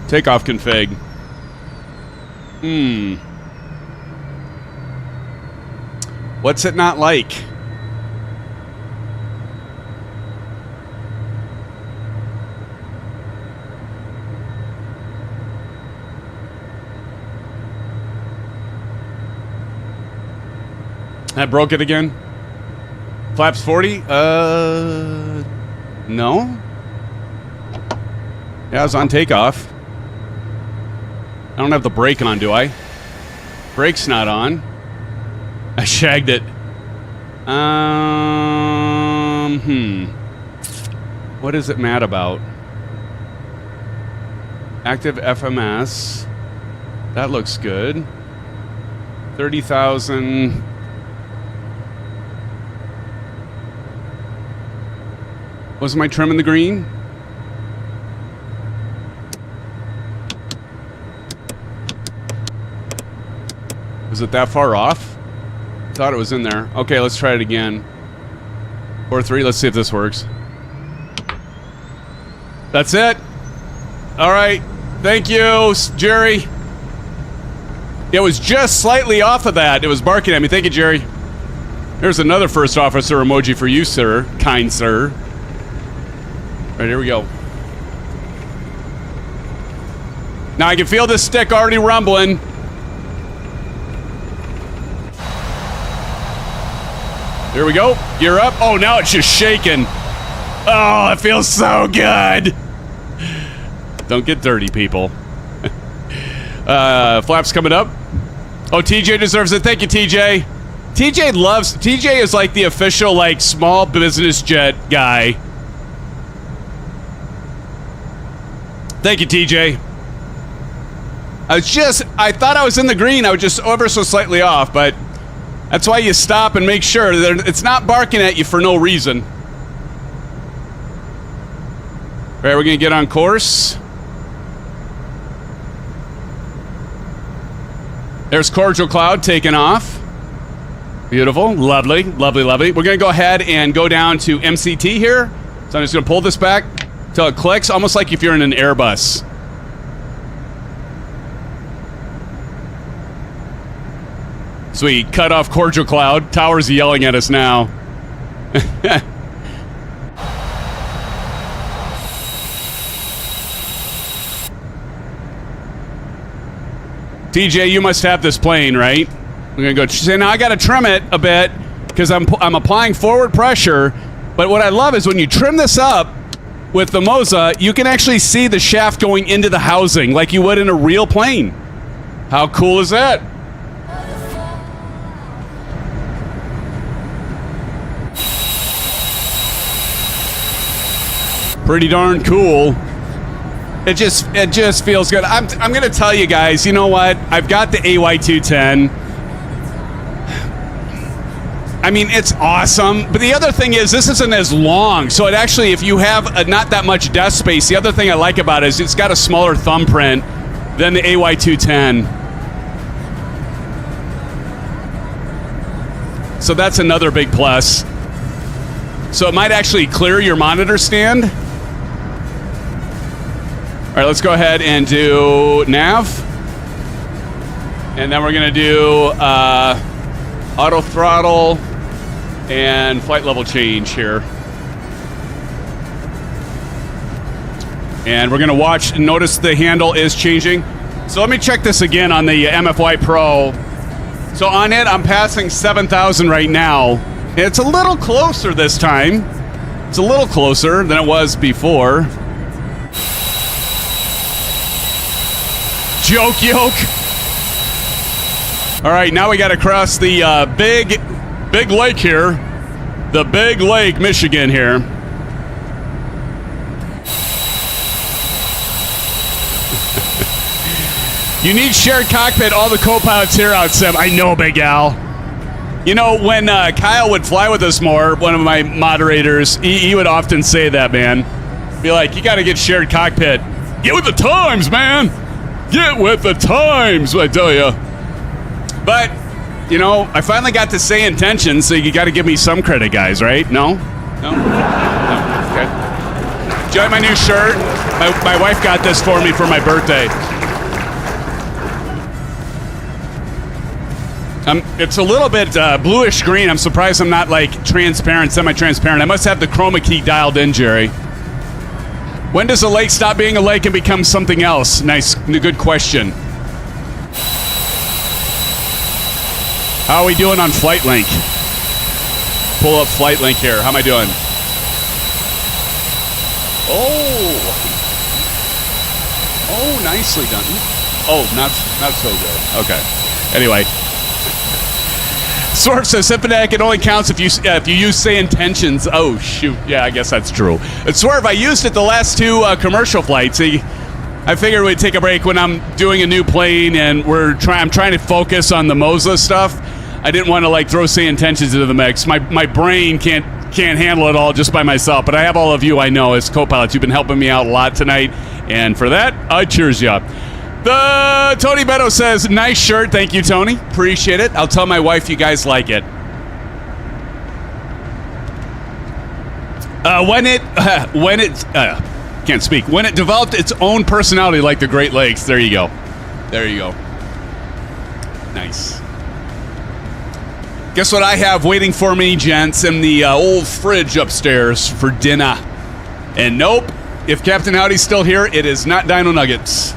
Takeoff config. What's it not like? That broke it again? Flaps 40? No? Yeah, I was on takeoff. I don't have the brake on, do I? Brake's not on. I shagged it. What is it mad about? Active FMS. That looks good. 30,000. Was my trim in the green? Was it that far off? Thought it was in there. Okay, let's try it again. 4-3. Let's see if this works. That's it. All right. Thank you, Jerry. It was just slightly off of that. It was barking at me. Thank you, Jerry. There's another first officer emoji for you, sir. Kind sir. All right, here we go. Now I can feel this stick already rumbling. Here we go. Gear up. Oh, now it's just shaking. Oh, it feels so good. Don't get dirty, people. Flaps coming up. Oh, TJ deserves it. Thank you, TJ. TJ is like the official, like, small business jet guy. Thank you, TJ. I thought I was in the green. I was just ever so slightly off, but that's why you stop and make sure that it's not barking at you for no reason. All right, we're going to get on course. There's Cordial Cloud taking off. Beautiful. Lovely, lovely, lovely. We're going to go ahead and go down to MCT here. So I'm just going to pull this back till it clicks, almost like if you're in an Airbus. Sweet. Cut off Cordial Cloud. Tower's yelling at us now. TJ, you must have this plane, right? We're gonna go say, now I gotta trim it a bit because I'm applying forward pressure. But what I love is when you trim this up with the Moza, you can actually see the shaft going into the housing like you would in a real plane. How cool is that? Pretty darn cool. It just feels good. I'm gonna tell you guys, you know what? I've got the AY210. I mean, it's awesome. But the other thing is, this isn't as long. So it actually, if you have not that much desk space, the other thing I like about it is it's got a smaller thumbprint than the AY210. So that's another big plus. So it might actually clear your monitor stand. All right, let's go ahead and do nav. And then we're going to do auto throttle and flight level change here. And we're going to watch and notice the handle is changing. So let me check this again on the MFY Pro. So on it, I'm passing 7,000 right now. And it's a little closer this time. It's a little closer than it was before. Yoke. All right, now we got to cross the big lake here. The big lake, Michigan here. You need shared cockpit. All the co-pilots here out, Sim. I know, Big Al. You know, when Kyle would fly with us more, one of my moderators, he would often say that, man. Be like, you got to get shared cockpit. Get with the times, man. Get with the times, I tell you. But, you know, I finally got to say intentions, so you got to give me some credit, guys, right? No? No? No. Okay. Enjoy my new shirt. My wife got this for me for my birthday. It's a little bit bluish green. I'm surprised I'm not, like, transparent, semi-transparent. I must have the chroma key dialed in, Jerry. When does a lake stop being a lake and become something else? Nice, good question. How are we doing on Flight Link? Pull up Flight Link here. How am I doing? Oh, nicely done. Oh, not so good. Okay. Anyway. Swerve says Symphonic, it only counts if you use say intentions. Oh shoot, yeah, I guess that's true. Swerve, I used it the last two commercial flights. I figured we'd take a break when I'm doing a new plane and I'm trying to focus on the Moza stuff. I didn't want to like throw say intentions into the mix. My brain can't handle it all just by myself. But I have all of you I know as co-pilots. You've been helping me out a lot tonight, and for that I cheers you up. The Tony Beto says, nice shirt. Thank you, Tony. Appreciate it. I'll tell my wife you guys like it. Can't speak. When it developed its own personality like the Great Lakes. There you go. There you go. Nice. Guess what I have waiting for me, gents, in the old fridge upstairs for dinner. And nope, if Captain Howdy's still here, it is not Dino Nuggets.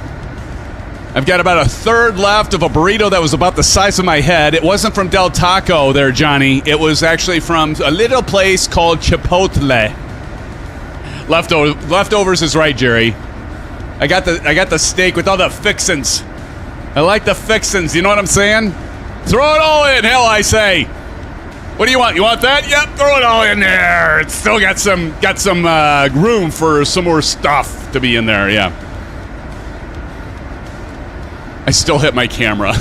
I've got about a third left of a burrito that was about the size of my head. It wasn't from Del Taco there, Johnny. It was actually from a little place called Chipotle. Leftovers is right, Jerry. I got the steak with all the fixins. I like the fixins, you know what I'm saying? Throw it all in, hell I say. What do you want? You want that? Yep, throw it all in there. It's still got some room for some more stuff to be in there, yeah. I still hit my camera.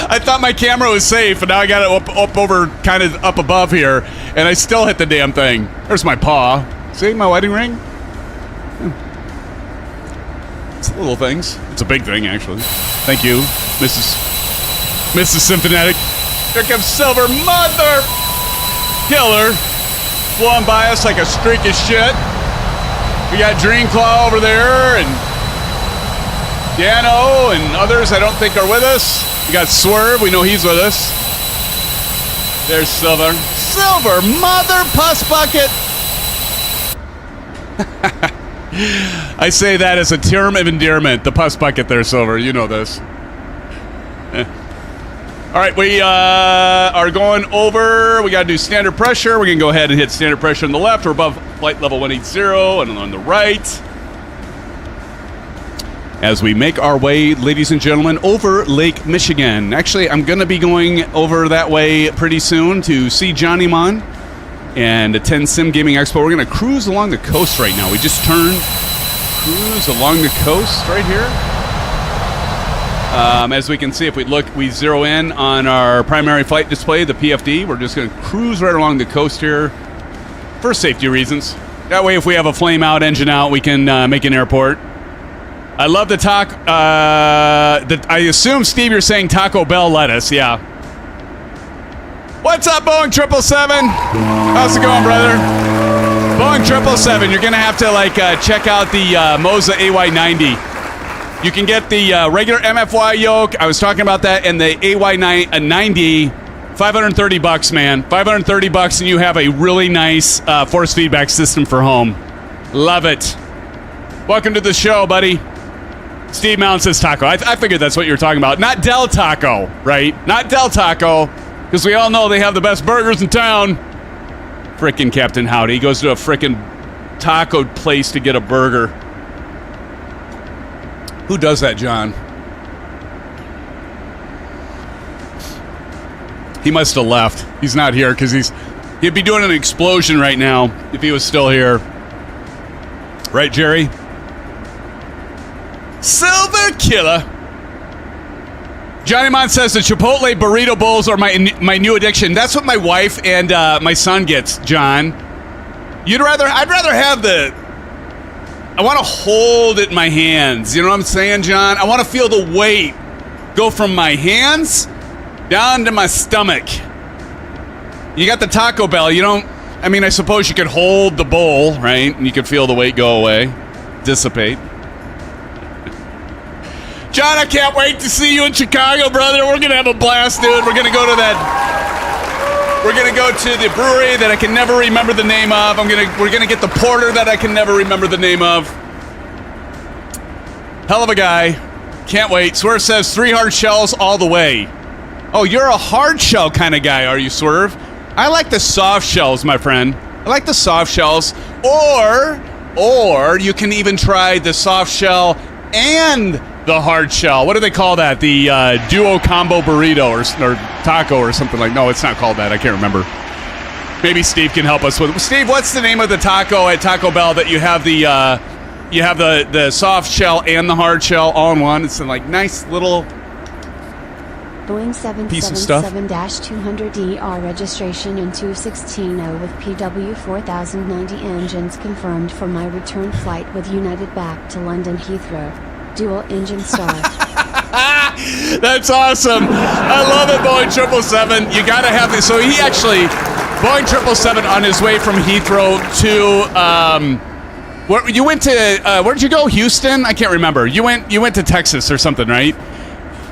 I thought my camera was safe, and now I got it up over, kind of up above here, and I still hit the damn thing. There's my paw. See my wedding ring? It's little things. It's a big thing, actually. Thank you, Mrs. Symphonetic. Here comes Silver Mother Killer. Blowing by us like a streak of shit. We got Dream Claw over there, and Dano and others I don't think are with us. We got Swerve. We know he's with us. There's Silver. Silver Mother Puss Bucket. I say that as a term of endearment. The Puss Bucket there, Silver. You know this. All right, we are going over. We got to do standard pressure. We're going to go ahead and hit standard pressure on the left. We're above flight level 180, and on the right. As we make our way, ladies and gentlemen, over Lake Michigan. Actually, I'm going to be going over that way pretty soon to see Johnny Mon and attend Sim Gaming Expo. We're going to cruise along the coast right now. We just turned, cruise along the coast right here. As we can see, if we zero in on our primary flight display, the PFD, we're just going to cruise right along the coast here for safety reasons. That way, if we have a flame out, engine out, we can make an airport. I love the talk. I assume, Steve, you're saying Taco Bell lettuce. Yeah. What's up, Boeing 777? How's it going, brother? Boeing 777. You're gonna have to check out the Moza AY90. You can get the regular MFY yoke. I was talking about that, and the AY90. $530, man. $530, and you have a really nice force feedback system for home. Love it. Welcome to the show, buddy. Steve Mountain says taco. I figured that's what you were talking about. Not Del Taco, right? Not Del Taco, because we all know they have the best burgers in town. Frickin' Captain Howdy. He goes to a frickin' taco place to get a burger. Who does that, John? He must have left. He's not here because he'd be doing an explosion right now if he was still here. Right, Jerry? Silver Killer. Johnny Mon says the Chipotle burrito bowls are my new addiction. That's what my wife and my son gets, John. I'd rather have I want to hold it in my hands. You know what I'm saying, John? I want to feel the weight go from my hands down to my stomach. You got the Taco Bell. I suppose you could hold the bowl, right? And you could feel the weight go away, dissipate. John, I can't wait to see you in Chicago, brother. We're going to have a blast, dude. We're going to go to the brewery that I can never remember the name of. We're going to get the porter that I can never remember the name of. Hell of a guy. Can't wait. Swerve says 3 hard shells all the way. Oh, you're a hard shell kind of guy, are you, Swerve? I like the soft shells, my friend. I like the soft shells. Or you can even try the soft shell and the hard shell. What do they call that? The duo combo burrito or taco or something like. No, it's not called that. I can't remember. Maybe Steve can help us with. Steve, what's the name of the taco at Taco Bell that you have the soft shell and the hard shell all in one? It's a nice little Boeing piece of stuff. 777-200ER registration in 216 with PW 4090 engines confirmed for my return flight with United back to London Heathrow. Dual engine start. That's awesome. I love it, Boeing 777. You got to have this. So he actually, Boeing 777 on his way from Heathrow You went to where'd you go? Houston? I can't remember. You went to Texas or something, right?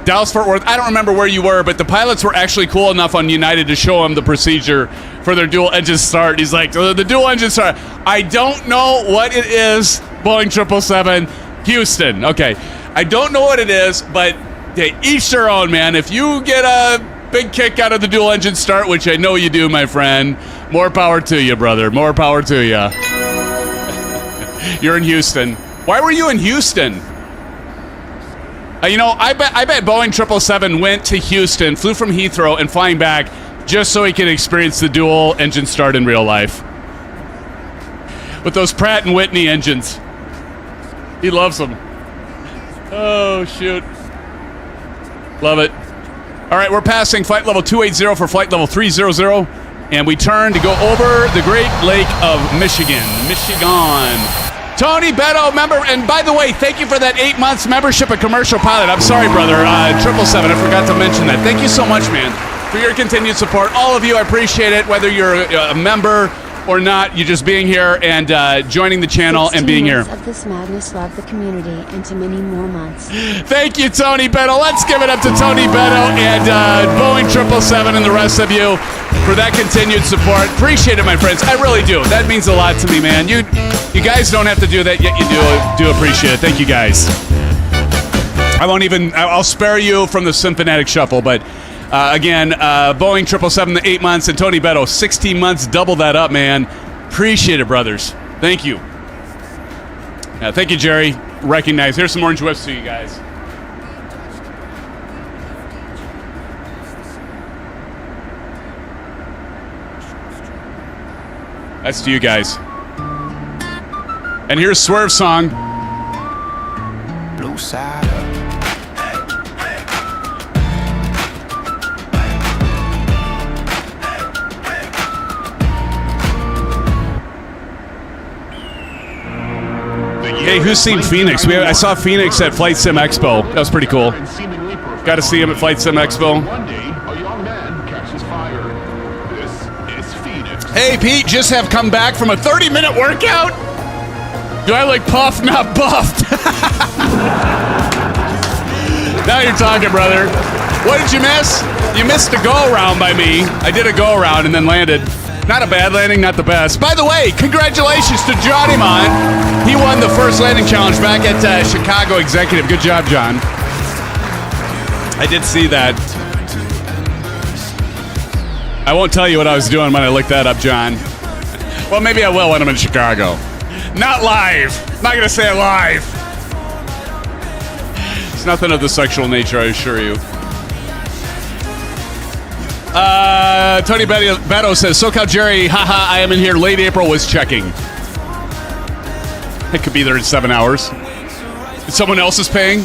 Dallas Fort Worth. I don't remember where you were, but the pilots were actually cool enough on United to show him the procedure for their dual engine start. He's like, the dual engine start. I don't know what it is. Boeing 777 Houston. Okay, I don't know what it is, but they each their own, man. If you get a big kick out of the dual engine start, which I know you do, my friend, more power to you, brother. More power to you. You're in Houston. Why were you in Houston? I bet Boeing 777 went to Houston, flew from Heathrow, and flying back just so he could experience the dual engine start in real life. With those Pratt & Whitney engines. He loves them. Oh, shoot. Love it. All right, we're passing flight level 280 for flight level 300, and we turn to go over the Great Lake of Michigan. Tony Beto, member, and by the way, thank you for that 8 months membership at Commercial Pilot. I'm sorry, brother, 777, I forgot to mention that. Thank you so much, man, for your continued support. All of you, I appreciate it, whether you're a member or not, you just being here and joining the channel and being here. Of this madness, love the community, and to many more months. Thank you, Tony Beto. Let's give it up to Tony Beto and Boeing 777 and the rest of you for that continued support. Appreciate it, my friends. I really do. That means a lot to me, man. You guys don't have to do that, yet you do appreciate it. Thank you, guys. I'll spare you from the Symphonetic Shuffle, but again, Boeing 777, the 8 months, and Tony Beto, 16 months, double that up, man. Appreciate it, brothers. Thank you. Thank you, Jerry. Recognize. Here's some orange whips to you guys. That's to you guys. And here's Swerve's song. Blue side up. Hey, who's seen Phoenix? I saw Phoenix at Flight Sim Expo. That was pretty cool. Got to see him at Flight Sim Expo. Hey, Pete, just have come back from a 30-minute workout? Do I look puffed, not buffed? Now you're talking, brother. What did you miss? You missed a go-around by me. I did a go-around and then landed. Not a bad landing, not the best. By the way, congratulations to Johnny Mon. He won the first landing challenge back at Chicago Executive. Good job, John. I did see that. I won't tell you what I was doing when I looked that up, John. Well, maybe I will when I'm in Chicago. Not live. Not going to say it live. It's nothing of the sexual nature, I assure you. Tony Beto says, SoCal Jerry, haha, I am in here. Late April was checking. I could be there in 7 hours. Someone else is paying.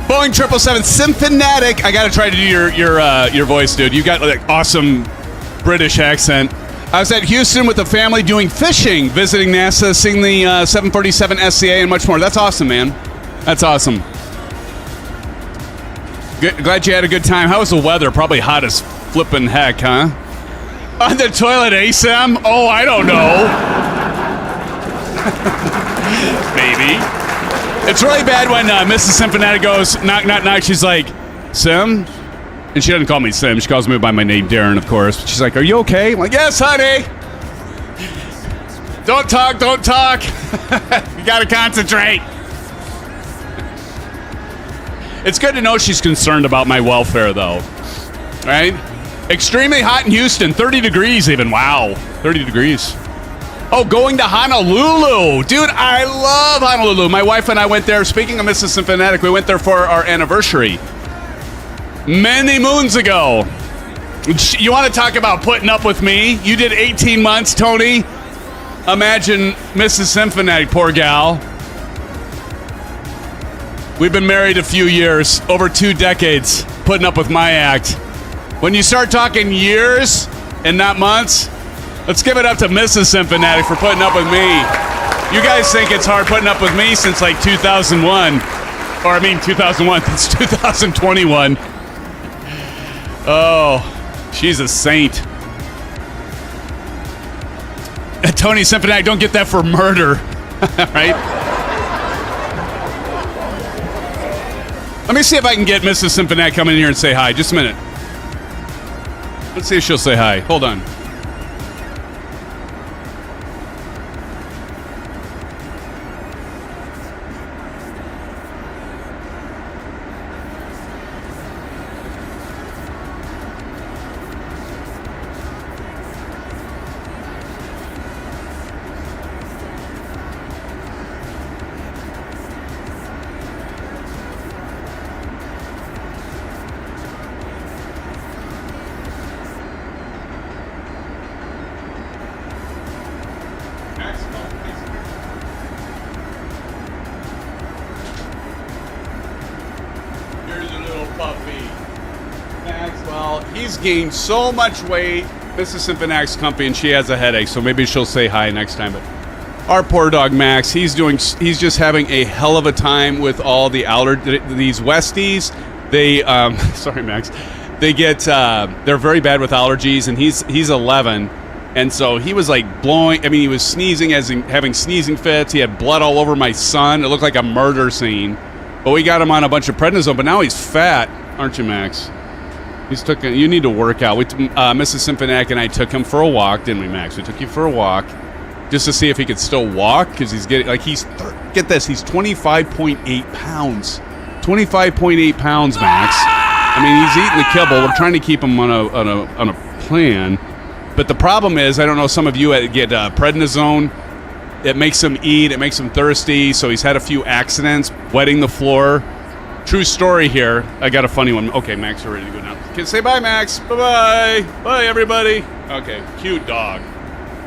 Boeing 777 Symphonetic. I got to try to do your voice, dude. You got like awesome British accent. I was at Houston with the family doing fishing, visiting NASA, seeing the 747 SCA and much more. That's awesome, man. That's awesome. Glad you had a good time. How was the weather? Probably hot as flippin' heck, huh? On the toilet, ASAM? Oh, I don't know. Maybe. It's really bad when Mrs. Symphonetic goes, knock, knock, knock. She's like, Sim? And she doesn't call me Sim. She calls me by my name, Darren, of course. She's like, are you okay? I'm like, yes, honey. Don't talk, don't talk. You gotta concentrate. It's good to know she's concerned about my welfare, though. Right? Extremely hot in Houston. 30 degrees even. Wow. 30 degrees. Oh, going to Honolulu. Dude, I love Honolulu. My wife and I went there. Speaking of Mrs. Symphonetic, we went there for our anniversary. Many moons ago. You want to talk about putting up with me? You did 18 months, Tony. Imagine Mrs. Symphonetic, poor gal. We've been married a few years, over 2 decades, putting up with my act. When you start talking years and not months, let's give it up to Mrs. Symphonetic for putting up with me. You guys think it's hard putting up with me since like 2001. Or I mean 2001, it's 2021. Oh, she's a saint. Tony Symphoniac, don't get that for murder. Right? Let me see if I can get Mrs. Symphoniac come in here and say hi. Just a minute. Let's see if she'll say hi. Hold on. He's gained so much weight. Mrs. Symphonac's comfy and she has a headache, so maybe she'll say hi next time. But our poor dog Max, he's just having a hell of a time with all the these Westies. They sorry Max, they get they're very bad with allergies, and he's 11, and so he was like blowing. I mean, he was sneezing, as in having sneezing fits. He had blood all over my son. It looked like a murder scene. But we got him on a bunch of prednisone. But now he's fat, aren't you, Max? You need to work out. Mrs. Symphoniac and I took him for a walk, didn't we, Max? We took you for a walk just to see if he could still walk, because he's getting get this, he's 25.8 pounds. 25.8 pounds, Max. I mean, he's eating the kibble. We're trying to keep him on a plan, but the problem is, I don't know. Some of you get prednisone. It makes him eat. It makes him thirsty. So he's had a few accidents, wetting the floor. True story here. I got a funny one. Okay, Max, we're ready to go now. Okay, say bye, Max. Bye-bye. Bye, everybody. Okay, cute dog.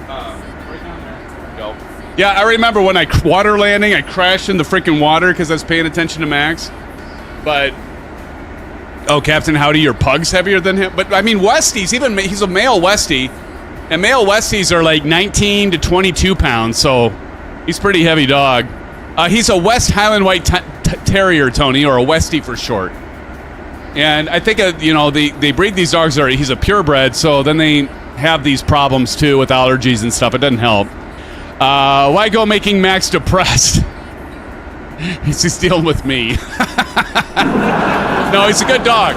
Right down there. Go. Yeah, I remember when I water landing, I crashed in the freaking water because I was paying attention to Max. But, oh, Captain Howdy, your pug's heavier than him? But, I mean, Westies, he's a male Westie, and male Westies are like 19 to 22 pounds, so he's a pretty heavy dog. He's a West Highland White Terrier, Tony, or a Westie for short. And I think, they breed these dogs, he's a purebred, so then they have these problems, too, with allergies and stuff. It doesn't help. Why go making Max depressed? He's dealing with me. No, he's a good dog.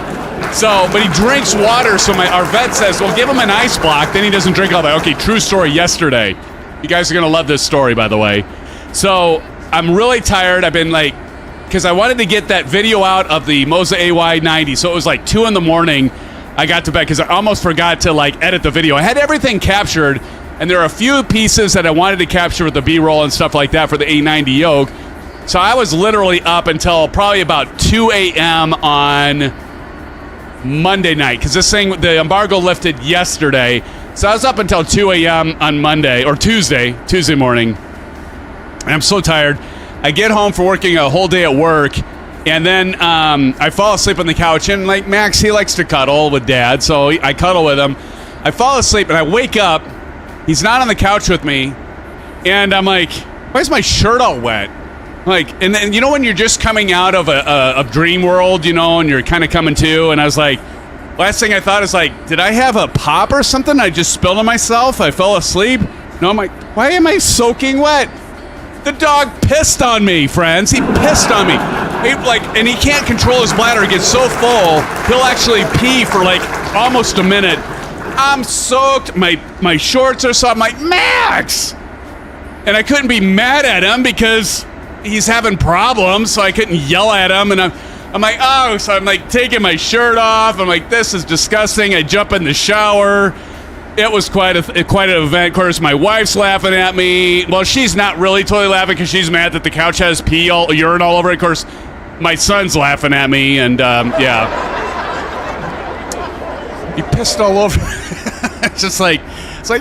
So, but he drinks water, so our vet says, well, give him an ice block, then he doesn't drink all that. Okay, true story yesterday. You guys are going to love this story, by the way. So, I'm really tired. I've been because I wanted to get that video out of the Moza AY90, so it was like 2 in the morning. I got to bed because I almost forgot to edit the video. I had everything captured, and there are a few pieces that I wanted to capture with the B-roll and stuff like that for the A90 yoke. So I was literally up until probably about 2 a.m. on Monday night, because the embargo lifted yesterday. So I was up until 2 a.m. on Monday, or Tuesday morning. And I'm so tired. I get home from working a whole day at work, and then I fall asleep on the couch. And Max, he likes to cuddle with Dad, so I cuddle with him. I fall asleep, and I wake up. He's not on the couch with me, and I'm like, why is my shirt all wet? And then, when you're just coming out of a dream world, and you're kind of coming to, and I was like, last thing I thought is did I have a pop or something? I just spilled on myself. I fell asleep. No, I'm like, why am I soaking wet? The dog pissed on me, friends. He pissed on me. And he can't control his bladder. It gets so full, he'll actually pee for almost a minute. I'm soaked. My shorts are so. I'm like, Max! And I couldn't be mad at him because he's having problems, so I couldn't yell at him. And I'm like, oh, so I'm taking my shirt off. I'm like, this is disgusting. I jump in the shower. It was quite an event. Of course, my wife's laughing at me. Well, she's not really totally laughing because she's mad that the couch has urine all over it. Of course, my son's laughing at me, and yeah. He pissed all over. It's like,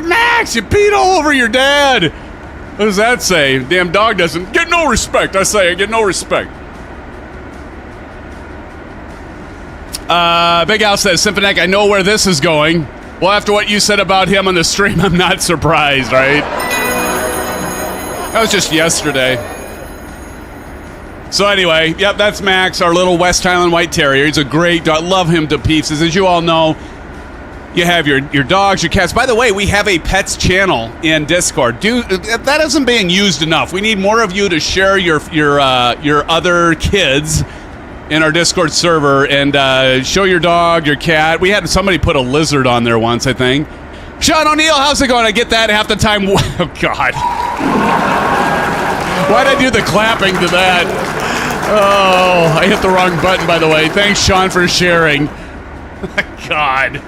Max, you peed all over your dad. What does that say? Damn dog doesn't get no respect. I say I get no respect. Big Al says, Symphoniac, I know where this is going. Well, after what you said about him on the stream, I'm not surprised, right? That was just yesterday. So anyway, yep, that's Max, our little West Highland White Terrier. He's a great dog. Love him to pieces. As you all know, You have your dogs, your cats. By the way, we have a pets channel in Discord. That isn't being used enough. We need more of you to share your other kids in our Discord server and show your dog, your cat. We had somebody put a lizard on there once, I think. Sean O'Neill, how's it going? I get that half the time. Oh, God. Why'd I do the clapping to that? Oh, I hit the wrong button, by the way. Thanks, Sean, for sharing. God.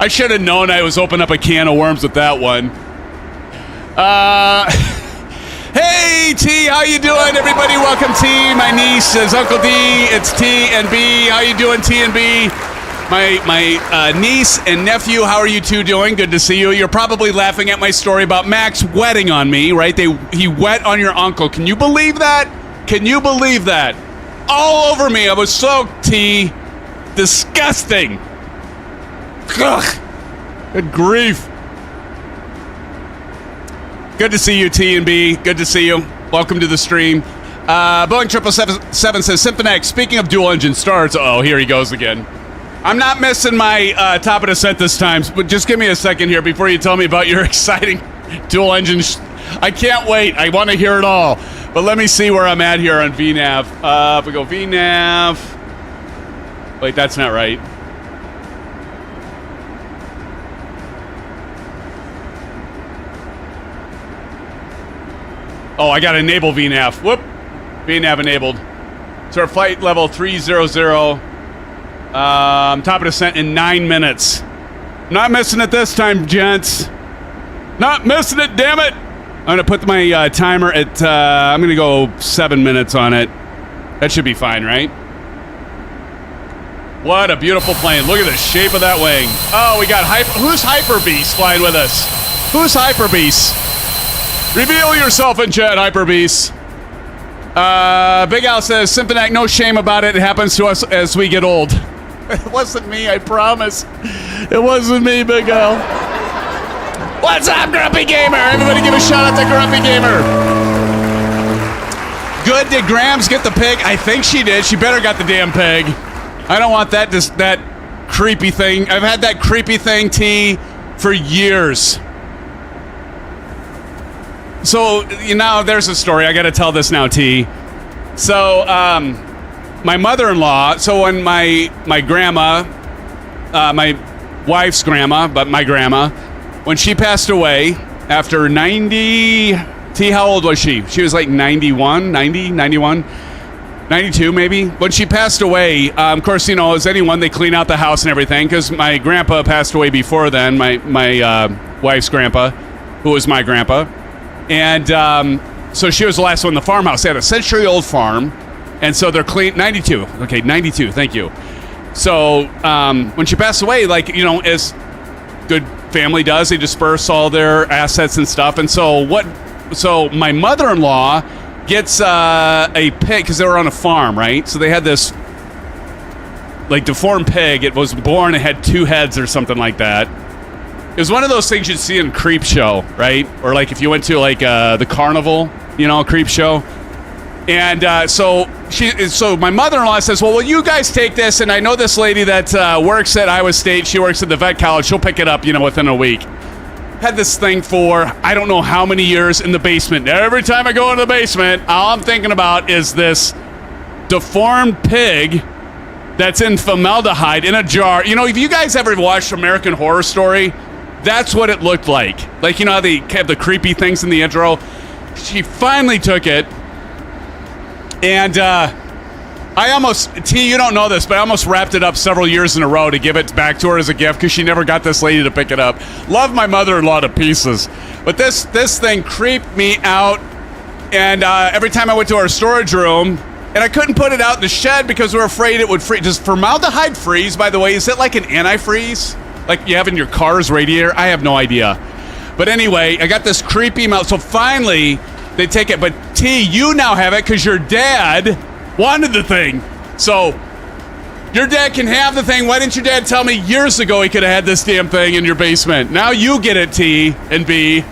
I should have known I was opening up a can of worms with that one. Hey, T, how you doing, everybody? Welcome, T. My niece says, Uncle D, it's T and B. How you doing, T and B? My niece and nephew, how are you two doing? Good to see you. You're probably laughing at my story about Max wetting on me, right? He wet on your uncle. Can you believe that? Can you believe that? All over me. I was soaked, T. Disgusting. Ugh. Good grief. Good to see you, T and B. Good to see you. Welcome to the stream. Boeing 777 says, Symphonic, speaking of dual engine starts. Oh, here he goes again. I'm not missing my top of the set this time, but just give me a second here before you tell me about your exciting dual engine. I can't wait. I want to hear it all. But let me see where I'm at here on VNAV. If we go VNAV. Wait, that's not right. Oh, I got to enable VNAV. Whoop. VNAV enabled. So our flight level 300. Top of descent in 9 minutes. Not missing it this time, gents. Not missing it, damn it. I'm going to put my timer at, I'm going to go 7 minutes on it. That should be fine, right? What a beautiful plane. Look at the shape of that wing. Oh, we got who's Hyper Beast flying with us? Who's Hyper Beast? Reveal yourself in chat, Hyper Beast. Big Al says, Symphonic, no shame about it. It happens to us as we get old. It wasn't me, I promise. It wasn't me, Big Al. What's up, Grumpy Gamer? Everybody give a shout out to Grumpy Gamer. Good, did Grams get the pig? I think she did. She better got the damn pig. I don't want that creepy thing. I've had that creepy thing, T, for years. So, there's a story. I got to tell this now, T. So, my mother-in-law, so when my grandma, my wife's grandma, but my grandma, when she passed away after 90, T, how old was she? She was like 91, 90, 91, 92 maybe. When she passed away, of course, as anyone, they clean out the house and everything, because my grandpa passed away before then, my wife's grandpa, who was my grandpa. And so she was the last one in the farmhouse. They had a century-old farm, and so they're clean. 92. Okay, 92. Thank you. So when she passed away, as good family does, they disperse all their assets and stuff. And so my mother-in-law gets a pig, because they were on a farm, right? So they had this deformed pig. It was born. It had 2 heads or something like that. It was one of those things you'd see in Creep Show, right? Or if you went to the carnival, Creep Show. And so my mother-in-law says, well, will you guys take this? And I know this lady that works at Iowa State. She works at the vet college. She'll pick it up, within a week. Had this thing for I don't know how many years in the basement. Every time I go into the basement, all I'm thinking about is this deformed pig that's in formaldehyde in a jar. If you guys ever watched American Horror Story, that's what it looked like. How they have the creepy things in the intro? She finally took it. And I almost, T, you don't know this, but I almost wrapped it up several years in a row to give it back to her as a gift because she never got this lady to pick it up. Love my mother-in-law to pieces. But this thing creeped me out. And every time I went to our storage room, and I couldn't put it out in the shed because we were afraid it would freeze. Does formaldehyde freeze, by the way? Is it like an antifreeze? Like you have in your car's radiator? I have no idea. But anyway, I got this creepy mouth. So finally, they take it. But T, you now have it because your dad wanted the thing. So your dad can have the thing. Why didn't your dad tell me years ago he could have had this damn thing in your basement? Now you get it, T and B.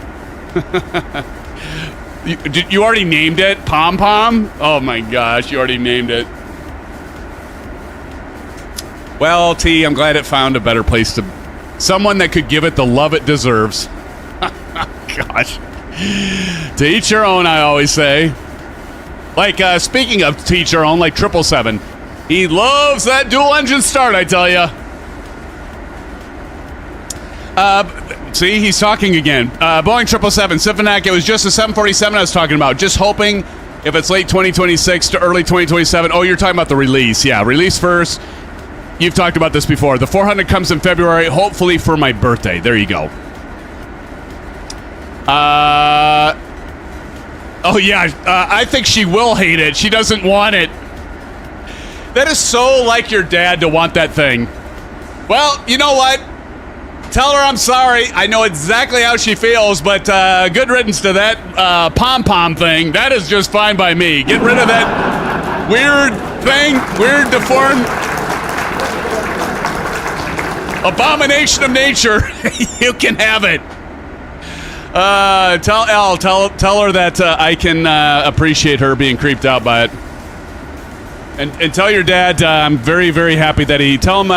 You already named it? Pom Pom? Oh my gosh, you already named it. Well, T, I'm glad it found a better place to... Someone that could give it the love it deserves. Gosh. To each your own, I always say. Like, speaking of to each your own, like 777. He loves that dual engine start, I tell you. See, he's talking again. Boeing 777, Symphonic, it was just the 747 I was talking about. Just hoping if it's late 2026 to early 2027. Oh, you're talking about the release. Yeah, release first. You've talked about this before. The 400 comes in February, hopefully for my birthday. There you go. Oh, yeah. I think she will hate it. She doesn't want it. That is so like your dad to want that thing. Well, you know what? Tell her I'm sorry. I know exactly how she feels, but good riddance to that pom-pom thing. That is just fine by me. Get rid of that weird thing, weird deformed abomination of nature. You can have it. Tell her that I can appreciate her being creeped out by it. And tell your dad I'm very, very happy that he... Tell him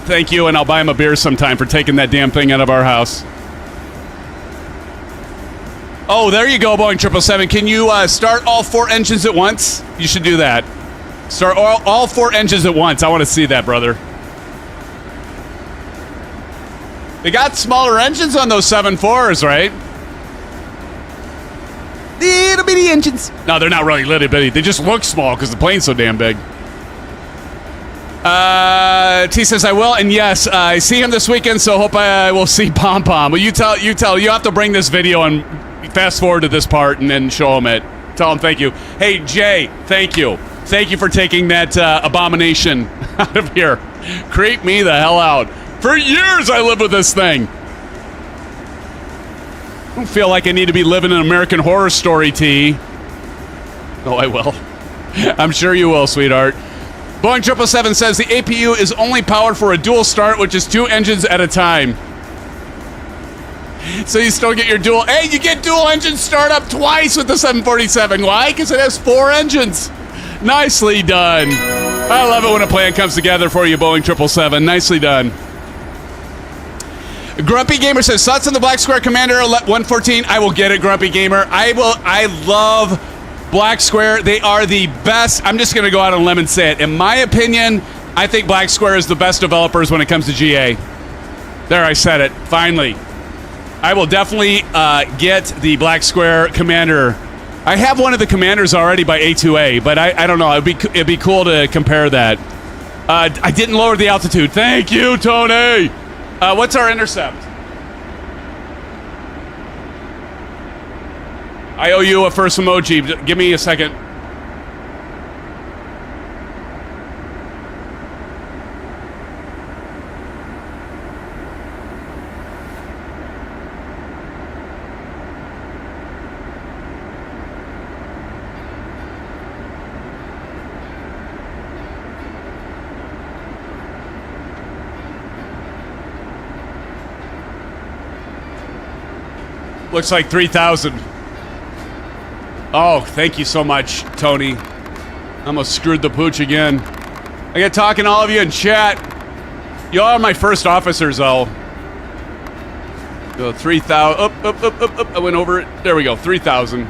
thank you, and I'll buy him a beer sometime for taking that damn thing out of our house. Oh, there you go, Boeing 777. Can you start all 4 engines at once? You should do that. Start all 4 engines at once. I want to see that, brother. They got smaller engines on those 7.4s, right? Little bitty engines. No, they're not really little bitty. They just look small because the plane's so damn big. T says I will, and yes, I see him this weekend, so hope I will see Pom Pom. Well, you have to bring this video and fast forward to this part and then show him it. Tell him thank you. Hey, Jay, thank you. Thank you for taking that abomination out of here. Creep me the hell out. For years I lived with this thing. I don't feel like I need to be living an American Horror Story, T. Oh, I will. I'm sure you will, sweetheart. Boeing 777 says the APU is only powered for a dual start, which is 2 engines at a time. So you still get your dual... Hey, you get dual engine startup twice with the 747. Why? Because it has 4 engines. Nicely done. I love it when a plan comes together for you, Boeing 777. Nicely done. Grumpy Gamer says, thoughts on the Black Square Commander 114? I will get it, Grumpy Gamer. I love Black Square. They are the best. I'm just going to go out on a limb and say it. In my opinion, I think Black Square is the best developers when it comes to GA. There, I said it. Finally. I will definitely get the Black Square Commander. I have one of the Commanders already by A2A, but I don't know. It'd be cool to compare that. I didn't lower the altitude. Thank you, Tony. What's our intercept? I owe you a first emoji. Give me a second. Looks like 3,000. Oh, thank you so much, Tony. I almost screwed the pooch again. I get talking to all of you in chat. Y'all are my first officers, though. So 3,000. Up. I went over it. There we go. 3,000.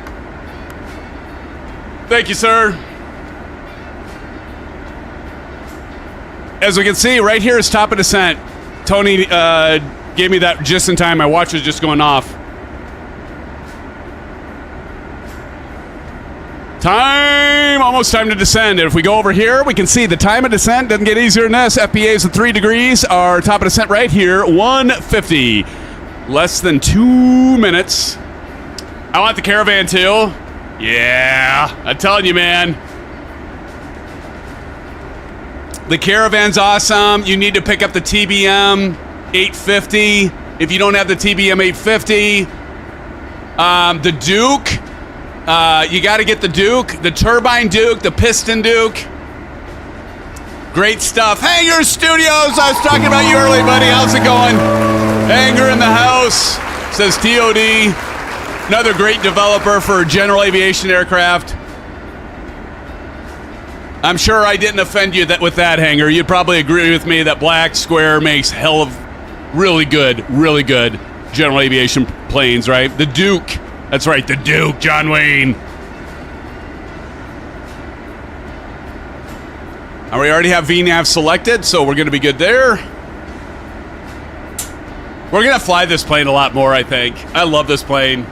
Thank you, sir. As we can see, right here is top of descent. Tony gave me that just in time. My watch was just going off. Almost time to descend. And if we go over here, we can see the time of descent doesn't get easier than this. FBA is at 3 degrees. Our top of descent right here, 150. Less than 2 minutes. I want the Caravan too. Yeah, I'm telling you, man. The Caravan's awesome. You need to pick up the TBM 850. If you don't have the TBM 850, the Duke. You got to get the Duke, the Turbine Duke, the Piston Duke. Great stuff. Hangar Studios, I was talking about you earlier, buddy. How's it going? Hangar in the house, says TOD. Another great developer for general aviation aircraft. I'm sure I didn't offend you with that, Hanger. You'd probably agree with me that black square makes hell of really good general aviation planes, right? The Duke. That's right, the Duke, John Wayne. And we already have VNAV selected, so we're going to be good there. We're going to fly this plane a lot more, I think. I love this plane.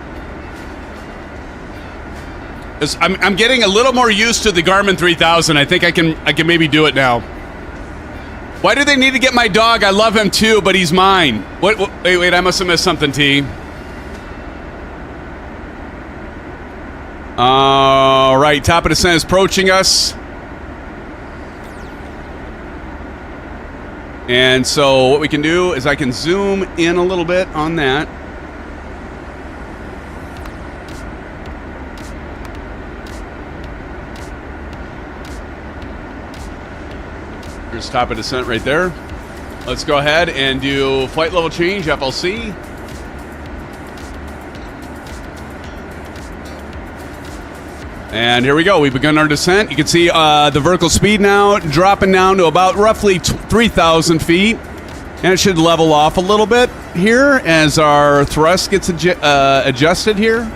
I'm getting a little more used to the Garmin 3000. I think I can maybe do it now. Why do they need to get my dog? I love him too, but he's mine. Wait, I must have missed something, T. All right, top of the descent is approaching us. And so what we can do is I can zoom in a little bit on that. Here's top of descent right there. Let's go ahead and do flight level change, FLC. And here we go. We've begun our descent. You can see the vertical speed now dropping down to about roughly 3,000 feet. And it should level off a little bit here as our thrust gets adjusted here.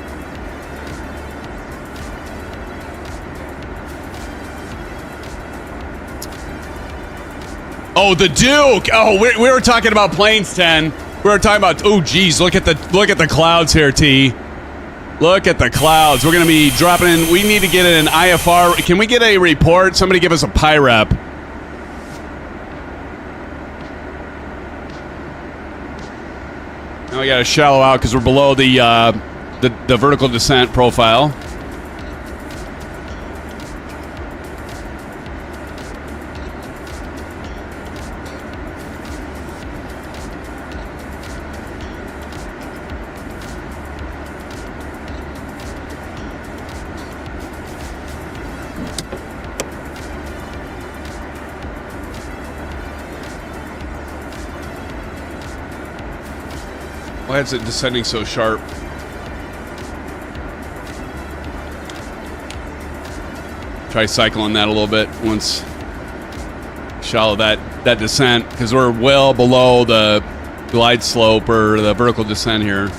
Oh, the Duke. Oh, we were talking about planes, 10. We were talking about, oh, geez, look at the clouds here, T. Look at the clouds. We're going to be dropping in. We need to get an IFR. Can we get a report? Somebody give us a PIREP. Now we got to shallow out because we're below the vertical descent profile. Why is it descending so sharp? Try cycling that a little bit once shallow that descent because we're well below the glide slope or the vertical descent here.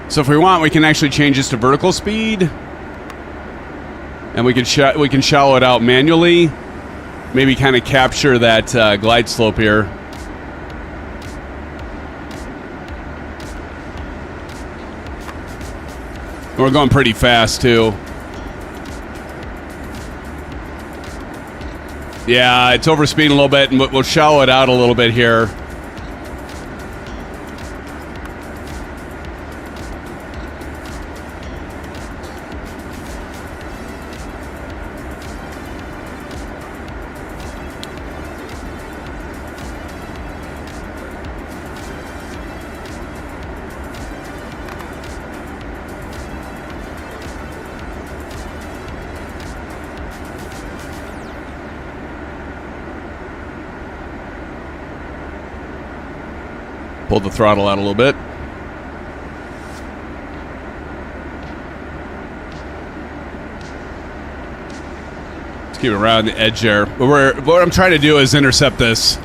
So if we want, we can actually change this to vertical speed, and we can shallow it out manually. Maybe kind of capture that glide slope here. And we're going pretty fast too. Yeah, it's overspeeding a little bit, and we'll shallow it out a little bit here. Pull the throttle out a little bit. Let's keep it around the edge there. But what I'm trying to do is intercept this.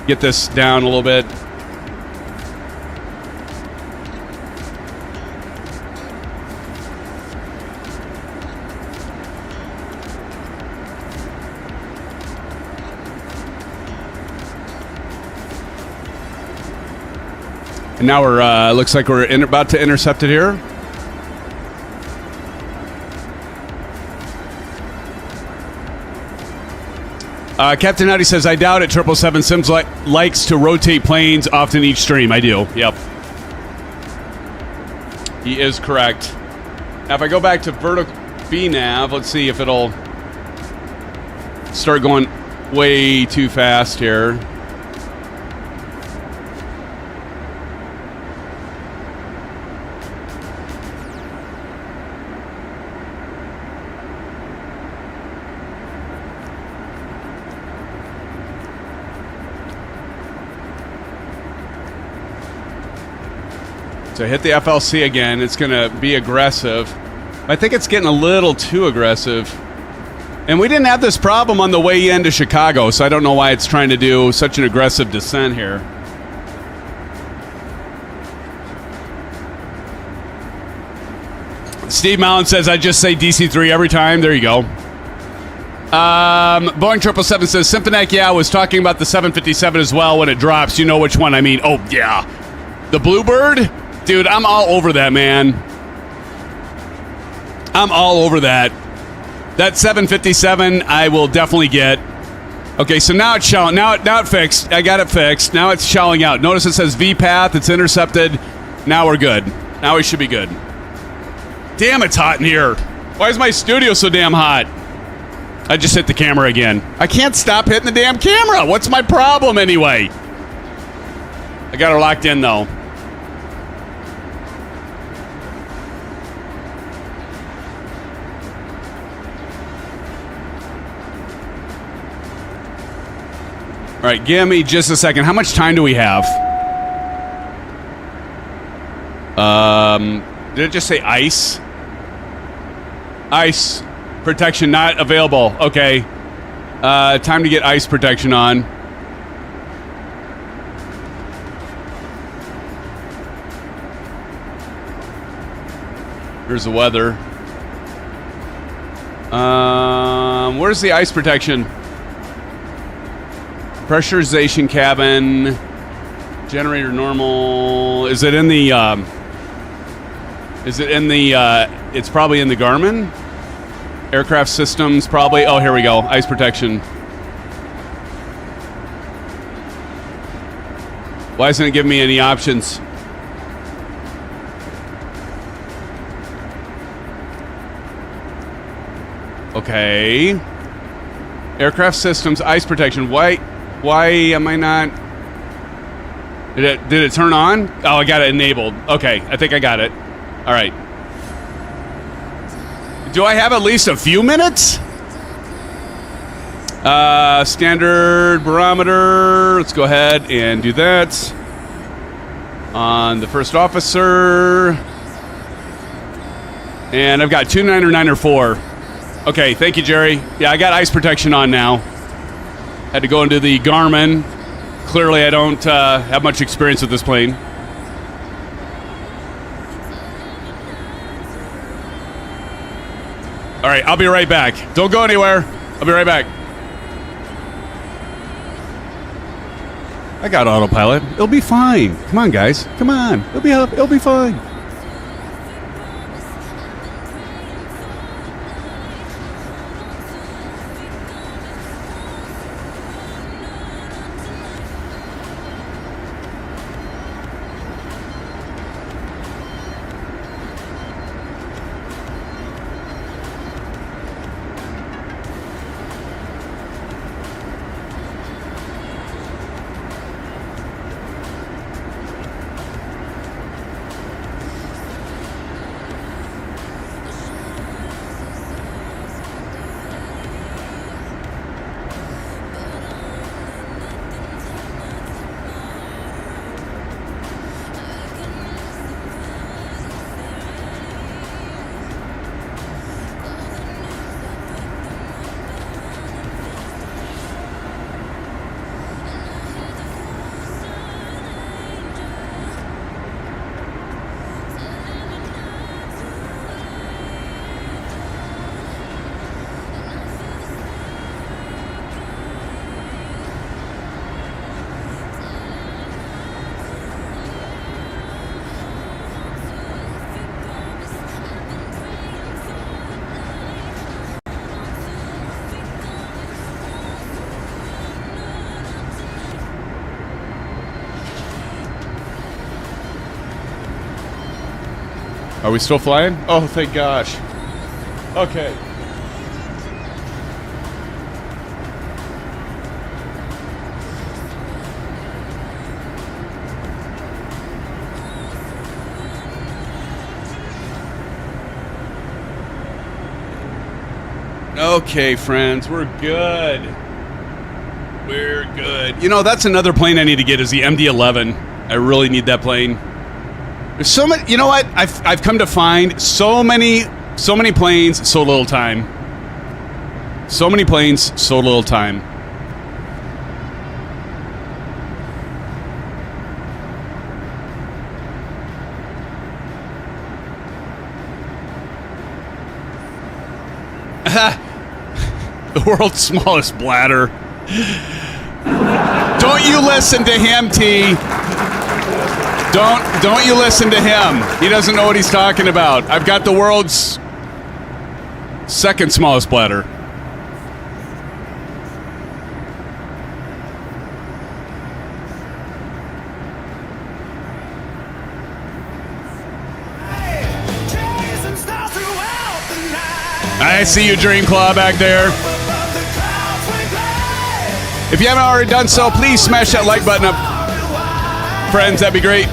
Get this down a little bit. And now we're, looks like we're about to intercept it here. Captain Nutty says, I doubt it. 777 Sims likes to rotate planes often each stream. I do. Yep. He is correct. Now, if I go back to vertical VNAV, let's see if it'll start going way too fast here. So hit the FLC again. It's going to be aggressive. I think it's getting a little too aggressive. And we didn't have this problem on the way into Chicago, so I don't know why it's trying to do such an aggressive descent here. Steve Mallon says, I just say DC-3 every time. There you go. Boeing 777 says, Symphonic, yeah, I was talking about the 757 as well when it drops. You know which one I mean. Oh, yeah. The Bluebird? Dude, I'm all over that, man. I'm all over that. That 757, I will definitely get. Okay, so now it's shelling. Now it fixed. I got it fixed. Now it's shelling out. Notice it says V path. It's intercepted. Now we're good. Now we should be good. Damn, it's hot in here. Why is my studio so damn hot? I just hit the camera again. I can't stop hitting the damn camera. What's my problem anyway? I got her locked in though. All right, give me just a second. How much time do we have? Did it just say ice? Ice protection not available. Okay. Time to get ice protection on. Here's the weather. Where's the ice protection? Pressurization cabin. Generator normal. Is it in the it's probably in the Garmin? Aircraft systems probably. Oh, here we go. Ice protection. Why isn't it giving me any options? Okay. Aircraft systems, ice protection. Why am I not? Did it turn on? Oh, I got it enabled. Okay, I think I got it. All right. Do I have at least a few minutes? Standard barometer. Let's go ahead and do that. On the first officer. And I've got 29 or 9 or 4. Okay, thank you, Jerry. Yeah, I got ice protection on now. Had to go into the Garmin. Clearly, I don't have much experience with this plane. All right, I'll be right back. Don't go anywhere. I'll be right back. I got autopilot. It'll be fine. Come on, guys. Come on. It'll be fine. Are we still flying? Oh, thank gosh. Okay. Okay, friends, we're good. We're good. You know, that's another plane I need to get is the MD-11. I really need that plane. There's so many. You know what? I've come to find so many planes, so little time. So many planes, so little time. The world's smallest bladder. Don't you listen to him, T. Don't you listen to him. He doesn't know what he's talking about. I've got the world's second smallest bladder. I see you, Dream Claw, back there. If you haven't already done so, please smash that like button up. Friends, that'd be great.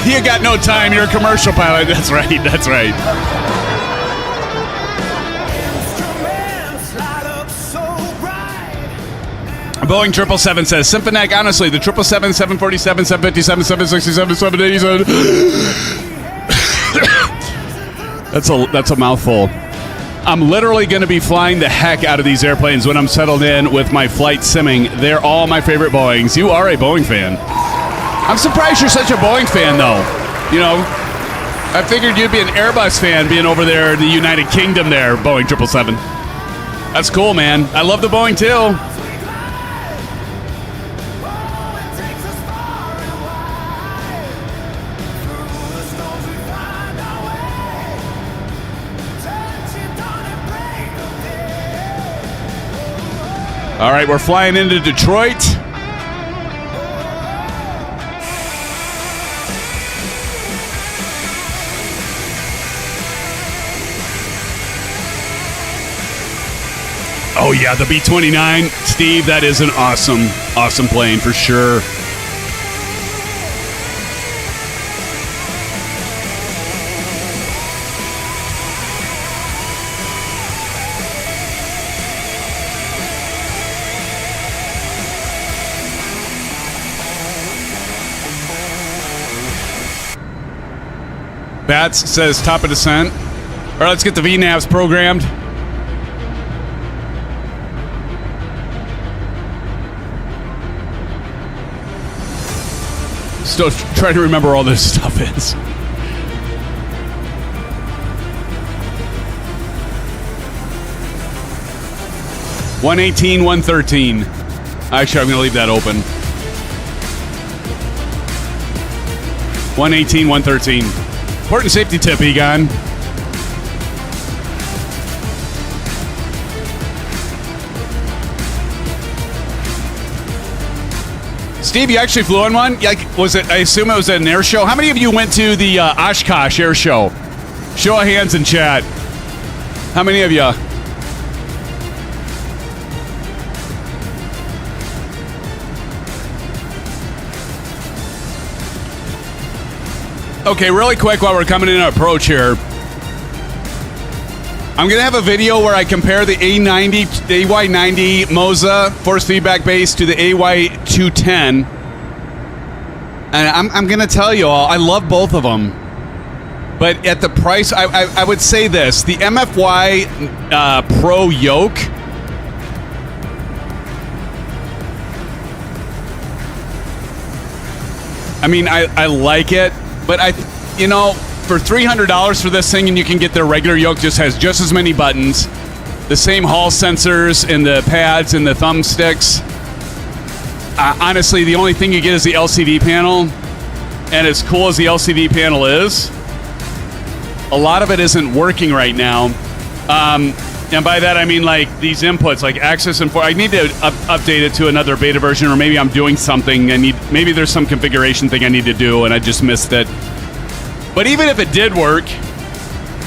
You got no time. You're a commercial pilot. That's right. That's right. Boeing 777 says, Symphonic, honestly, the 777, 747, 757, 767, 787. That's a mouthful. I'm literally going to be flying the heck out of these airplanes when I'm settled in with my flight simming. They're all my favorite Boeings. You are a Boeing fan. I'm surprised you're such a Boeing fan, though. You know, I figured you'd be an Airbus fan being over there in the United Kingdom there, Boeing 777. That's cool, man. I love the Boeing, too. All right, we're flying into Detroit. Oh yeah, the B-29, Steve, that is an awesome plane for sure. Bats says top of descent. All right, let's get the VNAVs programmed. Still trying to remember all this stuff is. $118, $113. Actually, I'm going to leave that open. $118, $113. Important safety tip, Egon. Steve, you actually flew on one? Like, was it? I assume it was an air show. How many of you went to the Oshkosh air show? Show of hands in chat. How many of you? Okay, really quick while we're coming in approach here. I'm going to have a video where I compare the A90, the AY90 MOZA force feedback base to the AY210. And I'm going to tell you all, I love both of them. But at the price, I would say this. The MFY Pro Yoke. I mean, I like it. But you know, for $300 for this thing, and you can get their regular yoke, just has just as many buttons, the same hall sensors and the pads and the thumbsticks. Honestly, the only thing you get is the LCD panel, and as cool as the LCD panel is, a lot of it isn't working right now. And by that I mean like these inputs, like access and I need to update it to another beta version, or maybe I'm doing something. Maybe there's some configuration thing I need to do, and I just missed it. But even if it did work,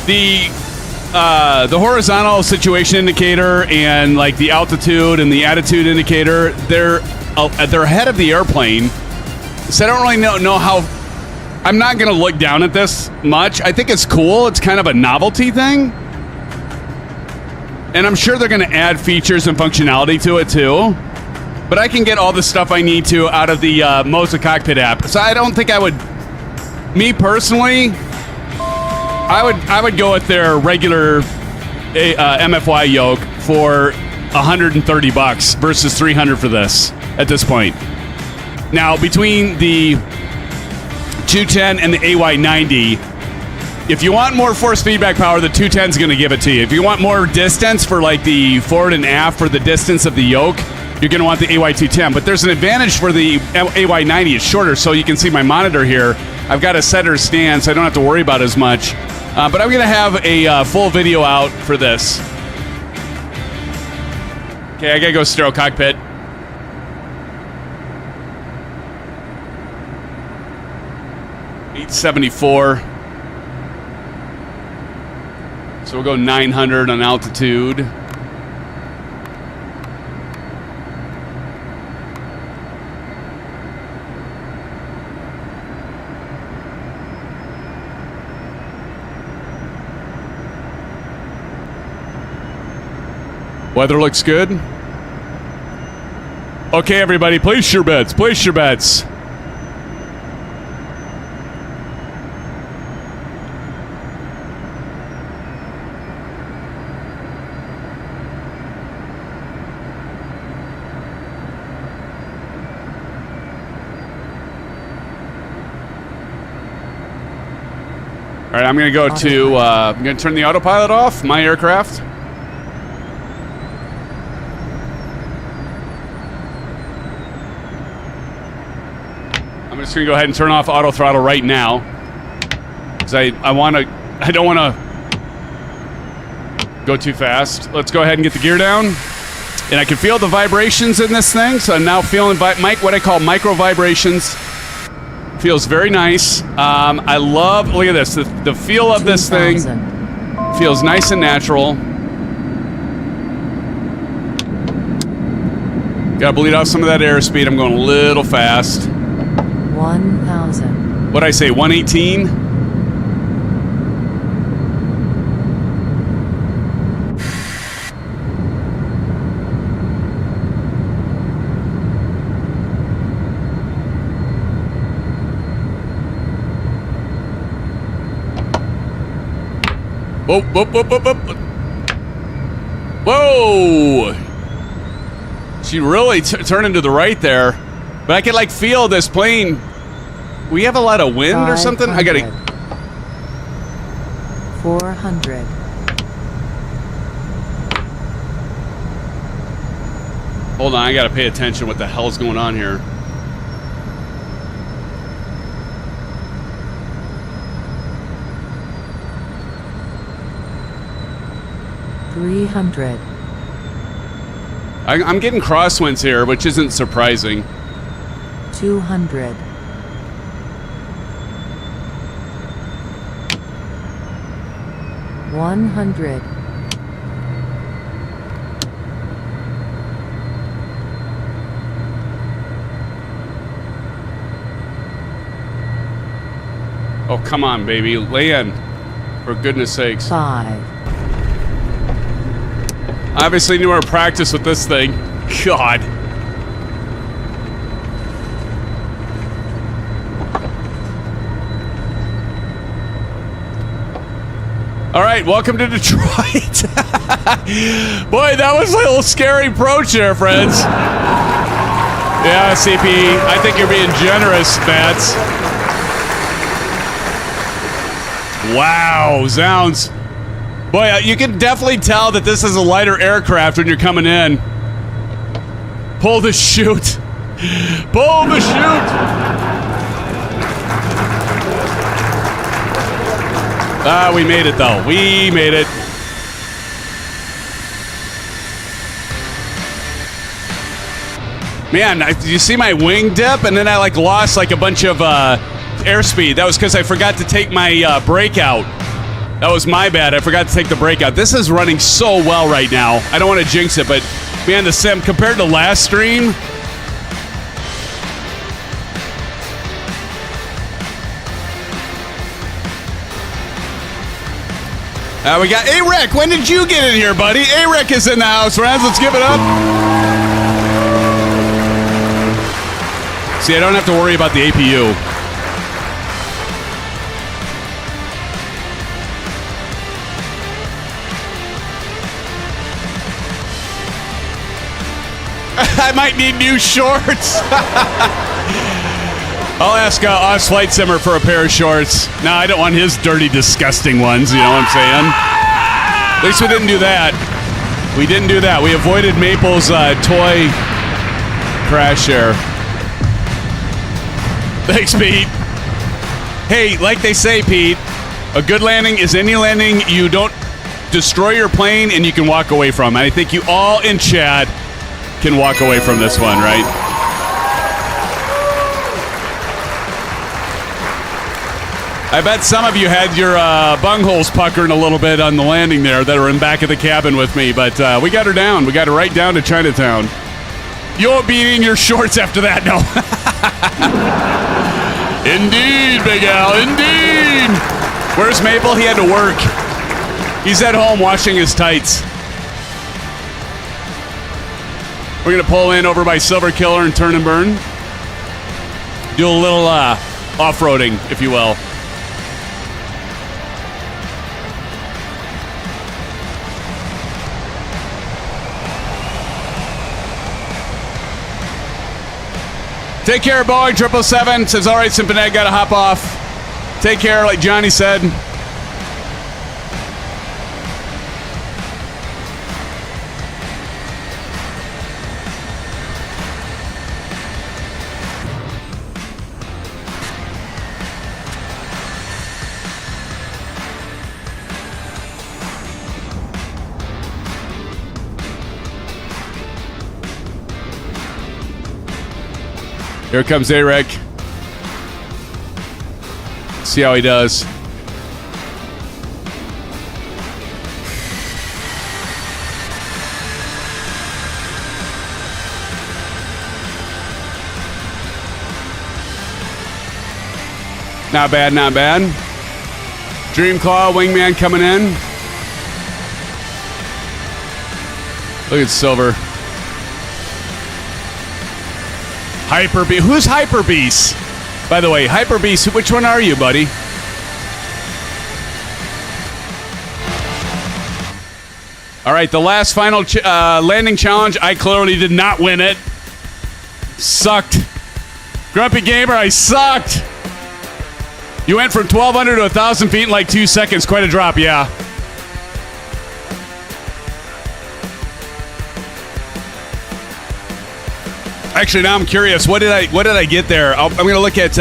the horizontal situation indicator and like the altitude and the attitude indicator, they're ahead of the airplane. So I don't really know how. I'm not going to look down at this much. I think it's cool. It's kind of a novelty thing. And I'm sure they're going to add features and functionality to it too. But I can get all the stuff I need to out of the Moza Cockpit app. So I don't think I would... Me personally, I would go with their regular MFY yoke for $130 versus $300 for this at this point. Now, between the 210 and the AY90, if you want more force feedback power, the 210 is going to give it to you. If you want more distance for like the forward and aft for the distance of the yoke, you're going to want the AY210. But there's an advantage for the AY90. It's shorter, so you can see my monitor here. I've got a center stand, so I don't have to worry about as much. But I'm going to have a full video out for this. Okay, I got to go stereo cockpit. $874. So we'll go 900 on altitude. Weather looks good. Okay, everybody, place your bets. Place your bets. All right, I'm going to go to, I'm going to turn the autopilot off, my aircraft. I'm just going to go ahead and turn off auto throttle right now. Because I don't want to go too fast. Let's go ahead and get the gear down. And I can feel the vibrations in this thing. So I'm now feeling what I call micro vibrations. Feels very nice. I love, look at this, the feel of this thing feels nice and natural. Gotta bleed off some of that airspeed. I'm going a little fast. 1,000. What'd I say, 118? Whoa, whoa, whoa, whoa, whoa. Whoa! She really turned to the right there. But I can like feel this plane. We have a lot of wind or something? I gotta... 400. Hold on, I gotta pay attention what the hell's going on here. $300. I'm getting crosswinds here, which isn't surprising. 200. $100. Oh, come on, baby. Land. For goodness sakes. 5. Obviously knew how to practice with this thing. God. All right, welcome to Detroit. Boy, that was a little scary approach there, friends. Yeah, CP, I think you're being generous, Bats. Wow, zounds. Boy, you can definitely tell that this is a lighter aircraft when you're coming in. Pull the chute. Pull the chute. Ah, we made it, though. We made it. Man, you see my wing dip? And then I, like, lost, like, a bunch of airspeed. That was because I forgot to take my brake out. That was my bad. I forgot to take the brake out. This is running so well right now. I don't want to jinx it, but man, the sim compared to last stream. We got A-Rick. When did you get in here, buddy? A-Rick is in the house, friends. Let's give it up. See, I don't have to worry about the APU. I might need new shorts. I'll ask Oz Flight Simmer for a pair of shorts. No, I don't want his dirty, disgusting ones. You know what I'm saying? At least we didn't do that. We didn't do that. We avoided Maple's toy crash share. Thanks, Pete. Hey, like they say, Pete, a good landing is any landing you don't destroy your plane and you can walk away from. And I think you all in chat can walk away from this one, right? I bet some of you had your bungholes puckering a little bit on the landing there that are in back of the cabin with me, but we got her down. We got her right down to Chinatown. You'll be eating your shorts after that, no? Indeed, Big Al, indeed. Where's Maple? He had to work. He's at home washing his tights. We're going to pull in over by Silver Killer and turn and burn. Do a little off-roading, if you will. Take care, Boeing 777. Says, all right, Symphonette, got to hop off. Take care, like Johnny said. Here comes Eric. See how he does. Not bad, not bad. Dreamclaw, Wingman coming in. Look at Silver. Hyper Beast. Who's Hyper Beast? By the way, Hyper Beast, which one are you, buddy? All right, the last final landing challenge. I clearly did not win it. Sucked. Grumpy Gamer, I sucked. You went from 1,200 to 1,000 feet in like 2 seconds. Quite a drop, yeah. Actually, now I'm curious. What did I get there? I'm going to look at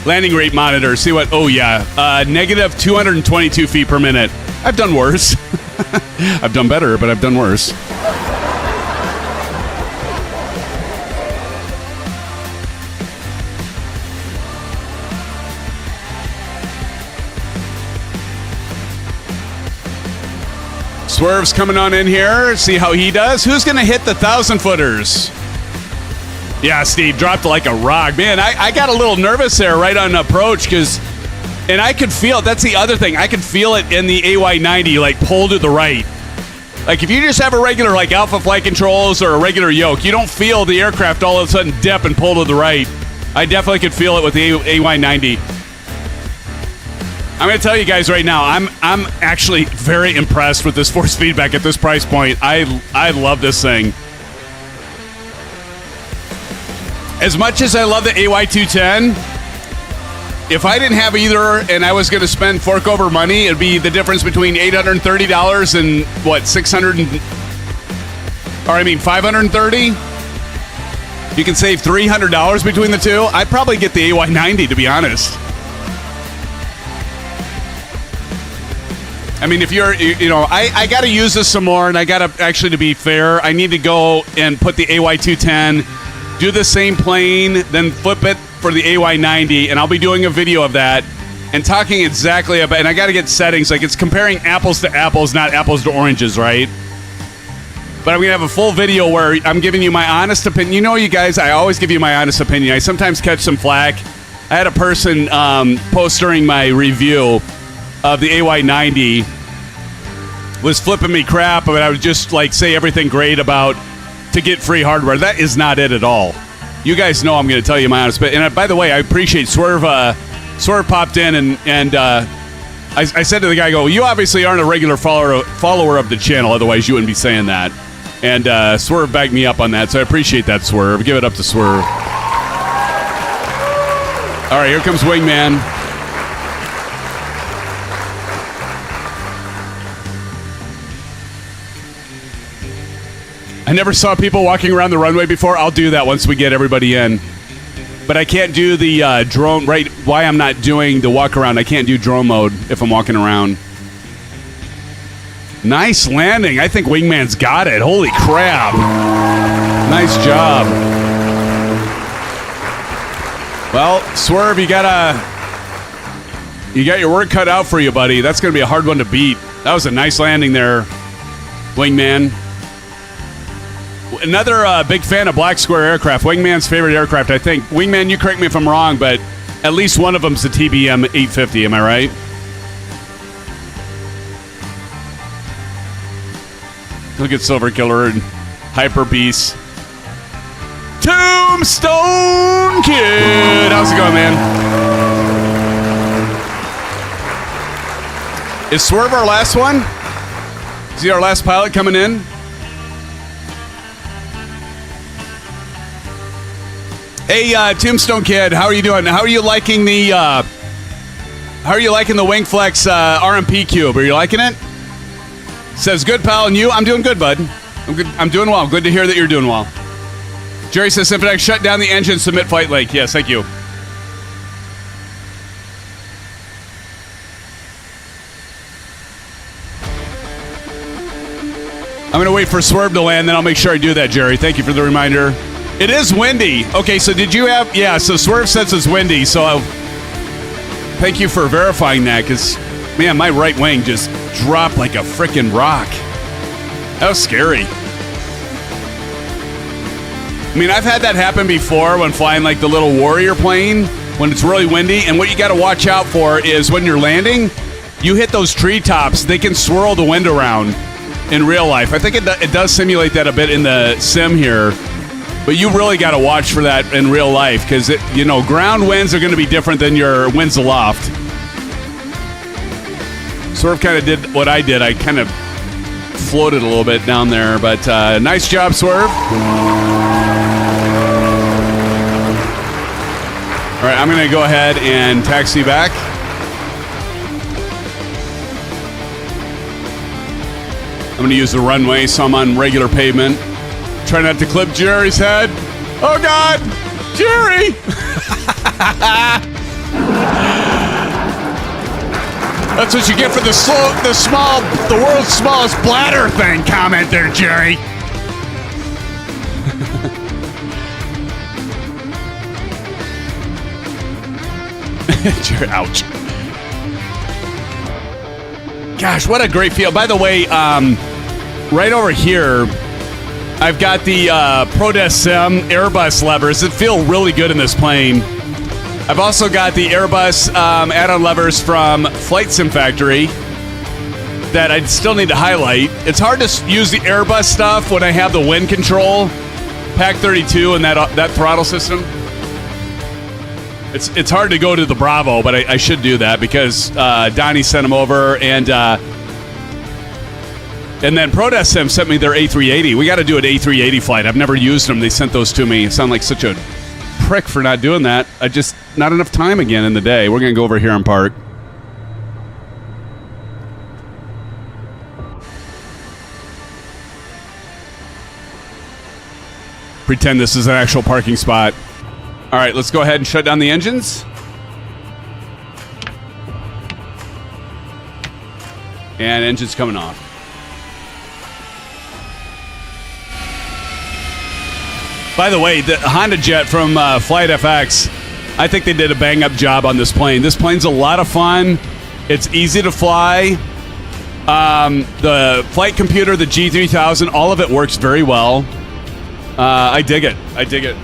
landing rate monitor. See what? Oh yeah, negative 222 feet per minute. I've done worse. I've done better, but I've done worse. Swerve's coming on in here. See how he does. Who's going to hit the 1,000-footers? Yeah, Steve dropped like a rock. Man, I got a little nervous there right on approach and I could feel it. That's the other thing. I could feel it in the AY90, like pull to the right. Like if you just have a regular like Alpha Flight Controls or a regular Yoke, you don't feel the aircraft all of a sudden dip and pull to the right. I definitely could feel it with the AY90. I'm going to tell you guys right now, I'm actually very impressed with this force feedback at this price point. I love this thing. As much as I love the AY210, if I didn't have either and I was going to spend fork over money, it'd be the difference between $830 and what, 530? You can save $300 between the two. I'd probably get the AY90, to be honest. I mean, if you're, I got to use this some more, and I got to, actually, to be fair, I need to go and put the AY210, do the same plane, then flip it for the AY90, and I'll be doing a video of that and talking exactly about, and I got to get settings, like it's comparing apples to apples, not apples to oranges, right? But I'm going to have a full video where I'm giving you my honest opinion. You know, you guys, I always give you my honest opinion. I sometimes catch some flack. I had a person post during my review of the AY90 was flipping me crap, but I would just like say everything great about to get free hardware. That is not it at all. You guys know I'm going to tell you my honest. And by the way, I appreciate Swerve. Swerve popped in and I said to the guy, "Go, you obviously aren't a regular follower of the channel. Otherwise, you wouldn't be saying that." And Swerve backed me up on that, so I appreciate that, Swerve. Give it up to Swerve. All right, here comes Wingman. I never saw people walking around the runway before. I'll do that once we get everybody in. But I can't do the drone, right? Why I'm not doing the walk around, I can't do drone mode if I'm walking around. Nice landing. I think Wingman's got it. Holy crap. Nice job. Well, Swerve, you got your work cut out for you, buddy. That's going to be a hard one to beat. That was a nice landing there, Wingman. Another big fan of Black Square aircraft. Wingman's favorite aircraft, I think. Wingman, you correct me if I'm wrong, but at least one of them's the TBM 850. Am I right? Look at Silver Killer and Hyper Beast. Tombstone Kid! How's it going, man? Is Swerve our last one? Is he our last pilot coming in? Hey, Tombstone Kid, how are you doing? How are you liking the Wingflex RMP cube? Are you liking it? Says good, pal, and you? I'm doing good, bud. I'm good. I'm doing well. Good to hear that you're doing well. Jerry says, Symphonex, shut down the engine, submit flight link. Yes, thank you. I'm going to wait for Swerve to land, then I'll make sure I do that, Jerry. Thank you for the reminder. It is windy. Okay, so did you have... Yeah, so Swerve says it's windy, so thank you for verifying that, because, man, my right wing just dropped like a freaking rock. That was scary. I mean, I've had that happen before when flying like the little Warrior plane, when it's really windy, and what you got to watch out for is when you're landing, you hit those treetops, they can swirl the wind around in real life. I think it does simulate that a bit in the sim here. But you really got to watch for that in real life because, ground winds are going to be different than your winds aloft. Swerve kind of did what I did. I kind of floated a little bit down there. But nice job, Swerve. All right, I'm going to go ahead and taxi back. I'm going to use the runway, so I'm on regular pavement. Try not to clip Jerry's head. Oh, God! Jerry! That's what you get for the world's smallest bladder thing comment there, Jerry. Jerry, ouch. Gosh, what a great feel. By the way, right over here, I've got the ProDesk Sim Airbus levers that feel really good in this plane. I've also got the Airbus add-on levers from Flight Sim Factory that I still need to highlight. It's hard to use the Airbus stuff when I have the wind control, Pack 32, and that throttle system. It's hard to go to the Bravo, but I should do that because Donnie sent them over, and then ProDesk Sim sent me their A380. We got to do an A380 flight. I've never used them. They sent those to me. I sound like such a prick for not doing that. Not enough time again in the day. We're going to go over here and park. Pretend this is an actual parking spot. All right, let's go ahead and shut down the engines. And engine's coming off. By the way, the Honda Jet from Flight FX, I think they did a bang-up job on this plane. This plane's a lot of fun. It's easy to fly. The flight computer, the G3000, all of it works very well. I dig it. I dig it.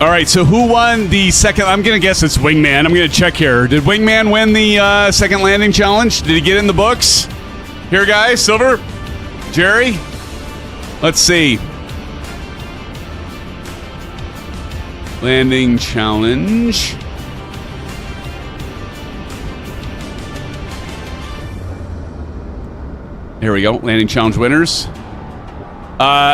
All right, so who won the second? I'm going to guess it's Wingman. I'm going to check here. Did Wingman win the second landing challenge? Did he get in the books? Here, guys, Silver, Jerry. Let's see. Landing challenge. Here we go. Landing challenge winners.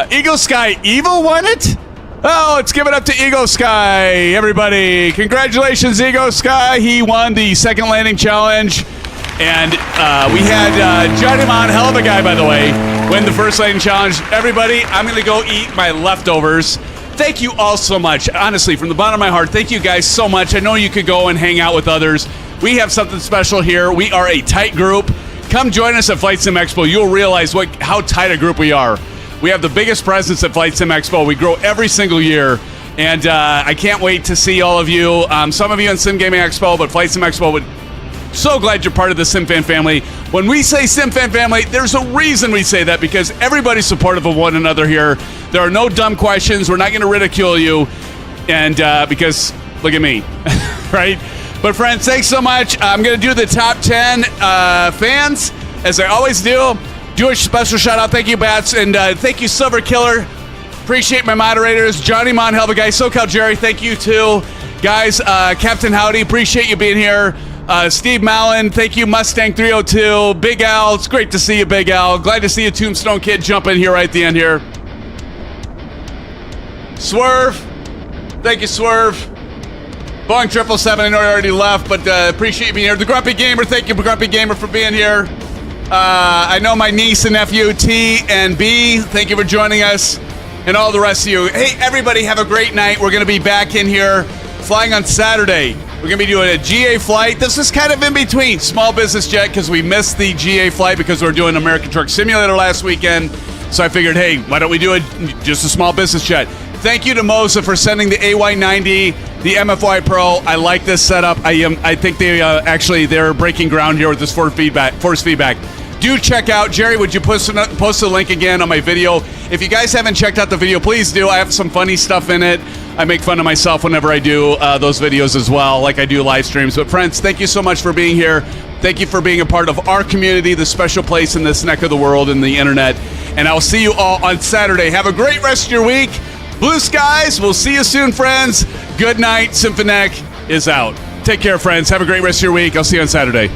Eagle Sky Evil won it? Oh, let's give it up to Eagle Sky, everybody. Congratulations, Eagle Sky. He won the second landing challenge. And we had Johnny Mon, hell of a guy, by the way, win the first landing challenge. Everybody, I'm going to go eat my leftovers. Thank you all so much. Honestly, from the bottom of my heart, thank you guys so much. I know you could go and hang out with others. We have something special here. We are a tight group. Come join us at Flight Sim Expo. You'll realize how tight a group we are. We have the biggest presence at Flight Sim Expo. We grow every single year, and I can't wait to see all of you. Some of you in Sim Gaming Expo, but Flight Sim Expo, so glad you're part of the SimFan family. When we say SimFan family, there's a reason we say that, because everybody's supportive of one another here. There are no dumb questions. We're not going to ridicule you, and because, look at me, right? But friends, thanks so much. I'm going to do the top 10 fans, as I always do. Do a special shout out. Thank you, Bats. And thank you, Silver Killer. Appreciate my moderators. Johnny Mon, hell of a guy. SoCal Jerry, thank you too. Guys, Captain Howdy, appreciate you being here. Steve Mallon, thank you. Mustang 302. Big Al, it's great to see you, Big Al. Glad to see you, Tombstone Kid, jump in here right at the end here. Swerve, thank you, Swerve. Boeing 777, I know you already left, but appreciate you being here. The Grumpy Gamer, thank you, Grumpy Gamer, for being here. I know my niece and nephew, T and B, thank you for joining us, and all the rest of you. Hey, everybody, have a great night. We're going to be back in here flying on Saturday. We're going to be doing a GA flight. This is kind of in between small business jet, because we missed the GA flight because we were doing American Truck Simulator last weekend. So I figured, hey, why don't we do just a small business jet? Thank you to Moza for sending the AY90, the MFY Pro. I like this setup. I think they're breaking ground here with this force feedback. Do check out, Jerry, would you post the link again on my video? If you guys haven't checked out the video, please do. I have some funny stuff in it. I make fun of myself whenever I do those videos as well, like I do live streams. But friends, thank you so much for being here. Thank you for being a part of our community, the special place in this neck of the world and the internet. And I'll see you all on Saturday. Have a great rest of your week. Blue skies. We'll see you soon, friends. Good night. Symphonic is out. Take care, friends. Have a great rest of your week. I'll see you on Saturday.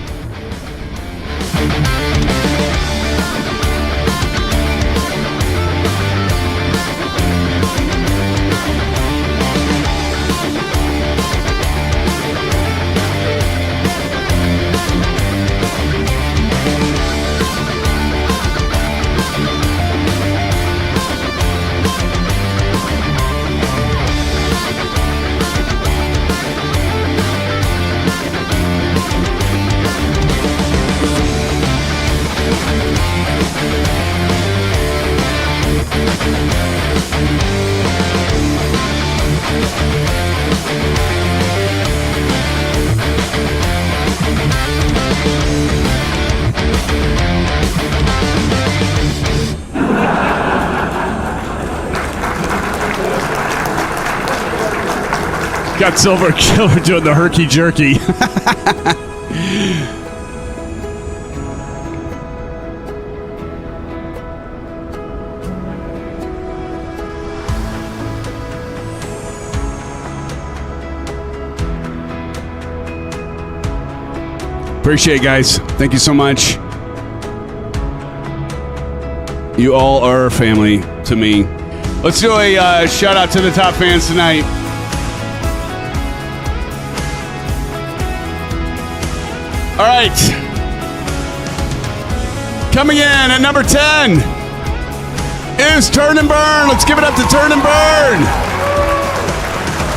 Got Silver Killer doing the herky jerky. Appreciate it, guys. Thank you so much. You all are family to me. Let's do a shout out to the top fans tonight. All right. Coming in at number 10 is Turn and Burn. Let's give it up to Turn and Burn.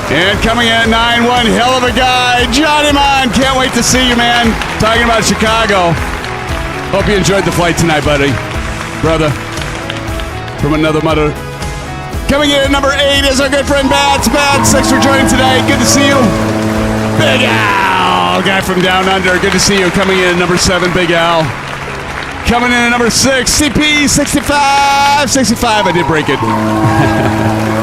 And coming in at 9, one hell of a guy, Johnny Mon. Can't wait to see you, man. Talking about Chicago. Hope you enjoyed the flight tonight, buddy. Brother. From another mother. Coming in at number 8 is our good friend Bats. Bats, thanks for joining today. Good to see you. Big Al, guy from down under. Good to see you. Coming in at number 7, Big Al. Coming in at number 6, CP 65. 65, I did break it.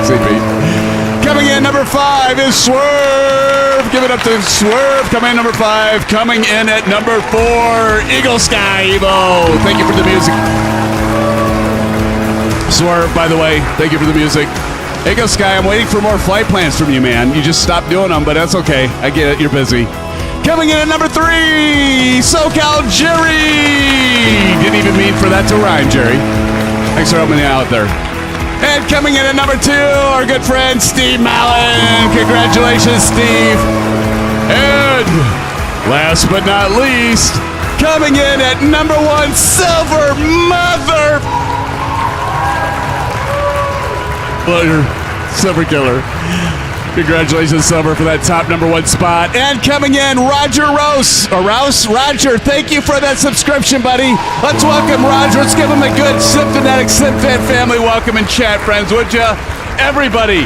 CP. Coming in number 5 is Swerve. Give it up to Swerve. Coming in number 5. Coming in at number 4, Eagle Sky Evo. Thank you for the music. Swerve, by the way, thank you for the music. Eagle Sky, I'm waiting for more flight plans from you, man. You just stopped doing them, but that's okay. I get it. You're busy. Coming in at number 3, SoCal Jerry. Didn't even mean for that to rhyme, Jerry. Thanks for helping me out there. And coming in at number 2, our good friend Steve Mallon. Congratulations, Steve. And last but not least, coming in at number 1, Silver Mother. Silver Killer. Congratulations, Silver, for that top number 1 spot. And coming in, Roger Rouse. Roger, thank you for that subscription, buddy. Let's welcome Roger. Let's give him a good Symphonetic SimFan family welcome in chat, friends, would ya? Everybody,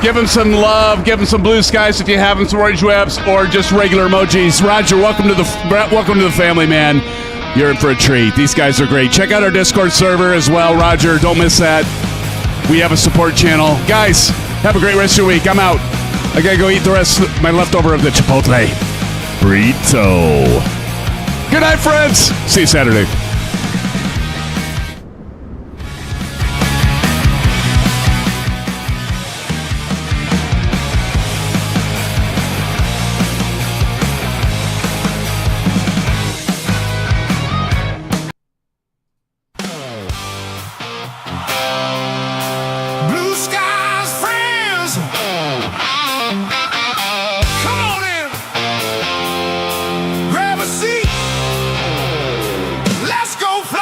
give him some love. Give him some blue skies if you have him, some orange webs, or just regular emojis. Roger, welcome to the family, man. You're in for a treat. These guys are great. Check out our Discord server as well, Roger. Don't miss that. We have a support channel. Guys, have a great rest of your week. I'm out. I gotta go eat the rest of my leftover of the Chipotle burrito. Good night, friends. See you Saturday. Blue skies, friends. Come on in. Grab a seat. Let's go fly.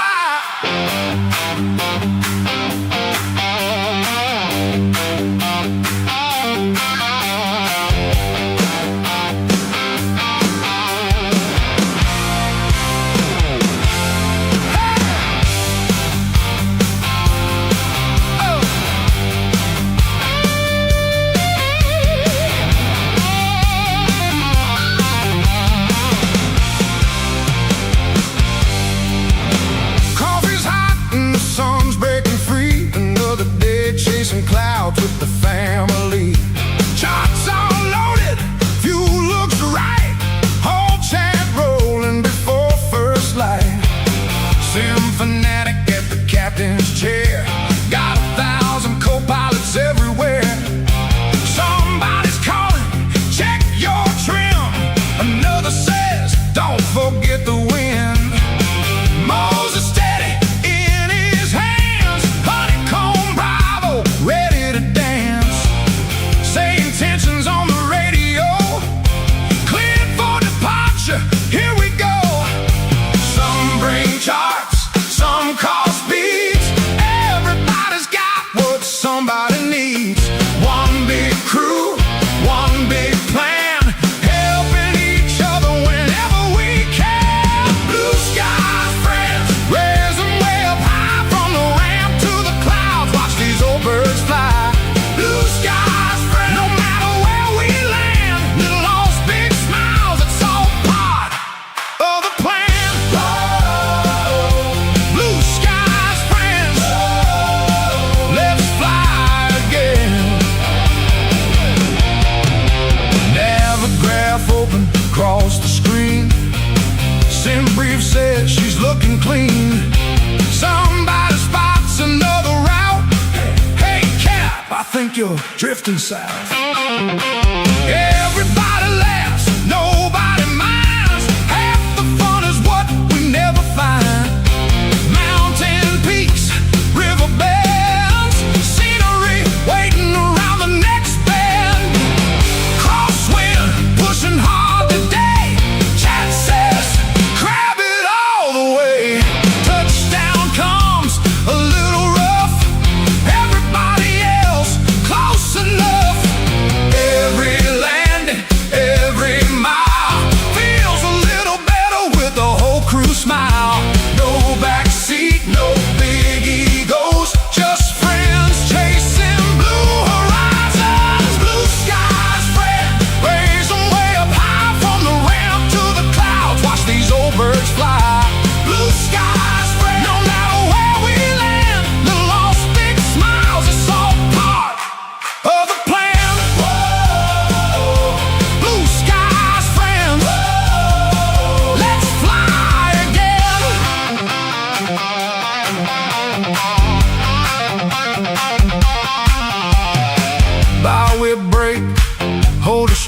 Coffee's hot and the sun's breaking free. Another day chasing clouds with the family. Charts all loaded, fuel looks right. Whole chat rolling before first light. Symphonetic at the captain's chair. Got 1,000 co-pilots everywhere. Somebody's calling, check your trim. Another says, don't forget the wind. Moza steady in his hands. Honeycomb Bravo, ready to dance. Saying tensions on the radio. Cleared for departure, here we go. Some bring charts, some call speeds. Everybody's got what somebody needs. One big crew, one big plan. Helping each other whenever we can. Blue skies, friends, raise them way up high. From the ramp to the clouds, watch these old birds fly. Blue skies, friends, no matter where we land. Little lost, big smiles, it's all part of the plan. Blue skies, friends, let's fly again. Navigraph open across the screen. Sim brief says she's looking clean. Somebody spots another route. Hey, Cap, I think you're drifting south. Everybody laughs, nobody minds. Half the fun is what we never find. Mountain peaks, river bends, scenery waiting around the next bend. Crosswind, pushing hard today. Chat says, grab it all the way. Touchdown comes a little rough. Everybody else close enough.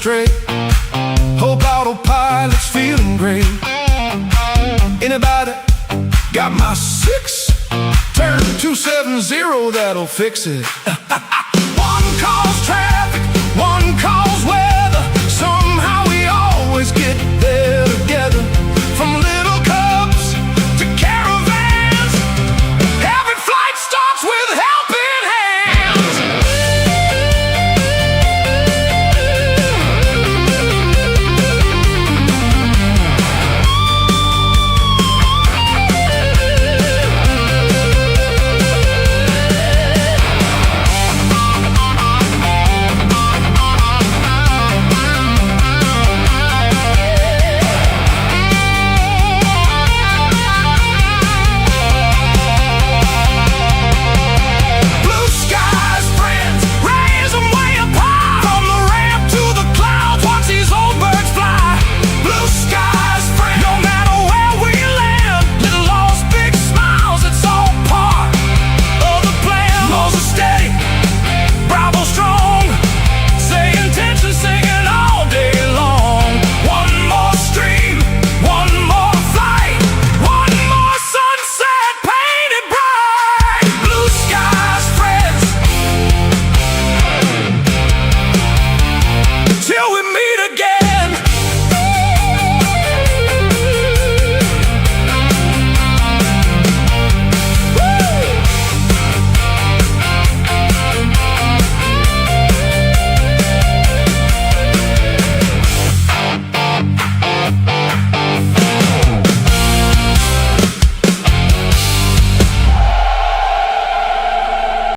straight. Hope autopilot's feeling great. Anybody got my 6? Turn 270, that'll fix it.